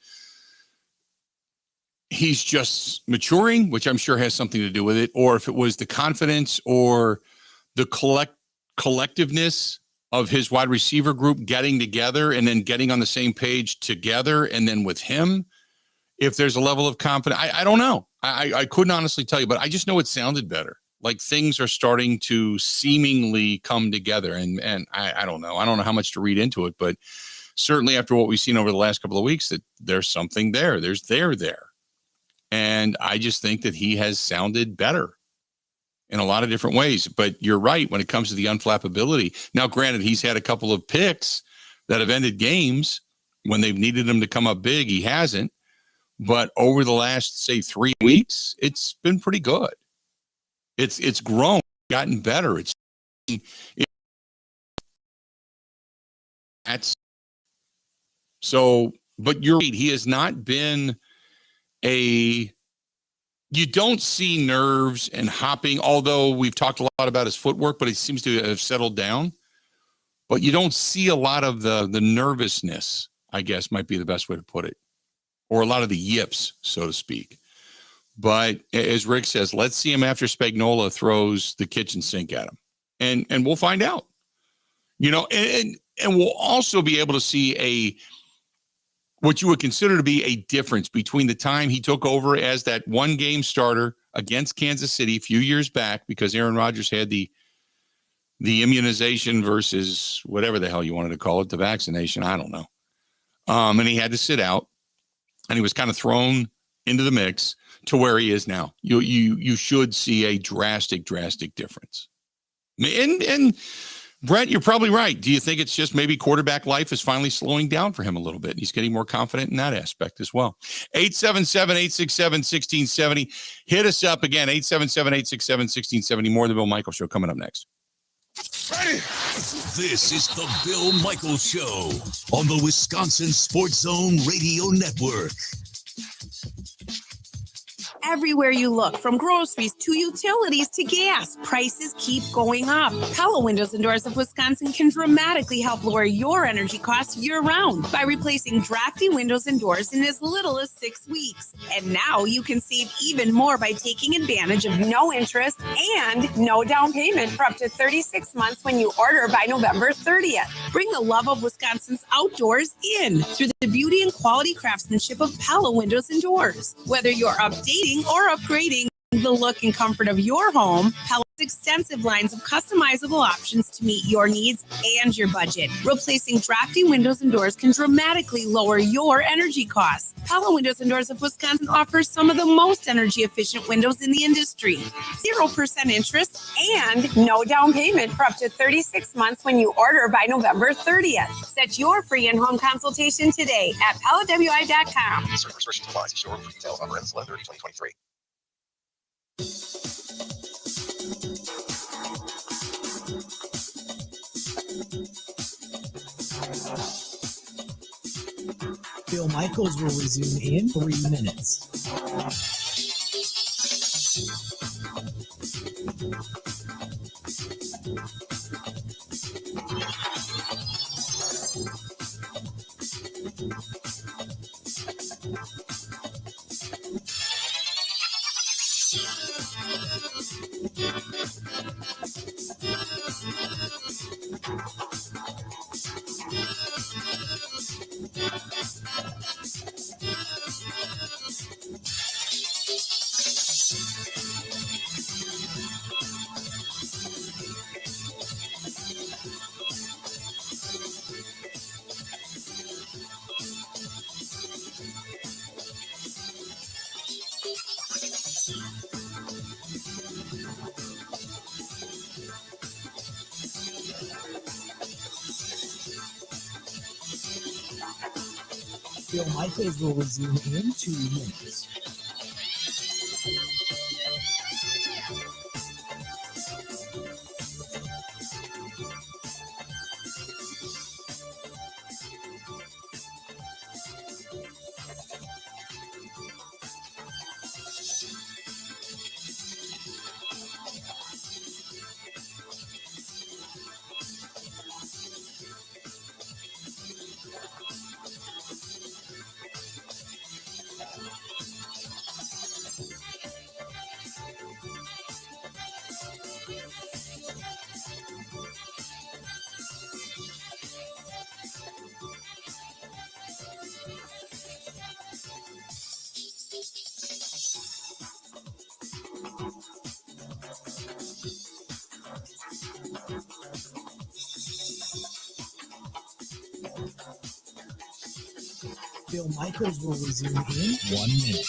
he's just maturing, which I'm sure has something to do with it, or if it was the confidence or the collectiveness of his wide receiver group getting together and then getting on the same page together. And then with him, if there's a level of confidence, I don't know. I couldn't honestly tell you, but I just know it sounded better. Like things are starting to seemingly come together. And I don't know. I don't know how much to read into it, but certainly after what we've seen over the last couple of weeks, that there's something there. There's there. And I just think that he has sounded better in a lot of different ways. But you're right when it comes to the unflappability. Now, granted, he's had a couple of picks that have ended games when they've needed him to come up big. He hasn't. But over the last, say, 3 weeks, it's been pretty good. It's grown, gotten better. But you're right. He has not been you don't see nerves and hopping, although we've talked a lot about his footwork, but he seems to have settled down. But you don't see a lot of the nervousness, I guess might be the best way to put it. Or a lot of the yips, so to speak. But as Rick says, let's see him after Spagnuolo throws the kitchen sink at him. And we'll find out. And we'll also be able to see what you would consider to be a difference between the time he took over as that one game starter against Kansas City a few years back, because Aaron Rodgers had the immunization versus whatever the hell you wanted to call it, the vaccination, I don't know. And he had to sit out. And he was kind of thrown into the mix to where he is now. You should see a drastic difference. And Brett, you're probably right. Do you think it's just maybe quarterback life is finally slowing down for him a little bit? He's getting more confident in that aspect as well. 877-867-1670. Hit us up again, 877-867-1670. More of the Bill Michaels Show coming up next. Ready? This is the Bill Michaels Show on the Wisconsin Sports Zone Radio Network. everywhere you look, from groceries to utilities to gas. Prices keep going up. Pella Windows and Doors of Wisconsin can dramatically help lower your energy costs year-round by replacing drafty windows and doors in as little as 6 weeks. And now you can save even more by taking advantage of no interest and no down payment for up to 36 months when you order by November 30th. Bring the love of Wisconsin's outdoors in through the beauty and quality craftsmanship of Pella Windows and Doors. Whether you're updating or upgrading the look and comfort of your home, Pella's extensive lines of customizable options to meet your needs and your budget. Replacing drafty windows and doors can dramatically lower your energy costs. Pella Windows and Doors of Wisconsin offers some of the most energy efficient windows in the industry. 0% interest and no down payment for up to 36 months when you order by November 30th. Set your free in-home consultation today at PellaWI.com. Certain restrictions apply. See showroom for details on ends 11/30/2023. Bill Michaels will resume in 3 minutes. Bill Michaels will resume in 2 minutes. Bill Michaels will resume in 1 minute.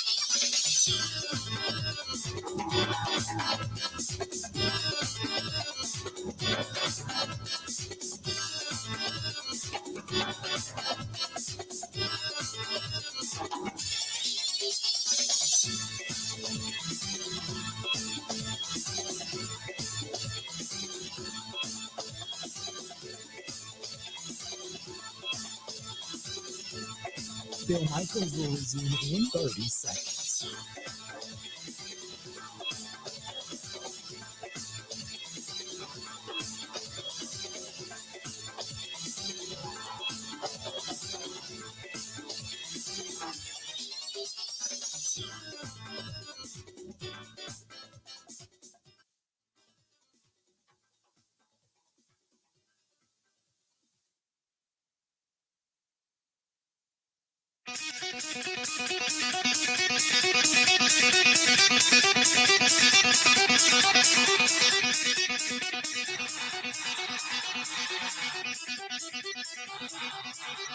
Bill Michaels will resume in 30 seconds.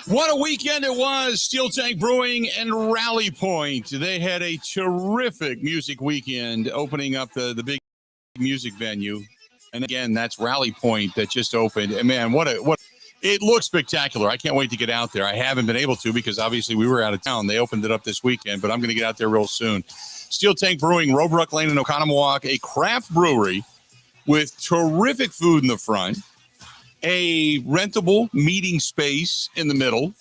What a weekend it was. Steel Tank Brewing and Rally Point. They had a terrific music weekend opening up the big music venue. And again, that's Rally Point that just opened. And man, what it looks spectacular. I can't wait to get out there. I haven't been able to because obviously we were out of town. They opened it up this weekend, but I'm going to get out there real soon. Steel Tank Brewing, Robrook Lane in Oconomowoc, a craft brewery with terrific food in the front, a rentable meeting space in the middle,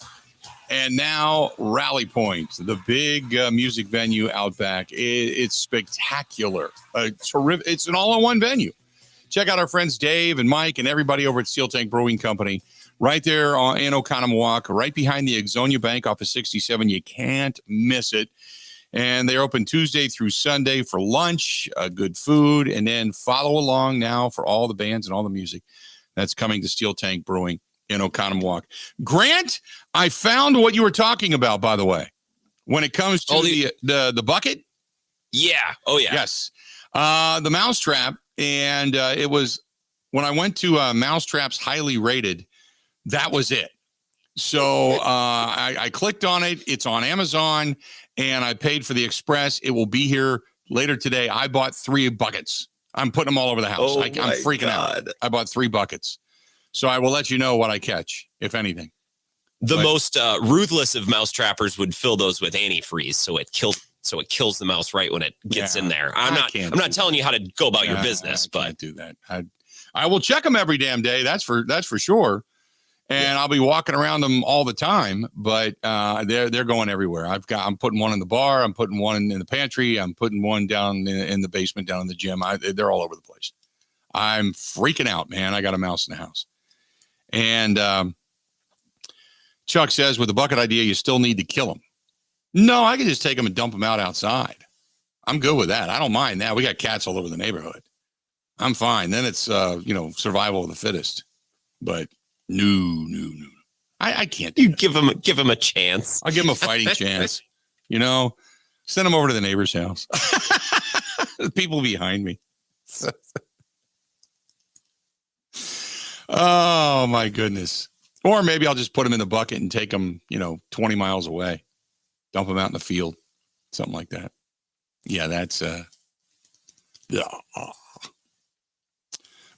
And now Rally Point, the big music venue out back. It's spectacular. Terrific. It's an all-in-one venue. Check out our friends Dave and Mike and everybody over at Steel Tank Brewing Company. Right there in Oconomowoc, right behind the Exonia Bank off of 67. You can't miss it. And they're open Tuesday through Sunday for lunch, good food, and then follow along now for all the bands and all the music that's coming to Steel Tank Brewing in Oconomowoc. Grant, I found what you were talking about, by the way, when it comes to the bucket. Yeah. Oh, yeah. Yes. The mousetrap. And it was when I went to Mousetrap's highly rated, that was it. So I clicked on it. It's on Amazon, and I paid for the express. It will be here later today. I bought 3 buckets. I'm putting them all over the house. I'm freaking out. I bought 3 buckets. So I will let you know what I catch, if anything. The most ruthless of mouse trappers would fill those with antifreeze, so it kills the mouse right when it gets in there. I'm not telling you how to go about your business, but can't do that. I will check them every damn day. That's for sure. And I'll be walking around them all the time, but they're going everywhere. I'm putting one in the bar. I'm putting one in the pantry. I'm putting one down in the basement, down in the gym. They're all over the place. I'm freaking out, man. I got a mouse in the house. And Chuck says, with the bucket idea, you still need to kill them. No, I can just take them and dump them out outside. I'm good with that. I don't mind that. We got cats all over the neighborhood. I'm fine. Then it's, survival of the fittest. But no. I can't. You give them a chance. I'll give them a fighting chance. Send them over to the neighbor's house. People behind me. Oh, my goodness. Or maybe I'll just put them in the bucket and take them, 20 miles away. Dump them out in the field. Something like that. Yeah, that's...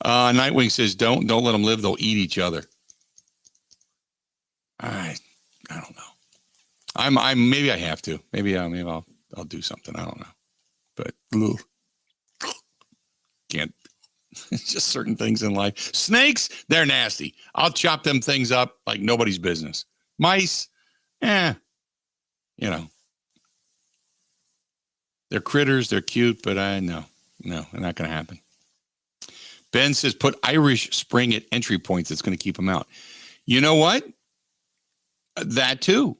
Nightwing says, don't let them live. They'll eat each other. I don't know. Maybe I have to. Maybe I'll do something. I don't know. But can't. It's just certain things in life. Snakes, they're nasty. I'll chop them things up like nobody's business. Mice, they're critters. They're cute, but no, they're not going to happen. Ben says, put Irish Spring at entry points. It's going to keep them out. You know what? That too.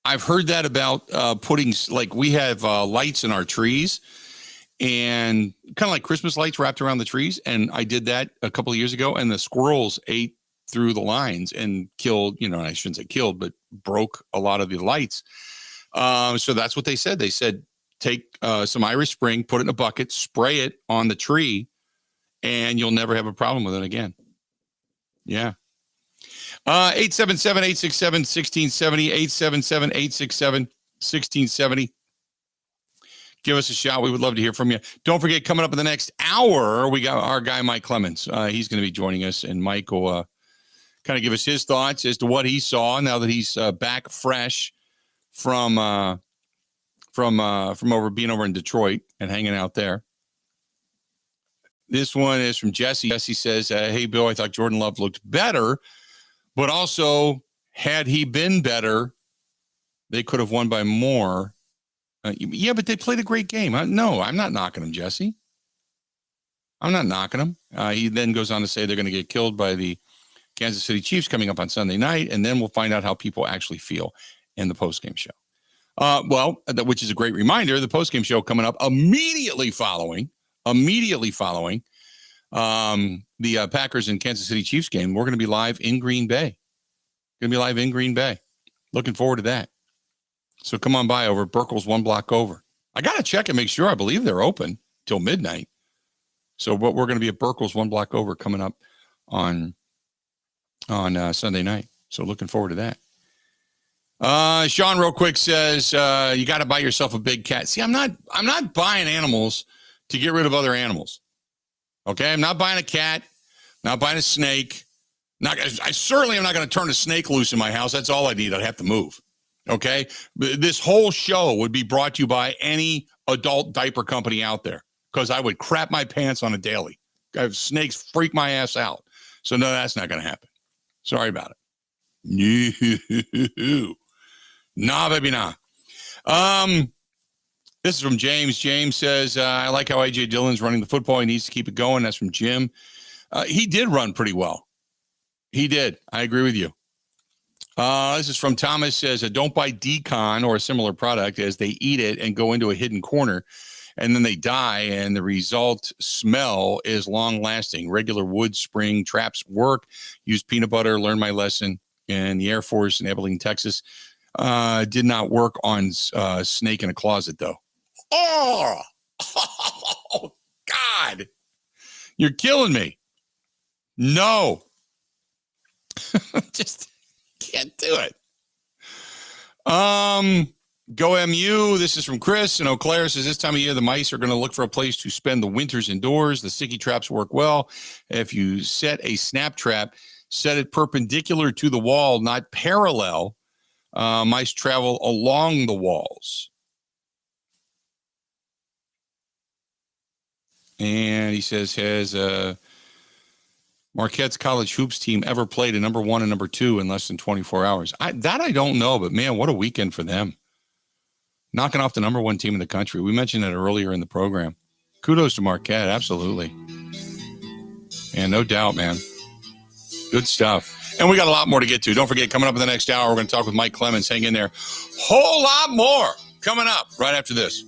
I've heard that about putting, like we have lights in our trees and kind of like Christmas lights wrapped around the trees. And I did that a couple of years ago, and the squirrels ate through the lines and killed, I shouldn't say killed, but broke a lot of the lights. So that's what they said. They said, take some Irish Spring, put it in a bucket, spray it on the tree, and you'll never have a problem with it again. Yeah. 877-867-1670, 877-867-1670. Give us a shout. We would love to hear from you. Don't forget, coming up in the next hour, we got our guy, Mike Clemens. He's going to be joining us, and Mike will kind of give us his thoughts as to what he saw now that he's back fresh from being over in Detroit and hanging out there. This one is from Jesse. Jesse says, hey, Bill, I thought Jordan Love looked better, but also had he been better, they could have won by more. Yeah, but they played a great game. No, I'm not knocking him, Jesse. I'm not knocking him. He then goes on to say they're going to get killed by the Kansas City Chiefs coming up on Sunday night, and then we'll find out how people actually feel in the postgame show. Which is a great reminder, the postgame show coming up immediately following the Packers and Kansas City Chiefs game. We're going to be live in Green Bay. Looking forward to that. So come on by over at Burkle's one block over. I got to check and make sure. I believe they're open till midnight. So we're going to be at Burkle's one block over coming up on Sunday night. So looking forward to that. Sean real quick says, you got to buy yourself a big cat. See, I'm not buying animals to get rid of other animals. Okay. I'm not buying a cat, not buying a snake. I certainly am not going to turn a snake loose in my house. That's all I need. I'd have to move. Okay. This whole show would be brought to you by any adult diaper company out there, because I would crap my pants on a daily. I have snakes freak my ass out. So no, that's not going to happen. Sorry about it. No. Nah, baby, nah. This is from James. James says, I like how A.J. Dillon's running the football. He needs to keep it going. That's from Jim. He did run pretty well. He did. I agree with you. This is from Thomas. Says, don't buy Decon or a similar product as they eat it and go into a hidden corner, and then they die, and the result smell is long-lasting. Regular wood spring traps work. Use peanut butter. Learn my lesson in the Air Force in Abilene, Texas. Did not work on snake in a closet, though. Oh, God. You're killing me. No. Just can't do it. Go MU. This is from Chris in Eau Claire. Says this time of year, the mice are going to look for a place to spend the winters indoors. The sticky traps work well. If you set a snap trap, set it perpendicular to the wall, not parallel. Mice travel along the walls. And he says, has Marquette's college hoops team ever played a number 1 and number 2 in less than 24 hours? I don't know, but man, what a weekend for them. Knocking off the number 1 team in the country. We mentioned it earlier in the program. Kudos to Marquette, absolutely. And no doubt, man. Good stuff. And we got a lot more to get to. Don't forget, coming up in the next hour, we're going to talk with Mike Clemens. Hang in there. Whole lot more coming up right after this.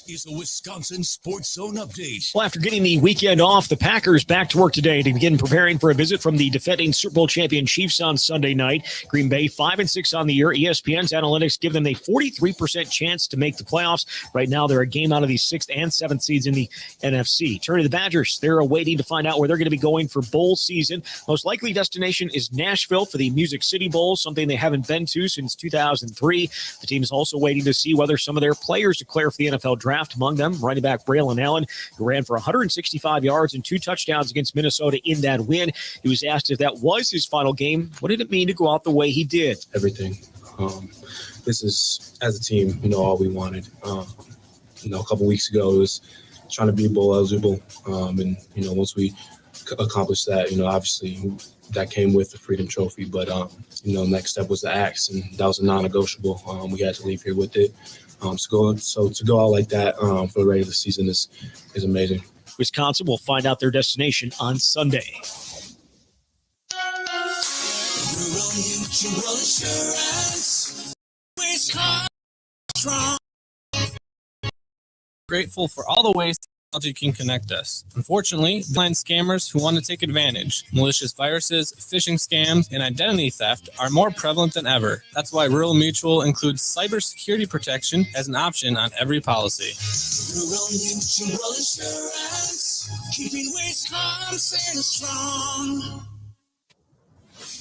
This is the Wisconsin Sports Zone Update. Well, after getting the weekend off, the Packers back to work today to begin preparing for a visit from the defending Super Bowl champion Chiefs on Sunday night. Green Bay 5-6 on the year. ESPN's analytics give them a 43% chance to make the playoffs. Right now, they're a game out of the 6th and 7th seeds in the NFC. Turn to the Badgers. They're waiting to find out where they're going to be going for bowl season. Most likely destination is Nashville for the Music City Bowl, something they haven't been to since 2003. The team is also waiting to see whether some of their players declare for the NFL draft. Among them, running back Braylon Allen, who ran for 165 yards and 2 touchdowns against Minnesota in that win. He was asked if that was his final game. What did it mean to go out the way he did? Everything. This is, as a team, all we wanted. A couple weeks ago, it was trying to be bowl eligible. And once we accomplished that, obviously that came with the Freedom Trophy. But, next step was the Axe, and that was a non-negotiable. We had to leave here with it. So to go out like that for the regular season is amazing. Wisconsin will find out their destination on Sunday. Rural Mutual Insurance. Wisconsin strong. Grateful for all the ways technology can connect us. Unfortunately, blind scammers who want to take advantage. Malicious viruses, phishing scams, and identity theft are more prevalent than ever. That's why Rural Mutual includes cybersecurity protection as an option on every policy. Rural Mutual Insurance. Keeping Wisconsin strong.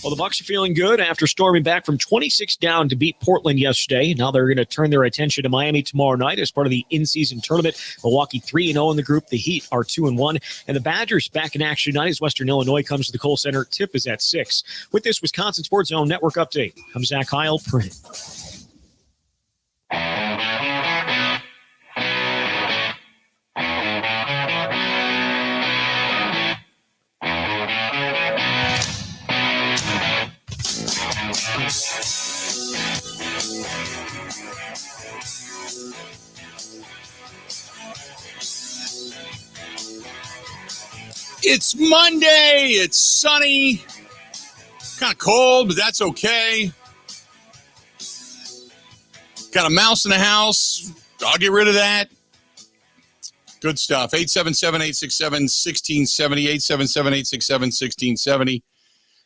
Well, the Bucs are feeling good after storming back from 26 down to beat Portland yesterday. Now they're going to turn their attention to Miami tomorrow night as part of the in-season tournament. Milwaukee 3-0 in the group. The Heat are 2-1. And the Badgers back in action tonight as Western Illinois comes to the Kohl Center. Tip is at 6. With this Wisconsin Sports Zone Network update, I'm Zach Heil, print. It's Monday. It's sunny. Kind of cold, but that's okay. Got a mouse in the house. I'll get rid of that. Good stuff. 877-867-1670. 877-867-1670.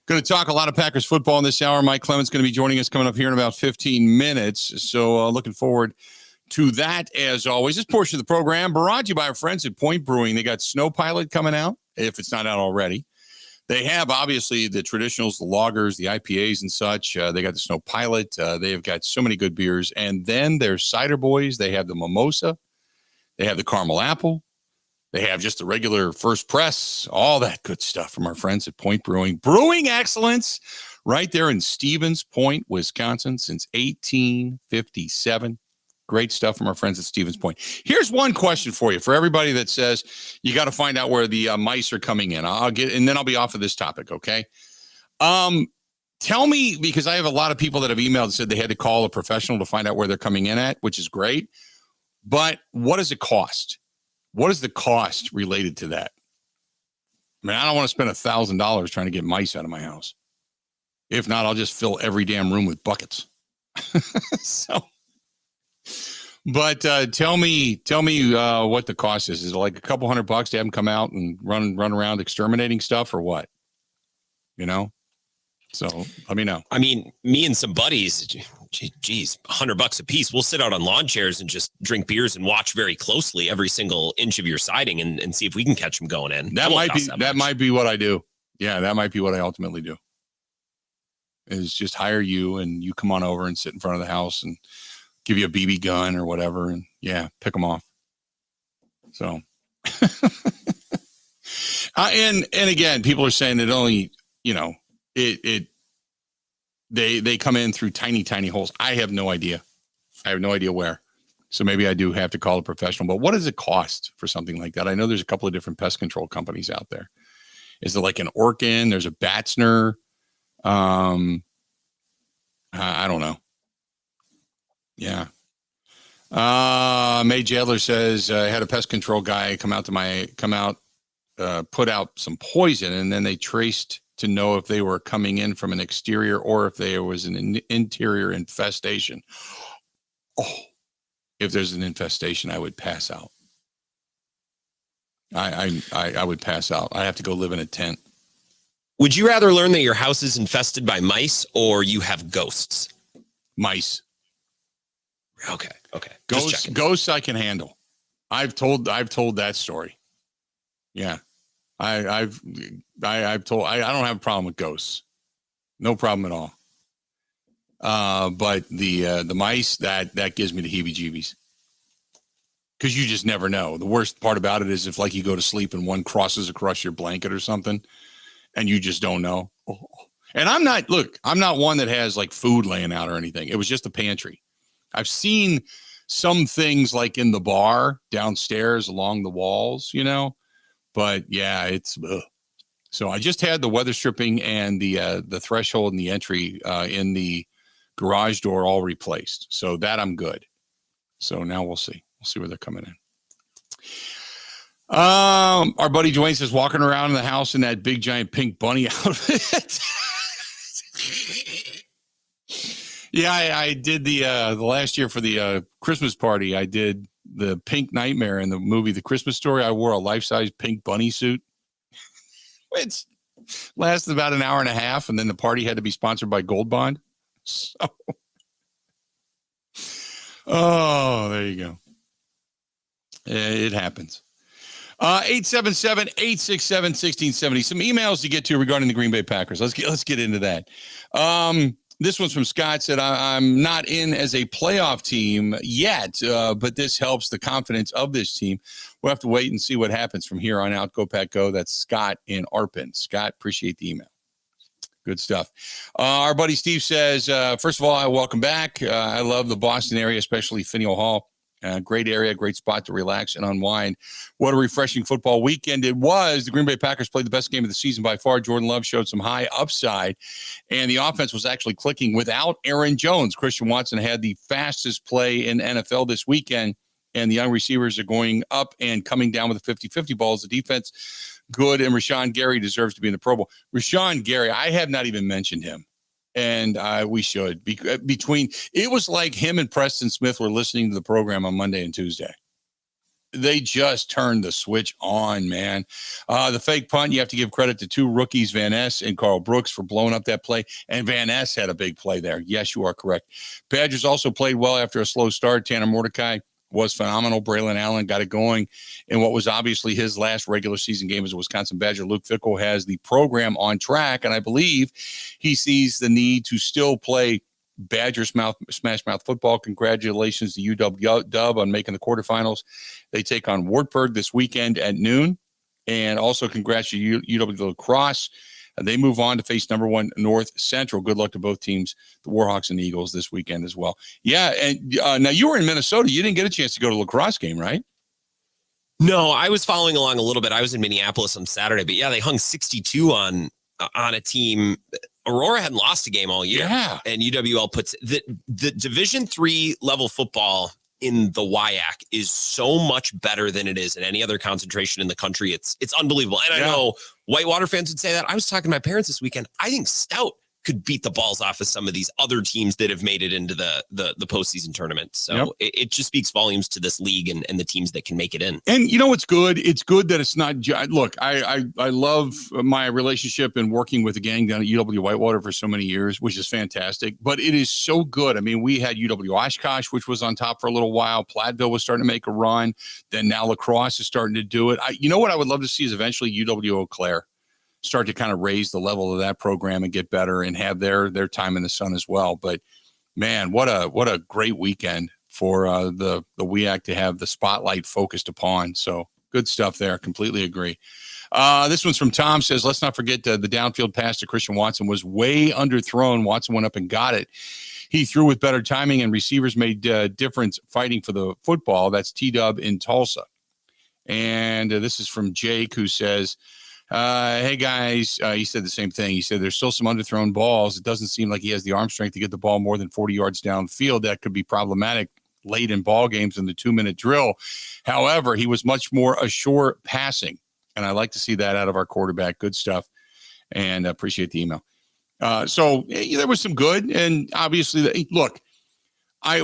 Going to talk a lot of Packers football in this hour. Mike Clemens going to be joining us coming up here in about 15 minutes. So looking forward to that as always. This portion of the program brought to you by our friends at Point Brewing. They got Snow Pilot coming out, if it's not out already. They have, obviously, the traditionals, the lagers, the IPAs and such. They got the Snow Pilot. They have got so many good beers. And then there's Cider Boys. They have the Mimosa. They have the Caramel Apple. They have just the regular First Press, all that good stuff from our friends at Point Brewing. Brewing excellence right there in Stevens Point, Wisconsin since 1857. Great stuff from our friends at Stevens Point. Here's one question for you, for everybody that says you got to find out where the mice are coming in. And then I'll be off of this topic, okay? Tell me, because I have a lot of people that have emailed and said they had to call a professional to find out where they're coming in at, which is great. But what does it cost? What is the cost related to that? I mean, I don't want to spend $1,000 trying to get mice out of my house. If not, I'll just fill every damn room with buckets. But tell me what the cost is. Is it like a couple $100 to have them come out and run around exterminating stuff, or what? You know? So let me know. I mean, me and some buddies, geez, $100 a piece. We'll sit out on lawn chairs and just drink beers and watch very closely every single inch of your siding and see if we can catch them going in. That might be what I do. Yeah, that might be what I ultimately do. Is just hire you and you come on over and sit in front of the house and give you a BB gun or whatever, and yeah, pick them off. So, and again, people are saying that only, they come in through tiny holes. I have no idea. I have no idea where. So maybe I do have to call a professional. But what does it cost for something like that? I know there's a couple of different pest control companies out there. Is it like an Orkin? There's a Batzner. I don't know. Yeah. May Jadler says, I had a pest control guy put out some poison, and then they traced to know if they were coming in from an exterior or if there was an interior infestation. Oh, if there's an infestation, I would pass out. I would pass out. I have to go live in a tent. Would you rather learn that your house is infested by mice or you have ghosts? Mice. Okay. Ghosts I can handle. I've told that story. Yeah. I've told I don't have a problem with ghosts. No problem at all. But the mice, that gives me the heebie-jeebies. Because you just never know. The worst part about it is if like you go to sleep and one crosses across your blanket or something and you just don't know. Oh. And I'm not one that has like food laying out or anything. It was just a pantry. I've seen some things like in the bar downstairs along the walls, but yeah, it's, ugh. So I just had the weather stripping and the threshold and the entry in the garage door all replaced. So that I'm good. So now we'll see. We'll see where they're coming in. Our buddy Dwayne says walking around in the house in that big giant pink bunny outfit. Yeah, I did the last year for the Christmas party. I did the Pink Nightmare in the movie The Christmas Story. I wore a life-size pink bunny suit. Which lasted about an hour and a half, and then the party had to be sponsored by Gold Bond. So, oh, there you go. It happens. 877-867-1670. Some emails to get to regarding the Green Bay Packers. Let's get into that. This one's from Scott. Said, I'm not in as a playoff team yet, but this helps the confidence of this team. We'll have to wait and see what happens from here on out. Go Pack Go. That's Scott in Arpin. Scott, appreciate the email. Good stuff. Our buddy Steve says, first of all, welcome back. I love the Boston area, especially Faneuil Hall. Great area, great spot to relax and unwind. What a refreshing football weekend it was. The Green Bay Packers played the best game of the season by far. Jordan Love showed some high upside, and the offense was actually clicking without Aaron Jones. Christian Watson had the fastest play in NFL this weekend, and the young receivers are going up and coming down with the 50-50 balls. The defense, good, and Rashawn Gary deserves to be in the Pro Bowl. Rashawn Gary, I have not even mentioned him. And we should. Between it was like him and Preston Smith were listening to the program on Monday and Tuesday. They just turned the switch on, man. The fake punt, you have to give credit to two rookies, Van Ness and Carl Brooks, for blowing up that play. And Van Ness had a big play there. Yes, you are correct. Badgers also played well after a slow start. Tanner Mordecai was phenomenal. Braylon Allen got it going in what was obviously his last regular season game as a Wisconsin Badger. Luke Fickell has the program on track, and I believe he sees the need to still play Badger Smash Mouth football. Congratulations to UW on making the quarterfinals. They take on Wartburg this weekend at noon. And also congrats to UW Lacrosse. They move on to face number 1 North Central. Good luck to both teams, the Warhawks and the Eagles, this weekend as well. Yeah, and now you were in Minnesota. You didn't get a chance to go to the lacrosse game, right? No, I was following along a little bit. I was in Minneapolis on Saturday, but yeah, they hung 62 on a team. Aurora hadn't lost a game all year. Yeah. And UWL puts the Division III level football in the WIAC is so much better than it is in any other concentration in the country. It's unbelievable. And I know Whitewater fans would say that. I was talking to my parents this weekend. I think Stout could beat the balls off of some of these other teams that have made it into the postseason tournament. So it just speaks volumes to this league and the teams that can make it in. And you know what's good? It's good that it's not. Look, I love my relationship and working with the gang down at UW Whitewater for so many years, which is fantastic. But it is so good. I mean, we had UW Oshkosh, which was on top for a little while. Platteville was starting to make a run. Then now Lacrosse is starting to do it. You know what I would love to see is eventually UW Eau Claire start to kind of raise the level of that program and get better and have their time in the sun as well. But man, what a great weekend for the WIAC to have the spotlight focused upon. So good stuff there. Completely agree. This one's from Tom. Says, let's not forget the downfield pass to Christian Watson was way underthrown. Watson went up and got it. He threw with better timing and receivers made difference fighting for the football. That's T-Dub in Tulsa. And this is from Jake, who says, hey guys, he said the same thing. He said there's still some underthrown balls. It doesn't seem like he has the arm strength to get the ball more than 40 yards downfield. That could be problematic late in ball games in the 2-minute drill. However, he was much more assured passing, and I like to see that out of our quarterback. Good stuff, and appreciate the email. So there was some good, and obviously, look, I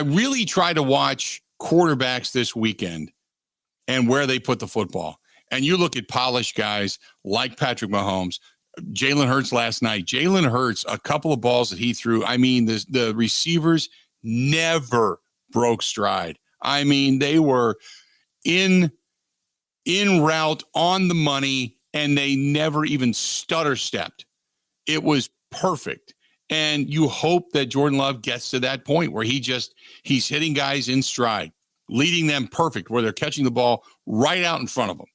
really try to watch quarterbacks this weekend and where they put the football. And you look at polished guys like Patrick Mahomes, Jalen Hurts last night. Jalen Hurts, a couple of balls that he threw. I mean, the receivers never broke stride. I mean, they were in route, on the money, and they never even stutter stepped. It was perfect. And you hope that Jordan Love gets to that point where he's hitting guys in stride, leading them perfect, where they're catching the ball right out in front of them.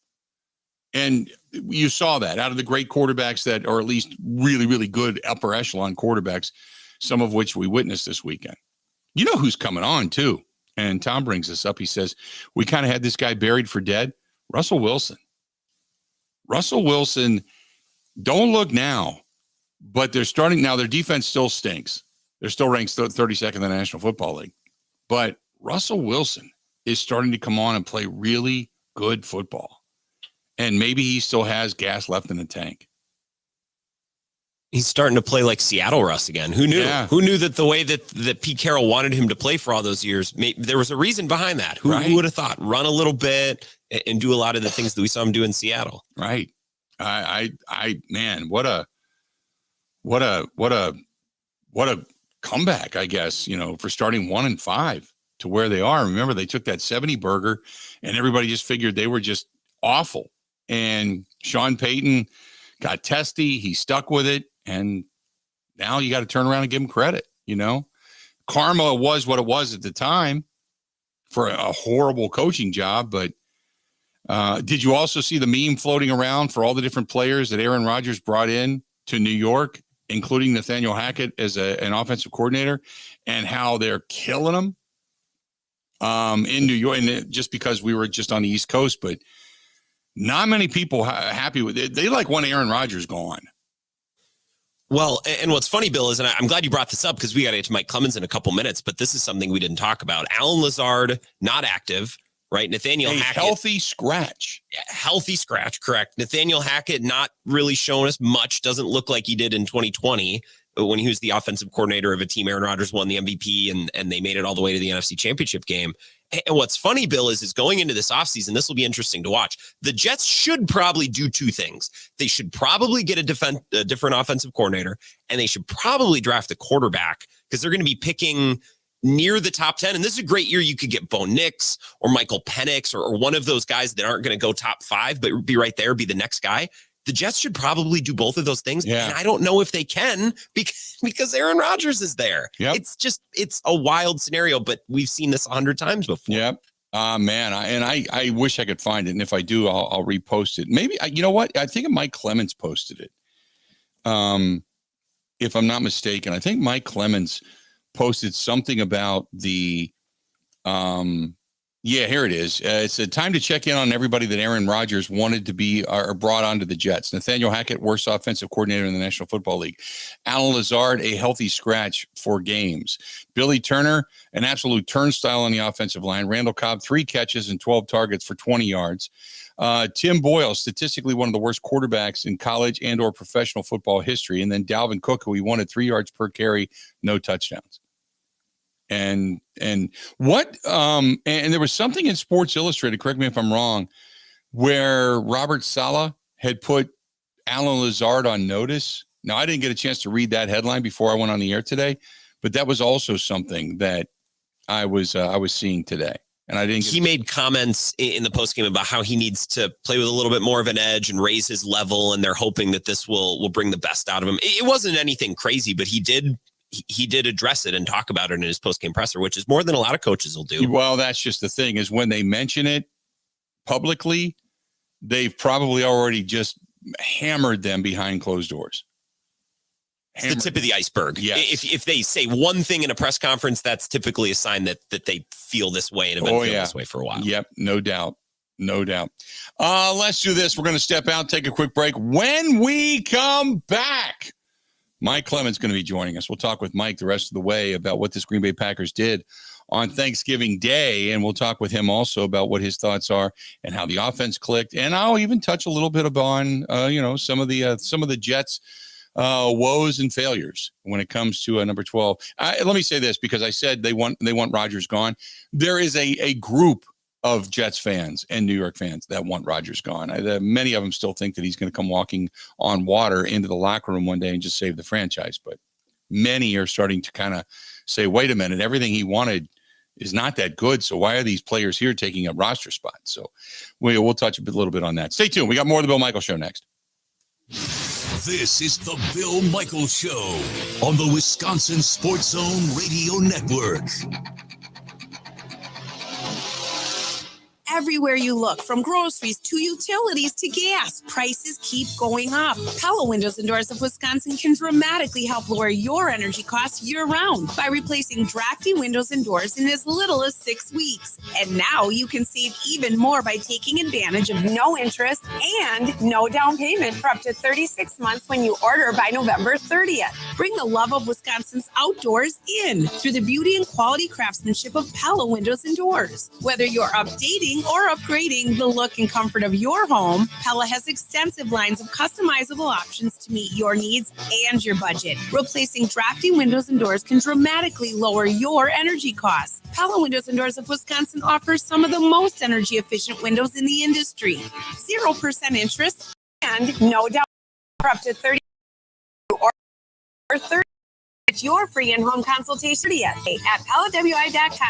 And you saw that out of the great quarterbacks that are at least really, really good upper echelon quarterbacks, some of which we witnessed this weekend. You know who's coming on, too. And Tom brings this up. He says, we kind of had this guy buried for dead. Russell Wilson. Russell Wilson, don't look now, but they're starting now. Their defense still stinks. They're still ranked 32nd in the National Football League. But Russell Wilson is starting to come on and play really good football. And maybe he still has gas left in the tank. He's starting to play like Seattle Russ again. Who knew? Yeah. Who knew that the way that Pete Carroll wanted him to play for all those years, there was a reason behind that. Who would have thought? Run a little bit and do a lot of the things that we saw him do in Seattle. Right. Man, what a comeback, I guess, for starting 1-5 to where they are. Remember, they took that 70 burger and everybody just figured they were just awful. And Sean Payton got testy. He stuck with it. And now you got to turn around and give him credit. Karma was what it was at the time for a horrible coaching job. But did you also see the meme floating around for all the different players that Aaron Rodgers brought in to New York, including Nathaniel Hackett as an offensive coordinator, and how they're killing him in New York? And just because we were just on the East Coast, but not many people happy with it. They want Aaron Rodgers gone. Well, and what's funny, Bill, is, and I'm glad you brought this up because we got to get to Mike Clemens in a couple minutes, but this is something we didn't talk about. Alan Lazard, not active, right? Nathaniel Hackett. Healthy scratch. Yeah, healthy scratch, correct. Nathaniel Hackett not really showing us much. Doesn't look like he did in 2020. when he was the offensive coordinator of a team. Aaron Rodgers won the MVP and they made it all the way to the NFC Championship game. And what's funny, Bill, is going into this offseason, this will be interesting to watch. The Jets should probably do two things. They should probably get a different offensive coordinator, and they should probably draft a quarterback because they're going to be picking near the top 10. And this is a great year. You could get Bo Nix or Michael Penix or one of those guys that aren't going to go top 5, but be right there, be the next guy. The Jets should probably do both of those things. Yeah. And I don't know if they can because Aaron Rodgers is there. Yep. It's a wild scenario, but we've seen this 100 times before. Yep. Man. I wish I could find it. And if I do, I'll repost it. Maybe, you know what? I think Mike Clemens posted it. If I'm not mistaken, I think Mike Clemens posted something about the, here it is. It's a time to check in on everybody that Aaron Rodgers wanted to be or brought onto the Jets. Nathaniel Hackett, worst offensive coordinator in the National Football League. Alan Lazard, a healthy scratch for games. Billy Turner, an absolute turnstile on the offensive line. Randall Cobb, 3 catches and 12 targets for 20 yards. Tim Boyle, statistically one of the worst quarterbacks in college and or professional football history. And then Dalvin Cook, who he wanted 3 yards per carry, no touchdowns. And what and there was something in Sports Illustrated, correct me if I'm wrong, where Robert Saleh had put Alan Lazard on notice. Now, I didn't get a chance to read that headline before I went on the air today, but that was also something that I was seeing today. And I didn't. He made comments in the postgame about how he needs to play with a little bit more of an edge and raise his level, and they're hoping that this will bring the best out of him. It wasn't anything crazy, but he did address it and talk about it in his post-game presser, which is more than a lot of coaches will do. Well, that's just the thing, is when they mention it publicly, they've probably already just hammered them behind closed doors. It's the tip of the iceberg. Yes. If they say one thing in a press conference, that's typically a sign that they feel this way and have been feeling this way for a while. Yep, no doubt. No doubt. Let's do this. We're going to step out, take a quick break. When we come back, Mike Clemens going to be joining us. We'll talk with Mike the rest of the way about what this Green Bay Packers did on Thanksgiving Day, and we'll talk with him also about what his thoughts are and how the offense clicked. And I'll even touch a little bit upon, some of the Jets' woes and failures when it comes to number 12. Let me say this, because I said they want Rodgers gone. There is a group of Jets fans and New York fans that want Rodgers gone. Many of them still think that he's going to come walking on water into the locker room one day and just save the franchise. But many are starting to kind of say, wait a minute, everything he wanted is not that good. So why are these players here taking up roster spots? So we'll touch a little bit on that. Stay tuned. We got more of the Bill Michaels Show next. This is the Bill Michaels Show on the Wisconsin Sports Zone Radio Network. Everywhere you look, from groceries to utilities to gas, prices keep going up. Pella Windows and Doors of Wisconsin can dramatically help lower your energy costs year-round by replacing drafty windows and doors in as little as 6 weeks. And now you can save even more by taking advantage of no interest and no down payment for up to 36 months when you order by November 30th. Bring the love of Wisconsin's outdoors in through the beauty and quality craftsmanship of Pella Windows and Doors. Whether you're updating or upgrading the look and comfort of your home, Pella has extensive lines of customizable options to meet your needs and your budget. Replacing drafty windows and doors can dramatically lower your energy costs. Pella Windows and Doors of Wisconsin offers some of the most energy efficient windows in the industry. 0% interest and no down for up to 30 or 30. It's your free in-home consultation at PellaWI.com.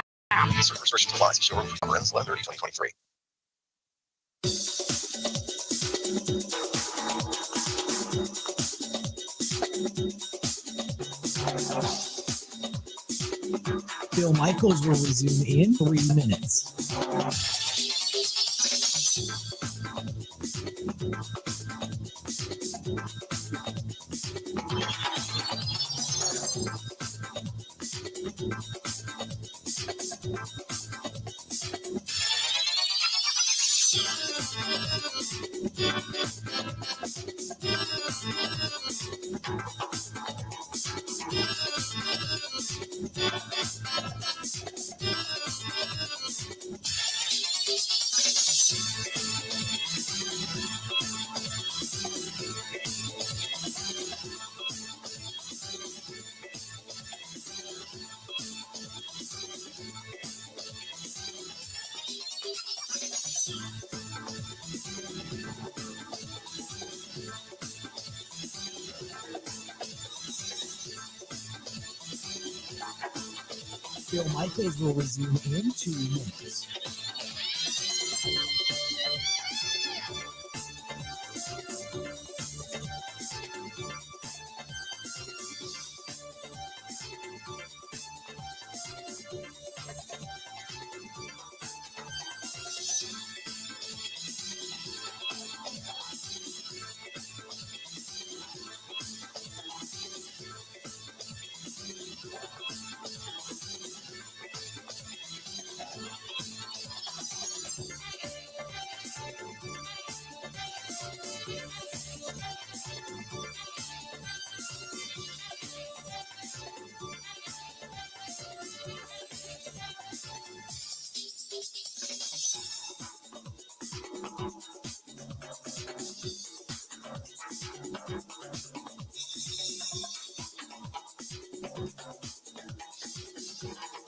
Certain restrictions apply. See showroom for ends 11/30/2023. Bill Michaels will resume in 3 minutes. Bill Michaels will resume in 2 minutes.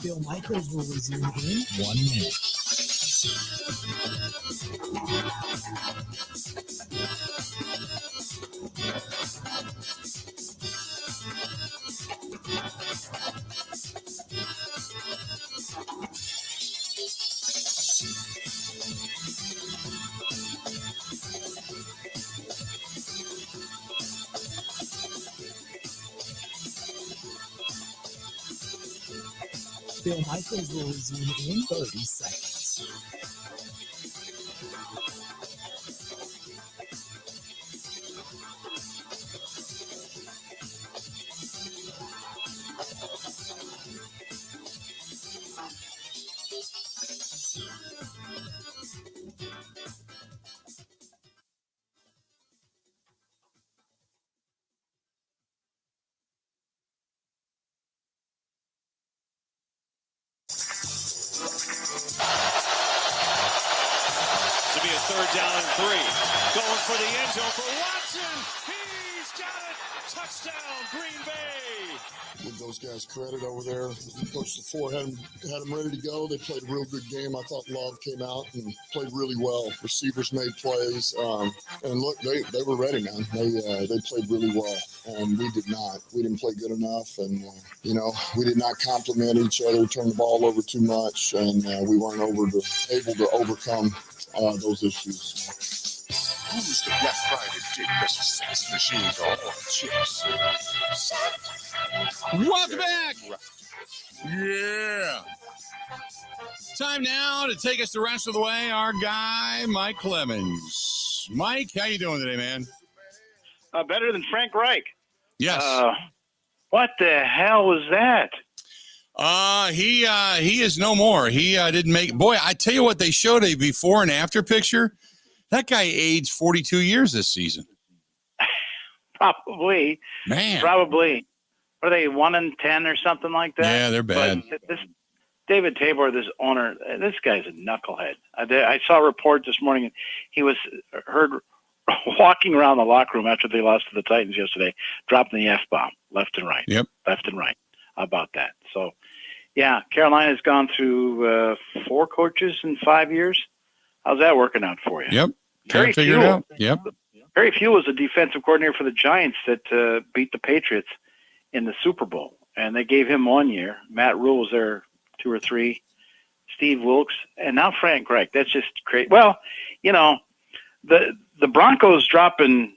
Bill Michaels will resume in 1 minute. Bill Michaels will resume in 30 seconds. To be a 3rd down and 3. Going for the end zone for Watson. He's got it. Touchdown, Green Bay. Give those guys credit over there. Coach DeFore had them ready to go. They played a real good game. I thought Love came out and played really well. Receivers made plays. And look, they were ready, man. They played really well. And we did not. We didn't play good enough. And, we did not compliment each other, turn the ball over too much. And we weren't able to overcome those issues. Who's the Black Friday Dick Best sex machine or chips? Welcome back. Yeah. Time now to take us the rest of the way. Our guy, Mike Clemens. Mike, how you doing today, man? Better than Frank Reich. Yes. What the hell was that? He is no more. He didn't make. Boy, I tell you what, they showed a before and after picture. That guy aged 42 years this season. Probably. Man. Probably. Are they 1-10 or something like that? Yeah, they're bad. But this David Tabor, this owner, this guy's a knucklehead. I saw a report this morning, and he was heard walking around the locker room after they lost to the Titans yesterday, dropping the F-bomb left and right. Yep. Left and right. How about that? So, yeah, Carolina's gone through 4 coaches in 5 years. How's that working out for you? Yep. Trying to figure it out. Yep. Perry Few was the defensive coordinator for the Giants that beat the Patriots in the Super Bowl, and they gave him 1 year. Matt Rule was there 2 or 3. Steve Wilkes, and now Frank Reich. That's just crazy. Well, the Broncos dropping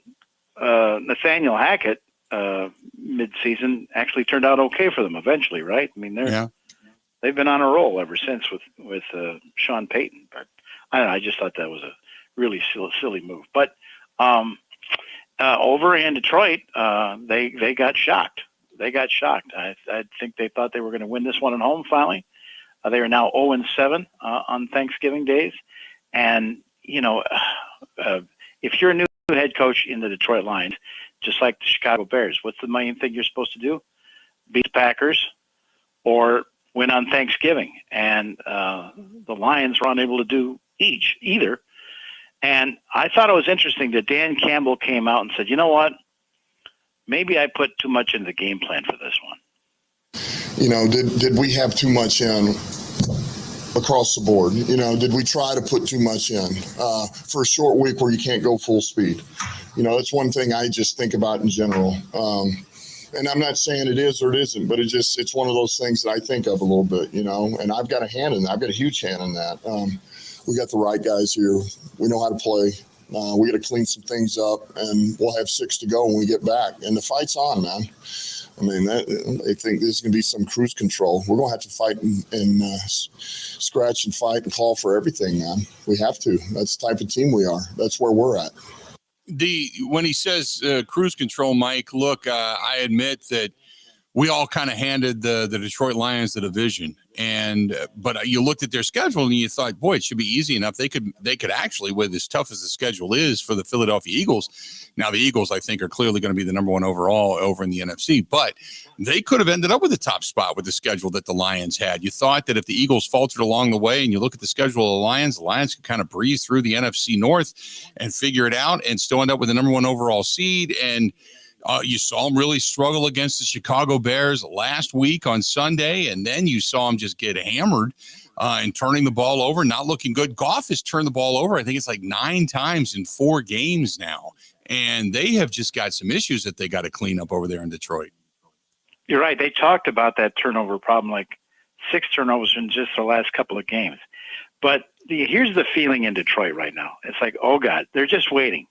Nathaniel Hackett mid-season actually turned out okay for them eventually, right? I mean, they've been on a roll ever since with Sean Payton. But I don't know. I just thought that was a really silly move. But over in Detroit, they got shocked. They got shocked. I think they thought they were going to win this one at home finally. They are now 0-7 on Thanksgiving days. And, if you're a new head coach in the Detroit Lions, just like the Chicago Bears, what's the main thing you're supposed to do? Beat the Packers or win on Thanksgiving. And the Lions were unable to do either. And I thought it was interesting that Dan Campbell came out and said, you know what? Maybe I put too much into the game plan for this one. Did we have too much in across the board? Did we try to put too much in for a short week where you can't go full speed? It's one thing I just think about in general. And I'm not saying it is or it isn't, but it's one of those things that I think of a little bit, and I've got a hand in that. I've got a huge hand in that. We got the right guys here. We know how to play. We got to clean some things up, and we'll have 6 to go when we get back. And the fight's on, man. I mean, I think there's going to be some cruise control. We're going to have to fight and scratch and fight and call for everything, man. We have to. That's the type of team we are. That's where we're at. When he says cruise control, Mike, look, I admit that we all kind of handed the Detroit Lions the division, but you looked at their schedule and you thought, boy, it should be easy enough. They could actually, with as tough as the schedule is for the Philadelphia Eagles. Now the Eagles, I think, are clearly going to be the number one overall over in the NFC, but they could have ended up with the top spot with the schedule that the Lions had. You thought that if the Eagles faltered along the way, and you look at the schedule of the Lions could kind of breeze through the NFC North and figure it out and still end up with the number one overall seed. And you saw them really struggle against the Chicago Bears last week on Sunday, and then you saw them just get hammered and turning the ball over, not looking good. Goff has turned the ball over, I think it's like 9 times in 4 games now, and they have just got some issues that they got to clean up over there in Detroit. You're right. They talked about that turnover problem, like 6 turnovers in just the last couple of games. But here's the feeling in Detroit right now. It's like, oh, God, they're just waiting.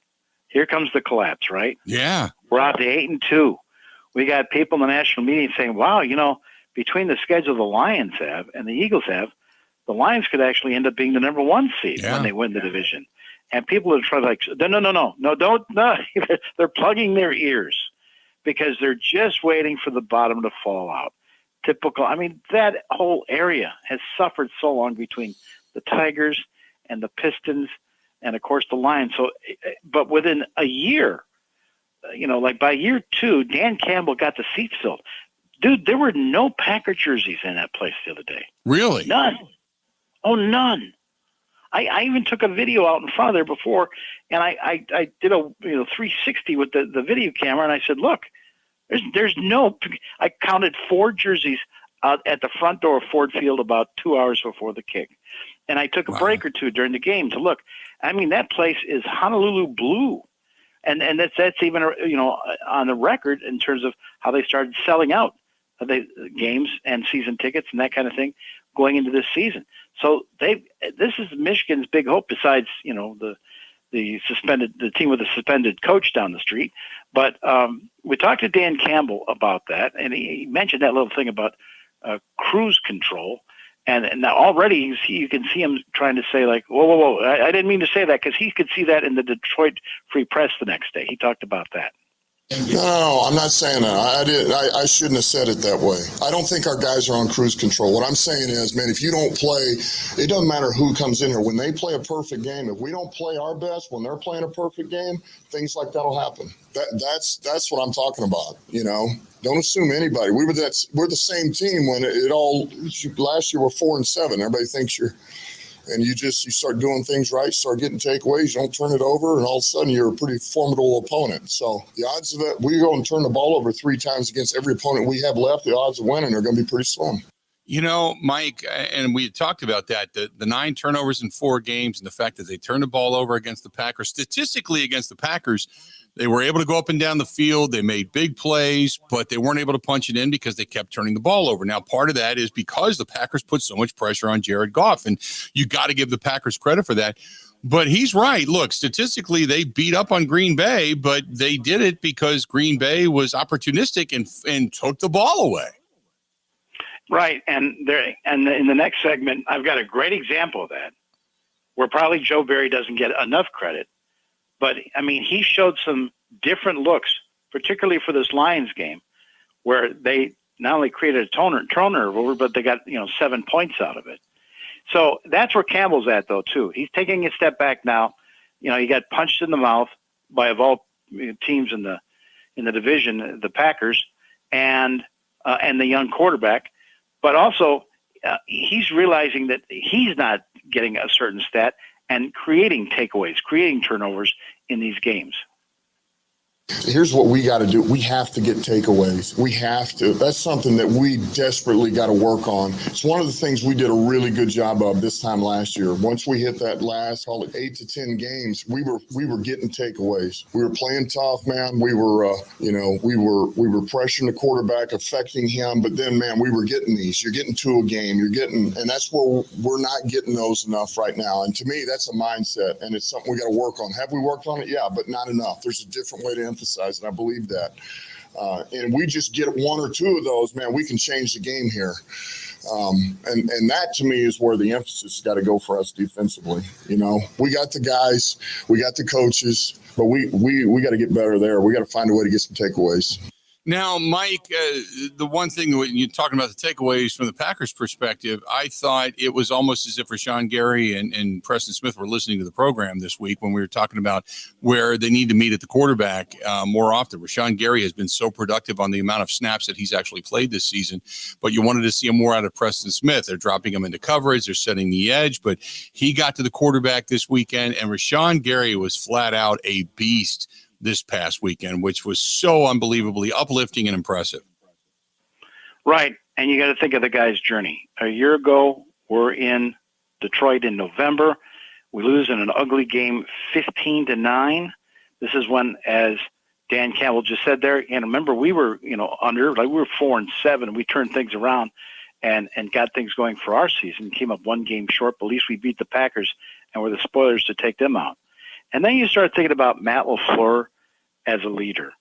Here comes the collapse, right? Yeah. We're out to 8-2. We got people in the national media saying, wow, between the schedule the Lions have and the Eagles have, the Lions could actually end up being the number 1 seed when they win the division. And people are trying no. They're plugging their ears because they're just waiting for the bottom to fall out. Typical. I mean, that whole area has suffered so long between the Tigers and the Pistons and, of course, the Lions. So, but within a year, like by year 2, Dan Campbell got the seats filled. Dude, there were no Packer jerseys in that place the other day. Really? None. Oh, none. I even took a video out in front of there before, and I did a 360 with the video camera, and I said, look, there's no. I counted 4 jerseys at the front door of Ford Field about 2 hours before the kick, and I took a break or two during the game to look. I mean, that place is Honolulu blue, and that's even on the record in terms of how they started selling out the games and season tickets and that kind of thing going into this season. So this is Michigan's big hope. Besides, the team with the suspended coach down the street. But we talked to Dan Campbell about that, and he mentioned that little thing about cruise control. And now already you can see him trying to say like, whoa, I didn't mean to say that, because he could see that in the Detroit Free Press the next day. He talked about that. No, I'm not saying that. I shouldn't have said it that way. I don't think our guys are on cruise control. What I'm saying is, man, if you don't play, it doesn't matter who comes in here. When they play a perfect game, if we don't play our best, when they're playing a perfect game, things like that'll happen. That's what I'm talking about. Don't assume anybody. We're the same team when last year we're 4-7. Everybody thinks and you start doing things right, start getting takeaways, you don't turn it over, and all of a sudden you're a pretty formidable opponent. So the odds of it, we go and turn the ball over 3 times against every opponent we have left, the odds of winning are going to be pretty slim. Mike, and we talked about that, the 9 turnovers in 4 games and the fact that they turned the ball over against the Packers. Statistically, against the Packers, they were able to go up and down the field. They made big plays, but they weren't able to punch it in because they kept turning the ball over. Now, part of that is because the Packers put so much pressure on Jared Goff, and you got to give the Packers credit for that. But he's right. Look, statistically, they beat up on Green Bay, but they did it because Green Bay was opportunistic and took the ball away. Right, and in the next segment, I've got a great example of that, where probably Joe Barry doesn't get enough credit. But, I mean, he showed some different looks, particularly for this Lions game, where they not only created a turnover, but they got 7 points out of it. So that's where Campbell's at, though, too. He's taking a step back now. He got punched in the mouth by, of all teams in the division, the Packers, and the young quarterback. But also, he's realizing that he's not getting a certain stat and creating takeaways, creating turnovers in these games. Here's what we got to do. We have to get takeaways. We have to. That's something that we desperately got to work on. It's one of the things we did a really good job of this time last year. Once we hit that last, call it 8 to 10 games, we were getting takeaways. We were playing tough, man. We were, we were pressuring the quarterback, affecting him. But then, man, we were getting these. You're getting to a game. And that's where we're not getting those enough right now. And to me, that's a mindset, and it's something we got to work on. Have we worked on it? Yeah, but not enough. There's a different way to emphasize it. I believe that. And we just get one or two of those, man, we can change the game here. And that to me is where the emphasis has got to go for us defensively. We got the guys, we got the coaches, but we got to get better there. We got to find a way to get some takeaways. Now, Mike, the one thing when you're talking about the takeaways from the Packers' perspective, I thought it was almost as if Rashawn Gary and Preston Smith were listening to the program this week when we were talking about where they need to meet at the quarterback more often. Rashawn Gary has been so productive on the amount of snaps that he's actually played this season, but you wanted to see him more out of Preston Smith. They're dropping him into coverage. They're setting the edge, but he got to the quarterback this weekend, and Rashawn Gary was flat out a beast this past weekend, which was so unbelievably uplifting and impressive. Right. And you got to think of the guy's journey. A year ago, we're in Detroit in November. We lose in an ugly game, 15-9. This is when, as Dan Campbell just said there, and remember, we were, under, we were 4-7. We turned things around and got things going for our season. Came up one game short, but at least we beat the Packers and were the spoilers to take them out. And then you start thinking about Matt LaFleur as a leader.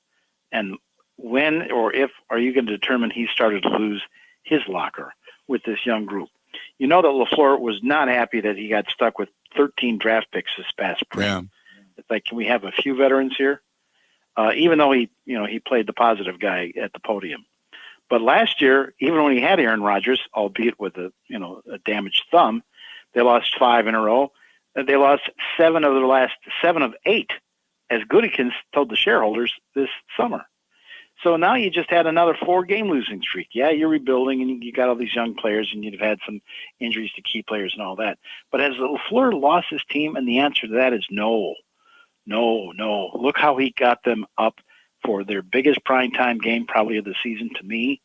And when or if are you going to determine he started to lose his locker with this young group? You know that LaFleur was not happy that he got stuck with 13 draft picks this past spring. Yeah. It's like, can we have a few veterans here? Even though he played the positive guy at the podium. But last year, even when he had Aaron Rodgers, albeit with a damaged thumb, they lost 5 in a row. They lost 7 of their last 7 of 8, as Goodikins told the shareholders this summer. So now you just had another 4-game losing streak. Yeah, you're rebuilding, and you got all these young players, and you've had some injuries to key players and all that. But has LaFleur lost his team? And the answer to that is no. Look how he got them up for their biggest primetime game probably of the season to me.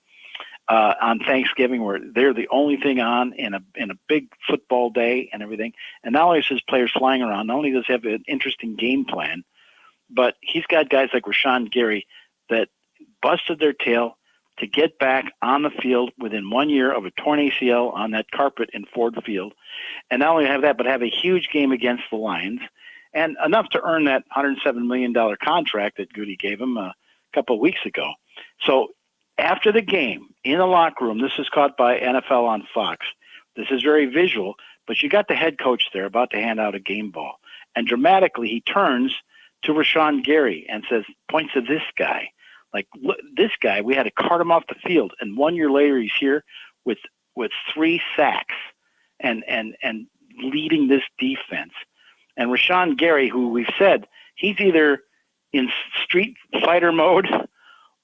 On Thanksgiving, where they're the only thing on in a big football day and everything. And not only is his players flying around, not only does he have an interesting game plan, but he's got guys like Rashawn Gary that busted their tail to get back on the field within 1 year of a torn ACL on that carpet in Ford Field. And not only have that, but have a huge game against the Lions, and enough to earn that $107 million contract that Goody gave him a couple of weeks ago. So after the game, in the locker room, this is caught by NFL on Fox. This is very visual, but you got the head coach there about to hand out a game ball. And dramatically, he turns to Rashawn Gary and points to this guy. Like, look, this guy, we had to cart him off the field. And 1 year later, he's here with 3 sacks and leading this defense. And Rashawn Gary, who we've said, he's either in street fighter mode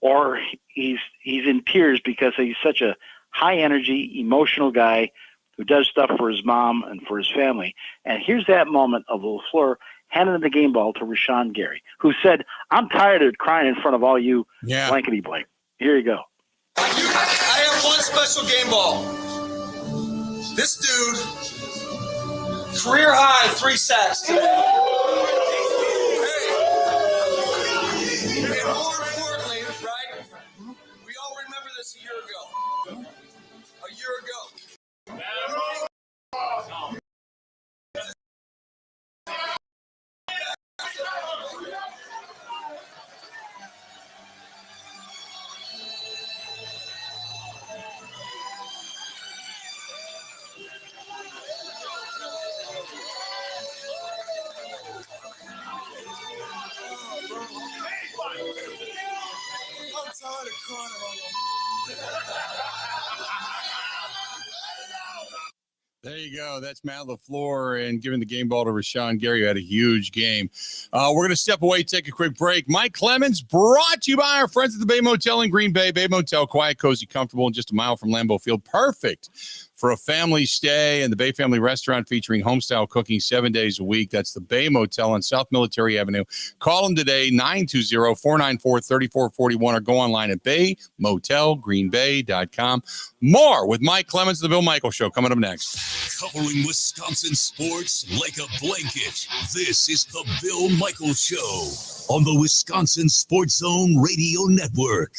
or he's in tears because he's such a high energy, emotional guy who does stuff for his mom and for his family. And here's that moment of LaFleur handing the game ball to Rashawn Gary, who said, "I'm tired of crying in front of all you blankety blank. Here you go." I have one special game ball. This dude, career high 3 sacks today. Hey. And more importantly, right? We all remember this a year ago. A year ago. I'm tired of crying about There you go. That's Matt LaFleur and giving the game ball to Rashawn Gary, who had a huge game. We're going to step away, take a quick break. Mike Clemens, brought to you by our friends at the Bay Motel in Green Bay. Bay Motel, quiet, cozy, comfortable, and just a mile from Lambeau Field. Perfect for a family stay, and the Bay Family Restaurant featuring homestyle cooking 7 days a week. That's the Bay Motel on South Military Avenue. Call them today, 920-494-3441, or go online at baymotelgreenbay.com. More with Mike Clemens, The Bill Michaels Show, coming up next. Covering Wisconsin sports like a blanket. This is the Bill Michaels Show on the Wisconsin Sports Zone Radio Network.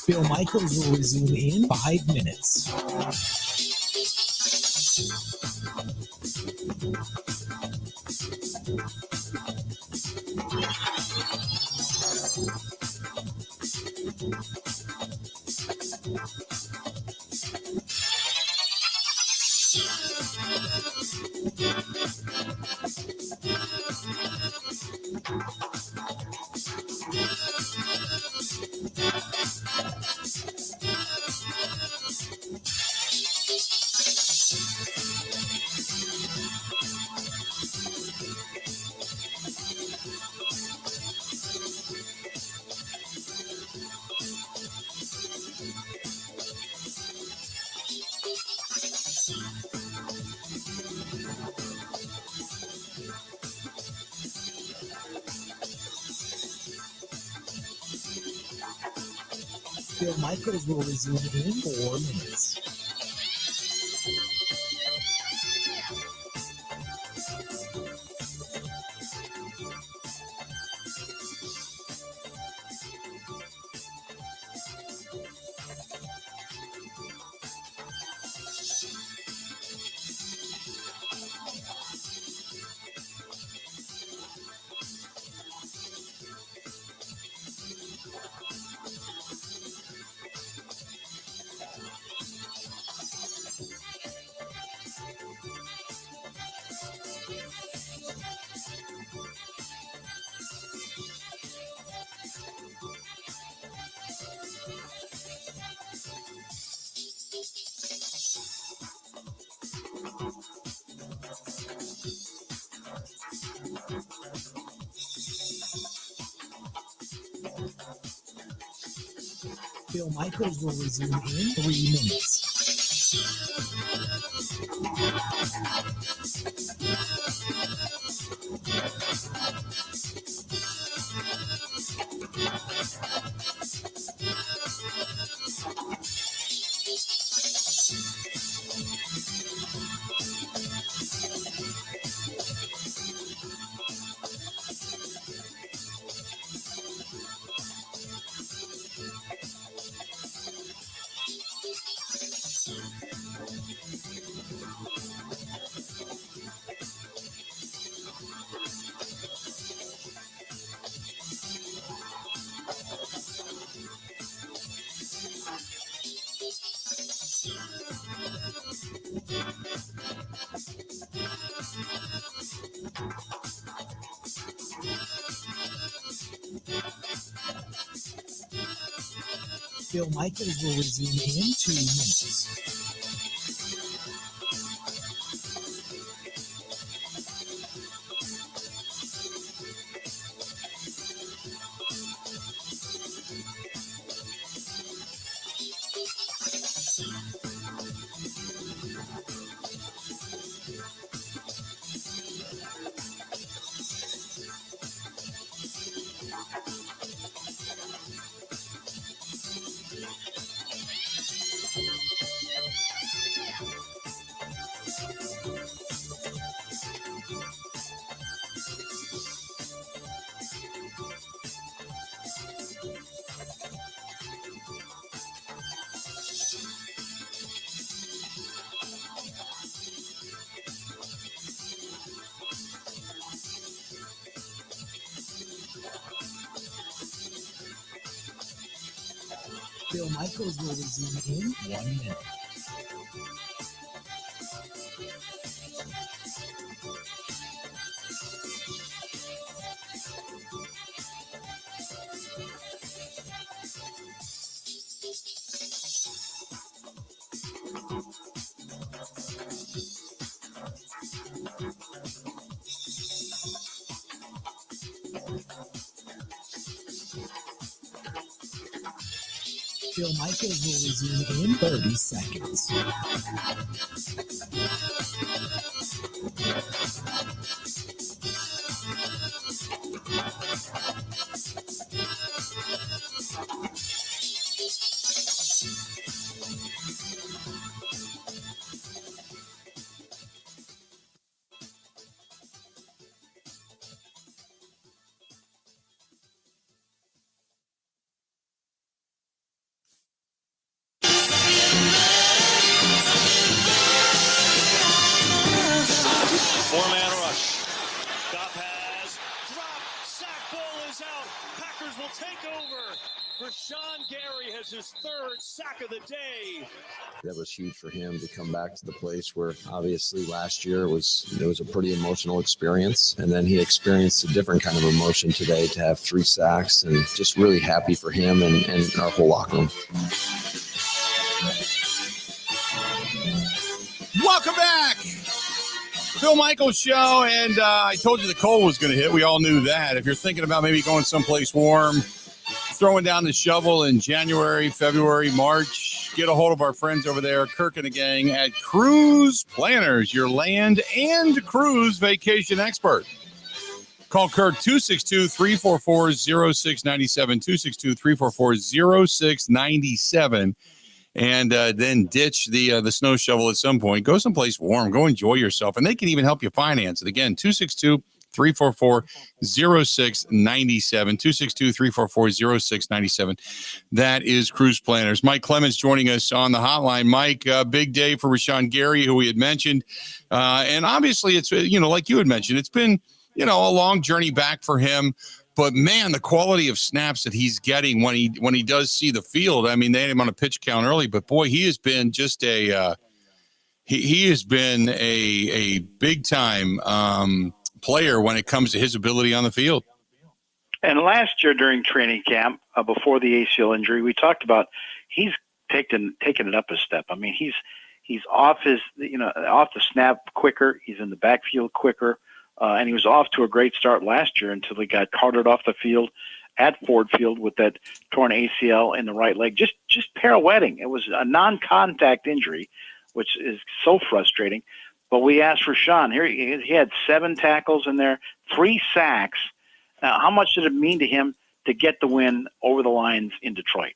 Bill Michaels will resume in 5 minutes. Bill Michaels will resume in 4 minutes. Bill Michaels will resume in 3 minutes. Bill Michaels will resume in 2 minutes. Bill Michaels will resume in 1 minute. Bill Michaels will resume in 30 seconds. Four-man rush. Goff has dropped. Sack ball is out. Packers will take over. Rashawn Gary has his third sack of the day. That was huge for him to come back to the place where obviously last year it was a pretty emotional experience. And then he experienced a different kind of emotion today to have 3 sacks, and just really happy for him and our whole locker room. Welcome back. Bill Michaels Show, and I told you the cold was going to hit. We all knew that. If you're thinking about maybe going someplace warm, throwing down the shovel in January, February, March, get a hold of our friends over there, Kirk and the gang at Cruise Planners, your land and cruise vacation expert. Call Kirk 262-344-0697, 262-344-0697. And then ditch the snow shovel at some point. Go someplace warm. Go enjoy yourself. And they can even help you finance it. Again, 262-344-0697, 262-344-0697. That is Cruise Planners. Mike Clemens joining us on the hotline. Mike, big day for Rashawn Gary, who we had mentioned. And obviously, it's, like you had mentioned, it's been, a long journey back for him. But man, the quality of snaps that he's getting when he does see the field. I mean, they had him on a pitch count early, but boy, he has been just he has been a big time player when it comes to his ability on the field. And last year during training camp, before the ACL injury, we talked about he's taken it up a step. I mean, he's off off the snap quicker. He's in the backfield quicker. And he was off to a great start last year until he got carted off the field at Ford Field with that torn ACL in the right leg, just pirouetting. It was a non-contact injury, which is so frustrating. But we asked for Sean. Here he had 7 tackles in there, 3 sacks. Now, how much did it mean to him to get the win over the Lions in Detroit?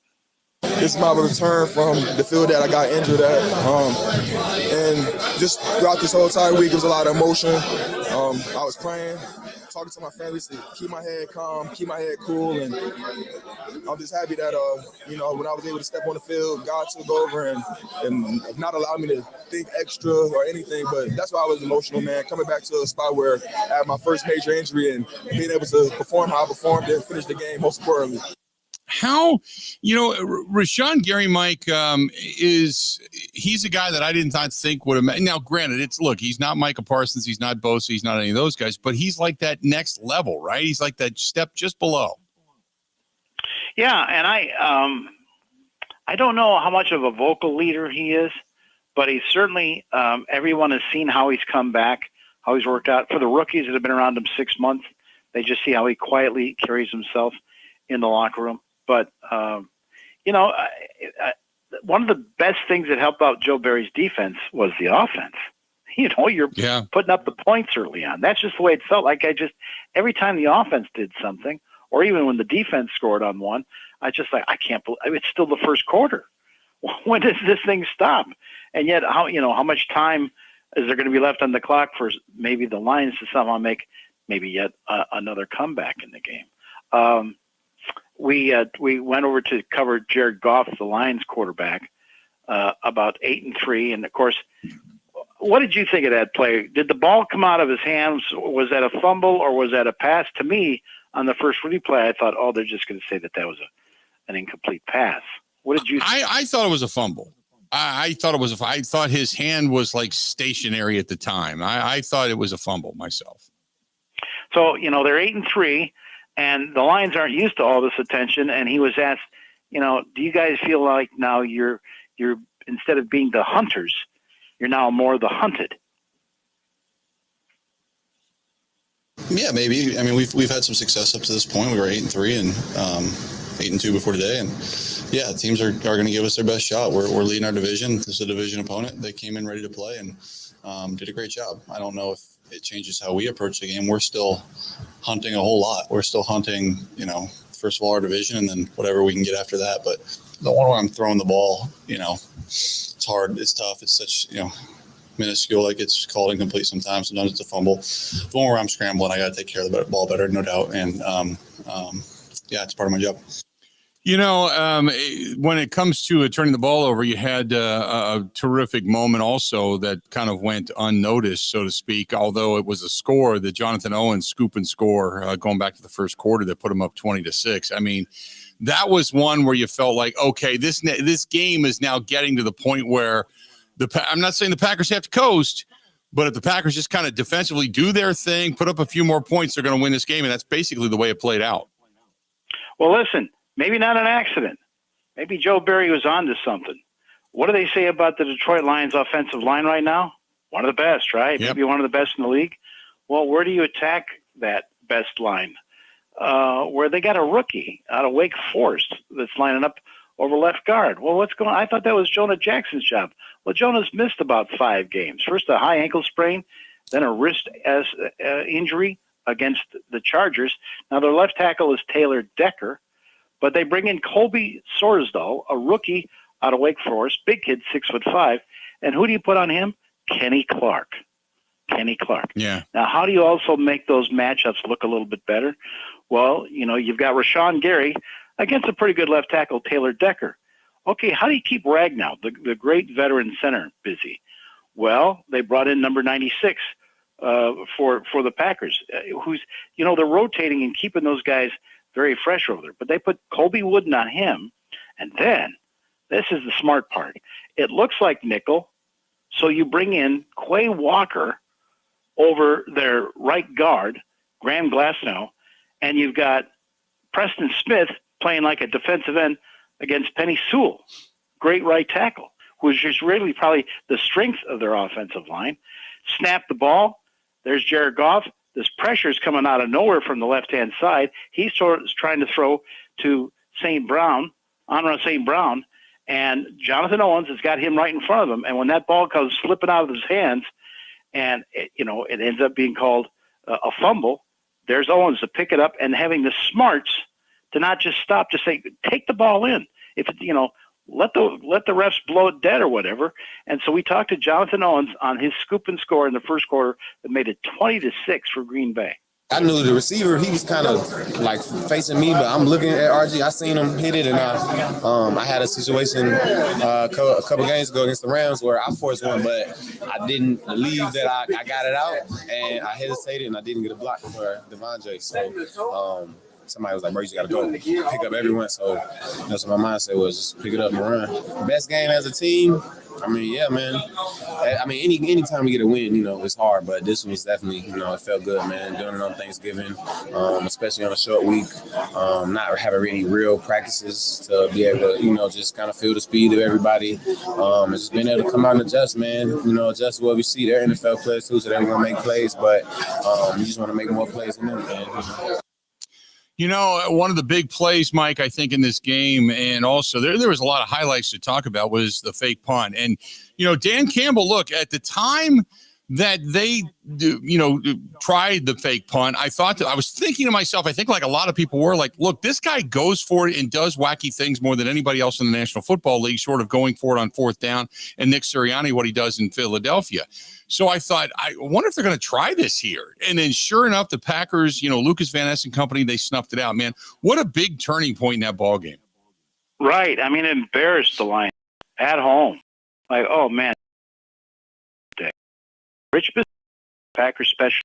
This is my return from the field that I got injured at. And just throughout this whole entire week, it was a lot of emotion. I was praying, talking to my family to keep my head calm, keep my head cool. And I'm just happy that, when I was able to step on the field, God took over and not allow me to think extra or anything. But that's why I was emotional, man, coming back to a spot where I had my first major injury and being able to perform how I performed and finish the game, most importantly. How, Rashawn Gary, Mike, he's a guy that I did not think would have. Now, granted, he's not Micah Parsons, he's not Bosa, he's not any of those guys, but he's like that next level, right? He's like that step just below. Yeah, and I don't know how much of a vocal leader he is, but he's certainly, everyone has seen how he's come back, how he's worked out. For the rookies that have been around him 6 months, they just see how he quietly carries himself in the locker room. But, one of the best things that helped out Joe Barry's defense was the offense. You're putting up the points early on. That's just the way it felt like. Every time the offense did something, or even when the defense scored on one, I can't believe it's still the first quarter. When does this thing stop? And yet, how much time is there going to be left on the clock for maybe the Lions to somehow make maybe yet another comeback in the game? We went over to cover Jared Goff, the Lions quarterback, about 8-3. And of course, what did you think of that play? Did the ball come out of his hands? Was that a fumble or was that a pass? To me, on the first replay, I thought, they're just going to say that was an incomplete pass. What did you think? I thought it was a fumble. I thought his hand was like stationary at the time. I thought it was a fumble myself. So, they're 8-3. And the Lions aren't used to all this attention. And he was asked, do you guys feel like now you're instead of being the hunters, you're now more the hunted? Yeah, maybe. I mean, we've had some success up to this point. We were 8-3 and 8-2 before today, and Yeah, teams are going to give us their best shot. We're leading our division. This is a division opponent. They came in ready to play and did a great job. I don't know if it changes how we approach the game. We're still hunting a whole lot. We're still hunting, first of all, our division and then whatever we can get after that. But the one where I'm throwing the ball, it's hard. It's tough. It's such, minuscule. Like it's called incomplete sometimes. Sometimes it's a fumble. The one where I'm scrambling, I got to take care of the ball better, no doubt. And it's part of my job. When it comes to turning the ball over, you had a terrific moment also that kind of went unnoticed, so to speak, although it was a score, the Jonathan Owens scoop and score going back to the first quarter that put him up 20-6. I mean, that was one where you felt like, okay, this game is now getting to the point where I'm not saying the Packers have to coast, but if the Packers just kind of defensively do their thing, put up a few more points, they're going to win this game, and that's basically the way it played out. Well, listen, maybe not an accident. Maybe Joe Barry was on to something. What do they say about the Detroit Lions offensive line right now? One of the best, right? Yep. Maybe one of the best in the league. Well, where do you attack that best line? Where they got a rookie out of Wake Forest that's lining up over left guard. Well, what's going on? I thought that was Jonah Jackson's job. Well, Jonah's missed about 5 games. First a high ankle sprain, then a wrist injury against the Chargers. Now their left tackle is Taylor Decker, but they bring in Colby Sorsdahl, a rookie out of Wake Forest, big kid, 6'5", and who do you put on him? Kenny Clark. Yeah. Now, how do you also make those matchups look a little bit better? Well, you've got Rashawn Gary against a pretty good left tackle, Taylor Decker. Okay, how do you keep Ragnow, the great veteran center, busy? Well, they brought in number 96 for the Packers, who's, they're rotating and keeping those guys very fresh over there. But they put Colby Wooden on him, and then, this is the smart part, it looks like nickel, so you bring in Quay Walker over their right guard, Graham Glasnow, and you've got Preston Smith playing like a defensive end against Penny Sewell, great right tackle, who's just really probably the strength of their offensive line. Snap the ball. There's Jared Goff. This pressure is coming out of nowhere from the left-hand side. He's sort of trying to throw to Amon-Ra St. Brown, and Jonathan Owens has got him right in front of him. And when that ball comes slipping out of his hands, and it ends up being called a fumble, there's Owens to pick it up and having the smarts to not just stop, to say, take the ball in. If it, let the refs blow it dead or whatever. And so we talked to Jonathan Owens on his scoop and score in the first quarter that made it 20-6 for Green Bay. I knew the receiver, he was kind of like facing me, but I'm looking at RG. I seen him hit it, and I had a situation a couple games ago against the Rams where I forced one, but I didn't believe that I got it out, and I hesitated, and I didn't get a block for Devondre. So somebody was like, bro, you just got to go pick up everyone. So that's what my mindset was, just pick it up and run. Best game as a team, I mean, yeah, man. I mean, anytime we get a win, it's hard, but this one was definitely, it felt good, man. Doing it on Thanksgiving, especially on a short week, not having any real practices to be able to, just kind of feel the speed of everybody. And just being able to come out and adjust, man. Adjust what we see. They're NFL players too, so they're going to make plays, but you just want to make more plays than them, man. One of the big plays, Mike, I think in this game, and also there was a lot of highlights to talk about, was the fake punt. And, Dan Campbell, look, at the time that they, tried the fake punt, I was thinking to myself, I think like a lot of people were like, look, this guy goes for it and does wacky things more than anybody else in the National Football League, short of going for it on 4th down, and Nick Sirianni, what he does in Philadelphia. So I thought, I wonder if they're going to try this here. And then sure enough, the Packers, Lucas Van Ness and company, they snuffed it out, man. What a big turning point in that ball game. Right. I mean, it embarrassed the Lions at home. Like, oh, man. Rich Biscuit, Packers special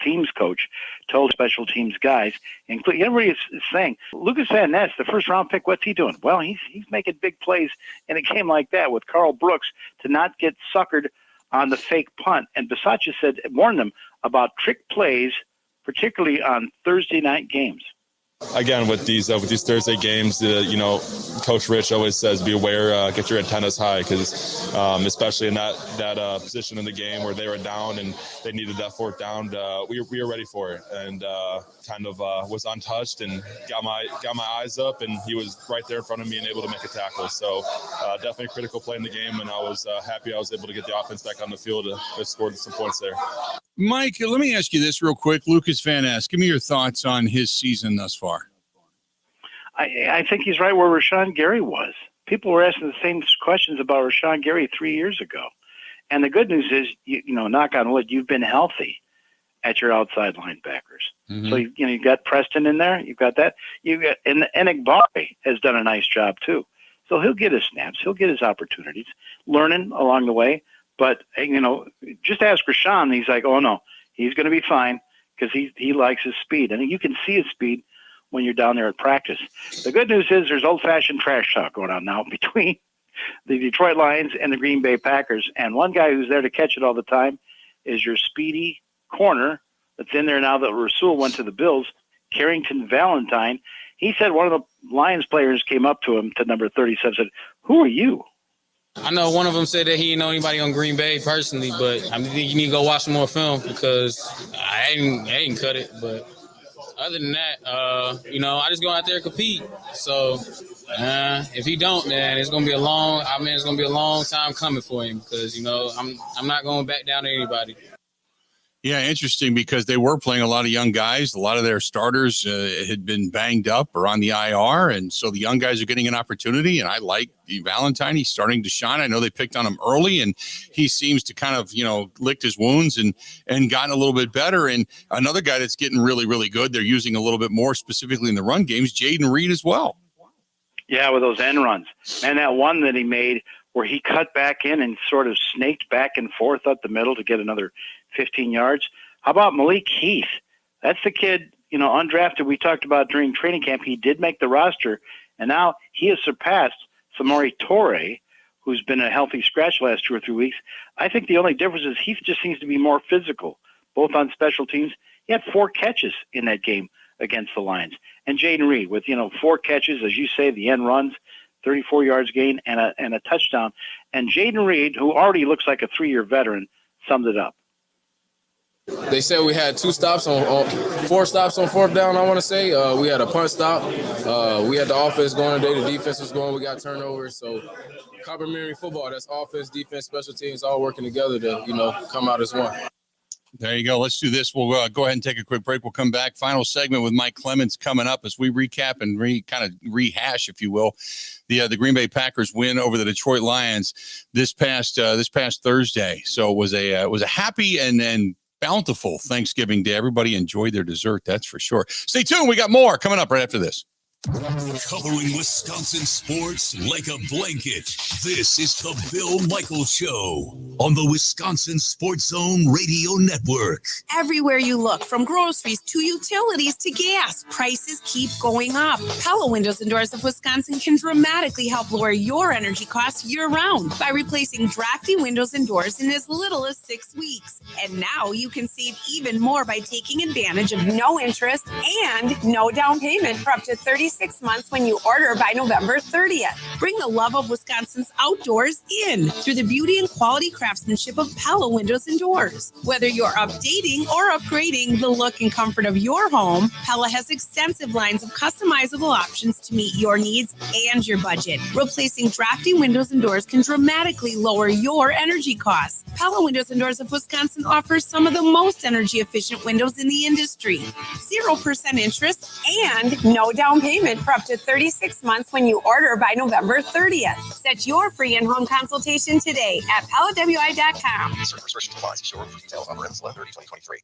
teams coach, told special teams guys, including everybody is saying, Lucas Van Ness, the first-round pick, what's he doing? Well, he's making big plays in a game like that with Carl Brooks to not get suckered on the fake punt. And Bisaccia warned them about trick plays, particularly on Thursday night games. Again, with these Thursday games, Coach Rich always says, be aware, get your antennas high, because especially in that position in the game where they were down and they needed that fourth down, we were ready for it, and was untouched and got my eyes up, and he was right there in front of me and able to make a tackle. So definitely a critical play in the game, and I was happy I was able to get the offense back on the field to score some points there. Mike, let me ask you this real quick. Lucas Van Ness, give me your thoughts on his season thus far. I think he's right where Rashawn Gary was. People were asking the same questions about Rashawn Gary 3 years ago. And the good news is, knock on wood, you've been healthy at your outside linebackers. Mm-hmm. So, you've got Preston in there. You've got that. And Enagbare has done a nice job too. So he'll get his snaps. He'll get his opportunities, learning along the way. But, just ask Rashawn. He's like, oh, no, he's going to be fine because he likes his speed. And you can see his speed when you're down there at practice. The good news is there's old-fashioned trash talk going on now between the Detroit Lions and the Green Bay Packers. And one guy who's there to catch it all the time is your speedy corner that's in there now that Rasul went to the Bills, Carrington Valentine. He said one of the Lions players came up to him, to number 37, said, "Who are you?" I know one of them said that he didn't know anybody on Green Bay personally, but I think you need to go watch some more film because I didn't cut it. But other than that, I just go out there and compete. So if he don't, then it's gonna be a long time coming for him because I'm not going back down to anybody. Yeah, interesting, because they were playing a lot of young guys. A lot of their starters had been banged up or on the IR, and so the young guys are getting an opportunity, and I like Valentine. He's starting to shine. I know they picked on him early, and he seems to kind of, licked his wounds and gotten a little bit better. And another guy that's getting really, really good, they're using a little bit more specifically in the run games, Jaden Reed as well. Yeah, with those end runs. And that one that he made where he cut back in and sort of snaked back and forth up the middle to get another 15 yards. How about Malik Heath? That's the kid, undrafted, we talked about during training camp. He did make the roster, and now he has surpassed Samori Torre, who's been a healthy scratch last 2 or 3 weeks. I think the only difference is Heath just seems to be more physical, both on special teams. He had 4 catches in that game against the Lions. And Jaden Reed with, 4 catches, as you say, the end runs, 34 yards gain, and a touchdown. And Jaden Reed, who already looks like a 3-year veteran, summed it up. They said we had 4 stops on fourth down, I want to say. We had a punt stop. We had the offense going today. The defense was going. We got turnovers. So complementary football, that's offense, defense, special teams all working together to, come out as one. There you go. Let's do this. We'll go ahead and take a quick break. We'll come back. Final segment with Mike Clemens coming up as we recap and kind of rehash, if you will, the Green Bay Packers win over the Detroit Lions this past Thursday. So it was a happy and bountiful Thanksgiving Day. Everybody enjoyed their dessert, that's for sure. Stay tuned. We got more coming up right after this. Covering Wisconsin sports like a blanket. This is the Bill Michaels Show on the Wisconsin Sports Zone Radio Network. Everywhere you look, from groceries to utilities to gas, prices keep going up. Pella Windows and Doors of Wisconsin can dramatically help lower your energy costs year-round by replacing drafty windows and doors in as little as 6 weeks. And now you can save even more by taking advantage of no interest and no down payment for up to 36 months when you order by November 30th. Bring the love of Wisconsin's outdoors in through the beauty and quality craftsmanship of Pella Windows and Doors. Whether you're updating or upgrading the look and comfort of your home, Pella has extensive lines of customizable options to meet your needs and your budget. Replacing drafty windows and doors can dramatically lower your energy costs. Pella Windows and Doors of Wisconsin offers some of the most energy efficient windows in the industry. 0% interest and no down payment for up to 36 months when you order by November 30th. Set your free in-home consultation today at PellaWI.com. Certain restrictions apply. See showroom for details on Rents 11/30/2023.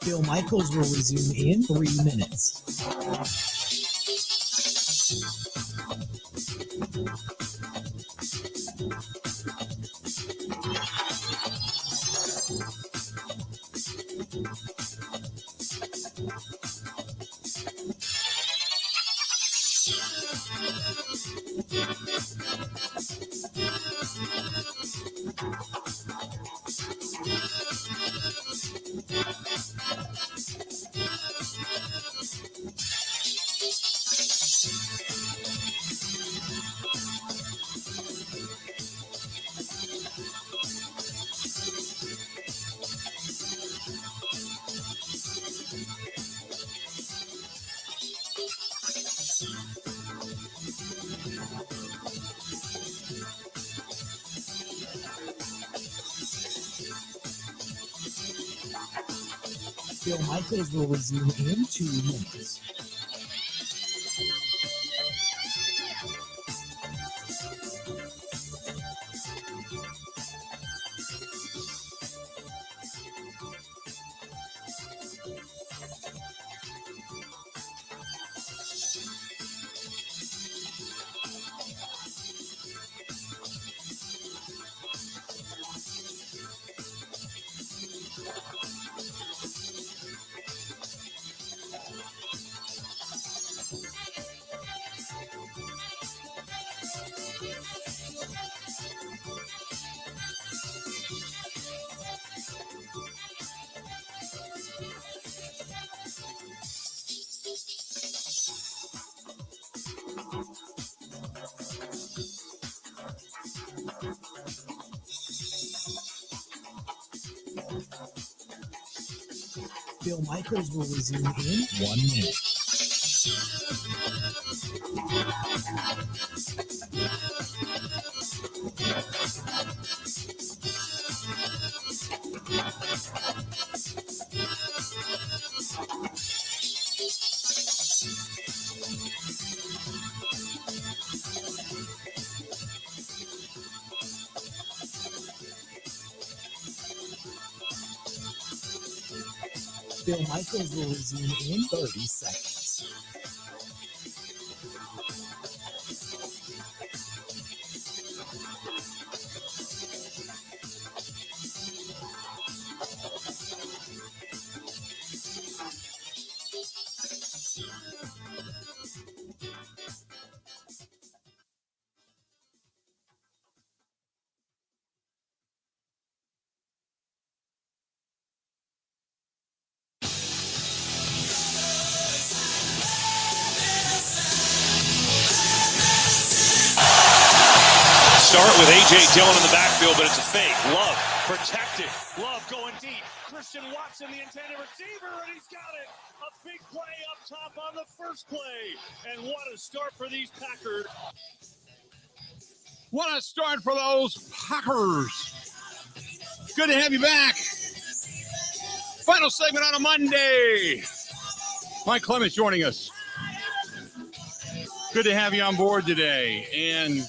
Bill Michaels will resume in 3 minutes. Bill Michaels will resume in 2 minutes. Bill Michaels will resume in 1 minute. Bill Michaels will resume in 30 seconds. Start with A.J. Dillon in the backfield, but it's a fake. Love protected. Love going deep. Christian Watson, the intended receiver, and he's got it. A big play up top on the first play. And what a start for these Packers. What a start for those Packers. Good to have you back. Final segment on a Monday. Mike Clemens joining us. Good to have you on board today. And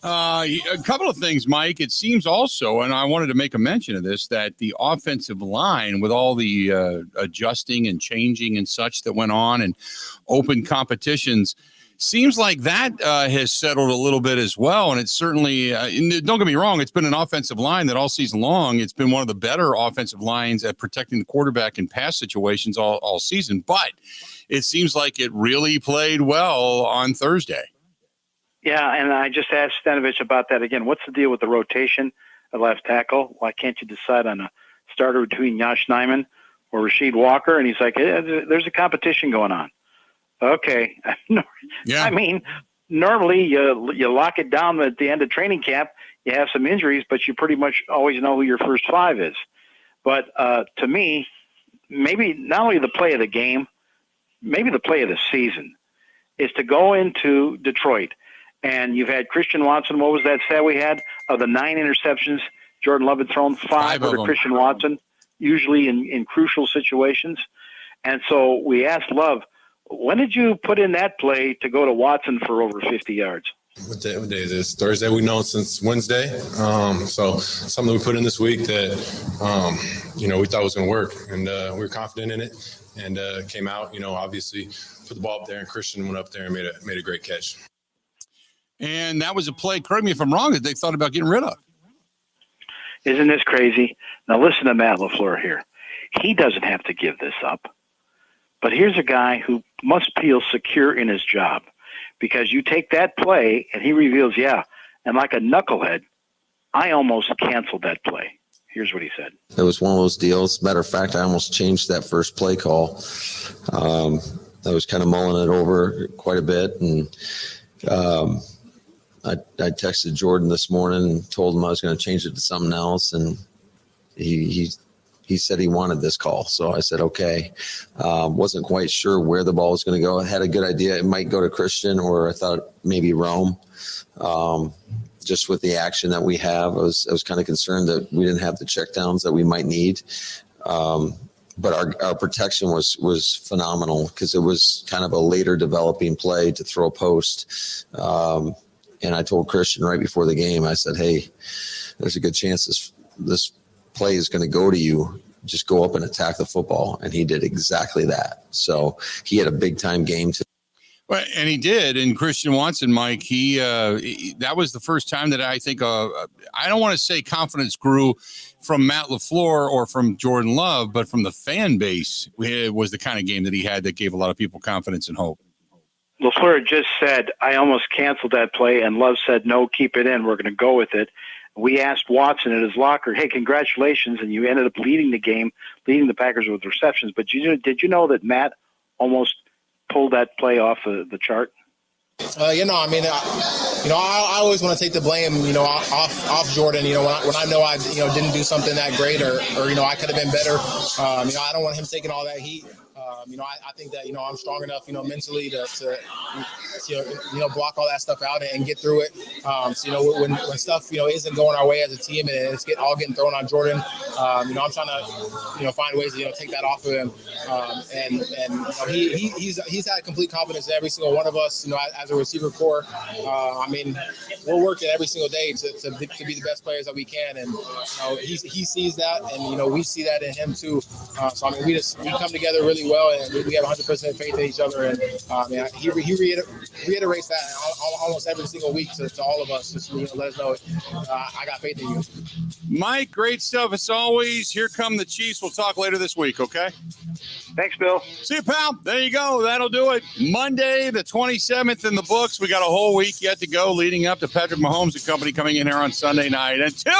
a couple of things, Mike. It seems also, and I wanted to make a mention of this, that the offensive line, with all the adjusting and changing and such that went on and open competitions, seems like that has settled a little bit as well. And it's certainly, don't get me wrong, it's been an offensive line that all season long, it's been one of the better offensive lines at protecting the quarterback in pass situations all season. But it seems like it really played well on Thursday. Yeah, and I just asked Stanovich about that again. What's the deal with the rotation at left tackle? Why can't you decide on a starter between Josh Nijman or Rasheed Walker? And he's like, hey, there's a competition going on. Okay. Yeah. I mean, normally you lock it down at the end of training camp. You have some injuries, but you pretty much always know who your first five is. But to me, maybe not only the play of the game, maybe the play of the season is to go into Detroit. And you've had Christian Watson. What was that stat we had? Of the 9 interceptions Jordan Love had thrown, 5 were to Christian Watson, usually in crucial situations. And so we asked Love, when did you put in that play to go to Watson for over 50 yards? What day is this? Thursday. We know since Wednesday. So something we put in this week that, we thought was going to work. And we were confident in it. And came out, obviously put the ball up there. And Christian went up there and made a great catch. And that was a play, correct me if I'm wrong, that they thought about getting rid of. Isn't this crazy? Now listen to Matt LaFleur here. He doesn't have to give this up. But here's a guy who must feel secure in his job, because you take that play and he reveals, and like a knucklehead, I almost canceled that play. Here's what he said. It was one of those deals. Matter of fact, I almost changed that first play call. I was kind of mulling it over quite a bit, and I texted Jordan this morning and told him I was going to change it to something else, and he said he wanted this call. So I said, okay. Wasn't quite sure where the ball was going to go. I had a good idea. It might go to Christian, or I thought maybe Rome. Just with the action that we have, I was kind of concerned that we didn't have the checkdowns that we might need. But our protection was phenomenal, because it was kind of a later developing play to throw a post. And I told Christian right before the game, I said, hey, there's a good chance this play is going to go to you. Just go up and attack the football. And he did exactly that. So he had a big time game today. Well, and he did. And Christian Watson, Mike, he that was the first time that I think I don't want to say confidence grew from Matt LaFleur or from Jordan Love, but from the fan base. It was the kind of game that he had that gave a lot of people confidence and hope. LaFleur just said, I almost canceled that play, and Love said, no, keep it in. We're going to go with it. We asked Watson at his locker, hey, congratulations, and you ended up leading the game, leading the Packers with receptions. But did you know that Matt almost pulled that play off the chart? I always want to take the blame, off Jordan. When I know I, didn't do something that great, or I could have been better. I don't want him taking all that heat. I think that I'm strong enough, mentally to block all that stuff out and get through it. When stuff isn't going our way as a team and it's getting thrown on Jordan, I'm trying to find ways to take that off of him. He's had complete confidence in every single one of us. As a receiver core, we're working every single day to be the best players that we can, and he sees that, and we see that in him too. We come together really well, and we have 100% faith in each other. And he reiterates that almost every single week to all of us. Just let us know I got faith in you. Mike, great stuff as always. Here come the Chiefs. We'll talk later this week, okay? Thanks, Bill. See you, pal. There you go. That'll do it. Monday, the 27th in the books. We got a whole week yet to go leading up to Patrick Mahomes and company coming in here on Sunday night. Until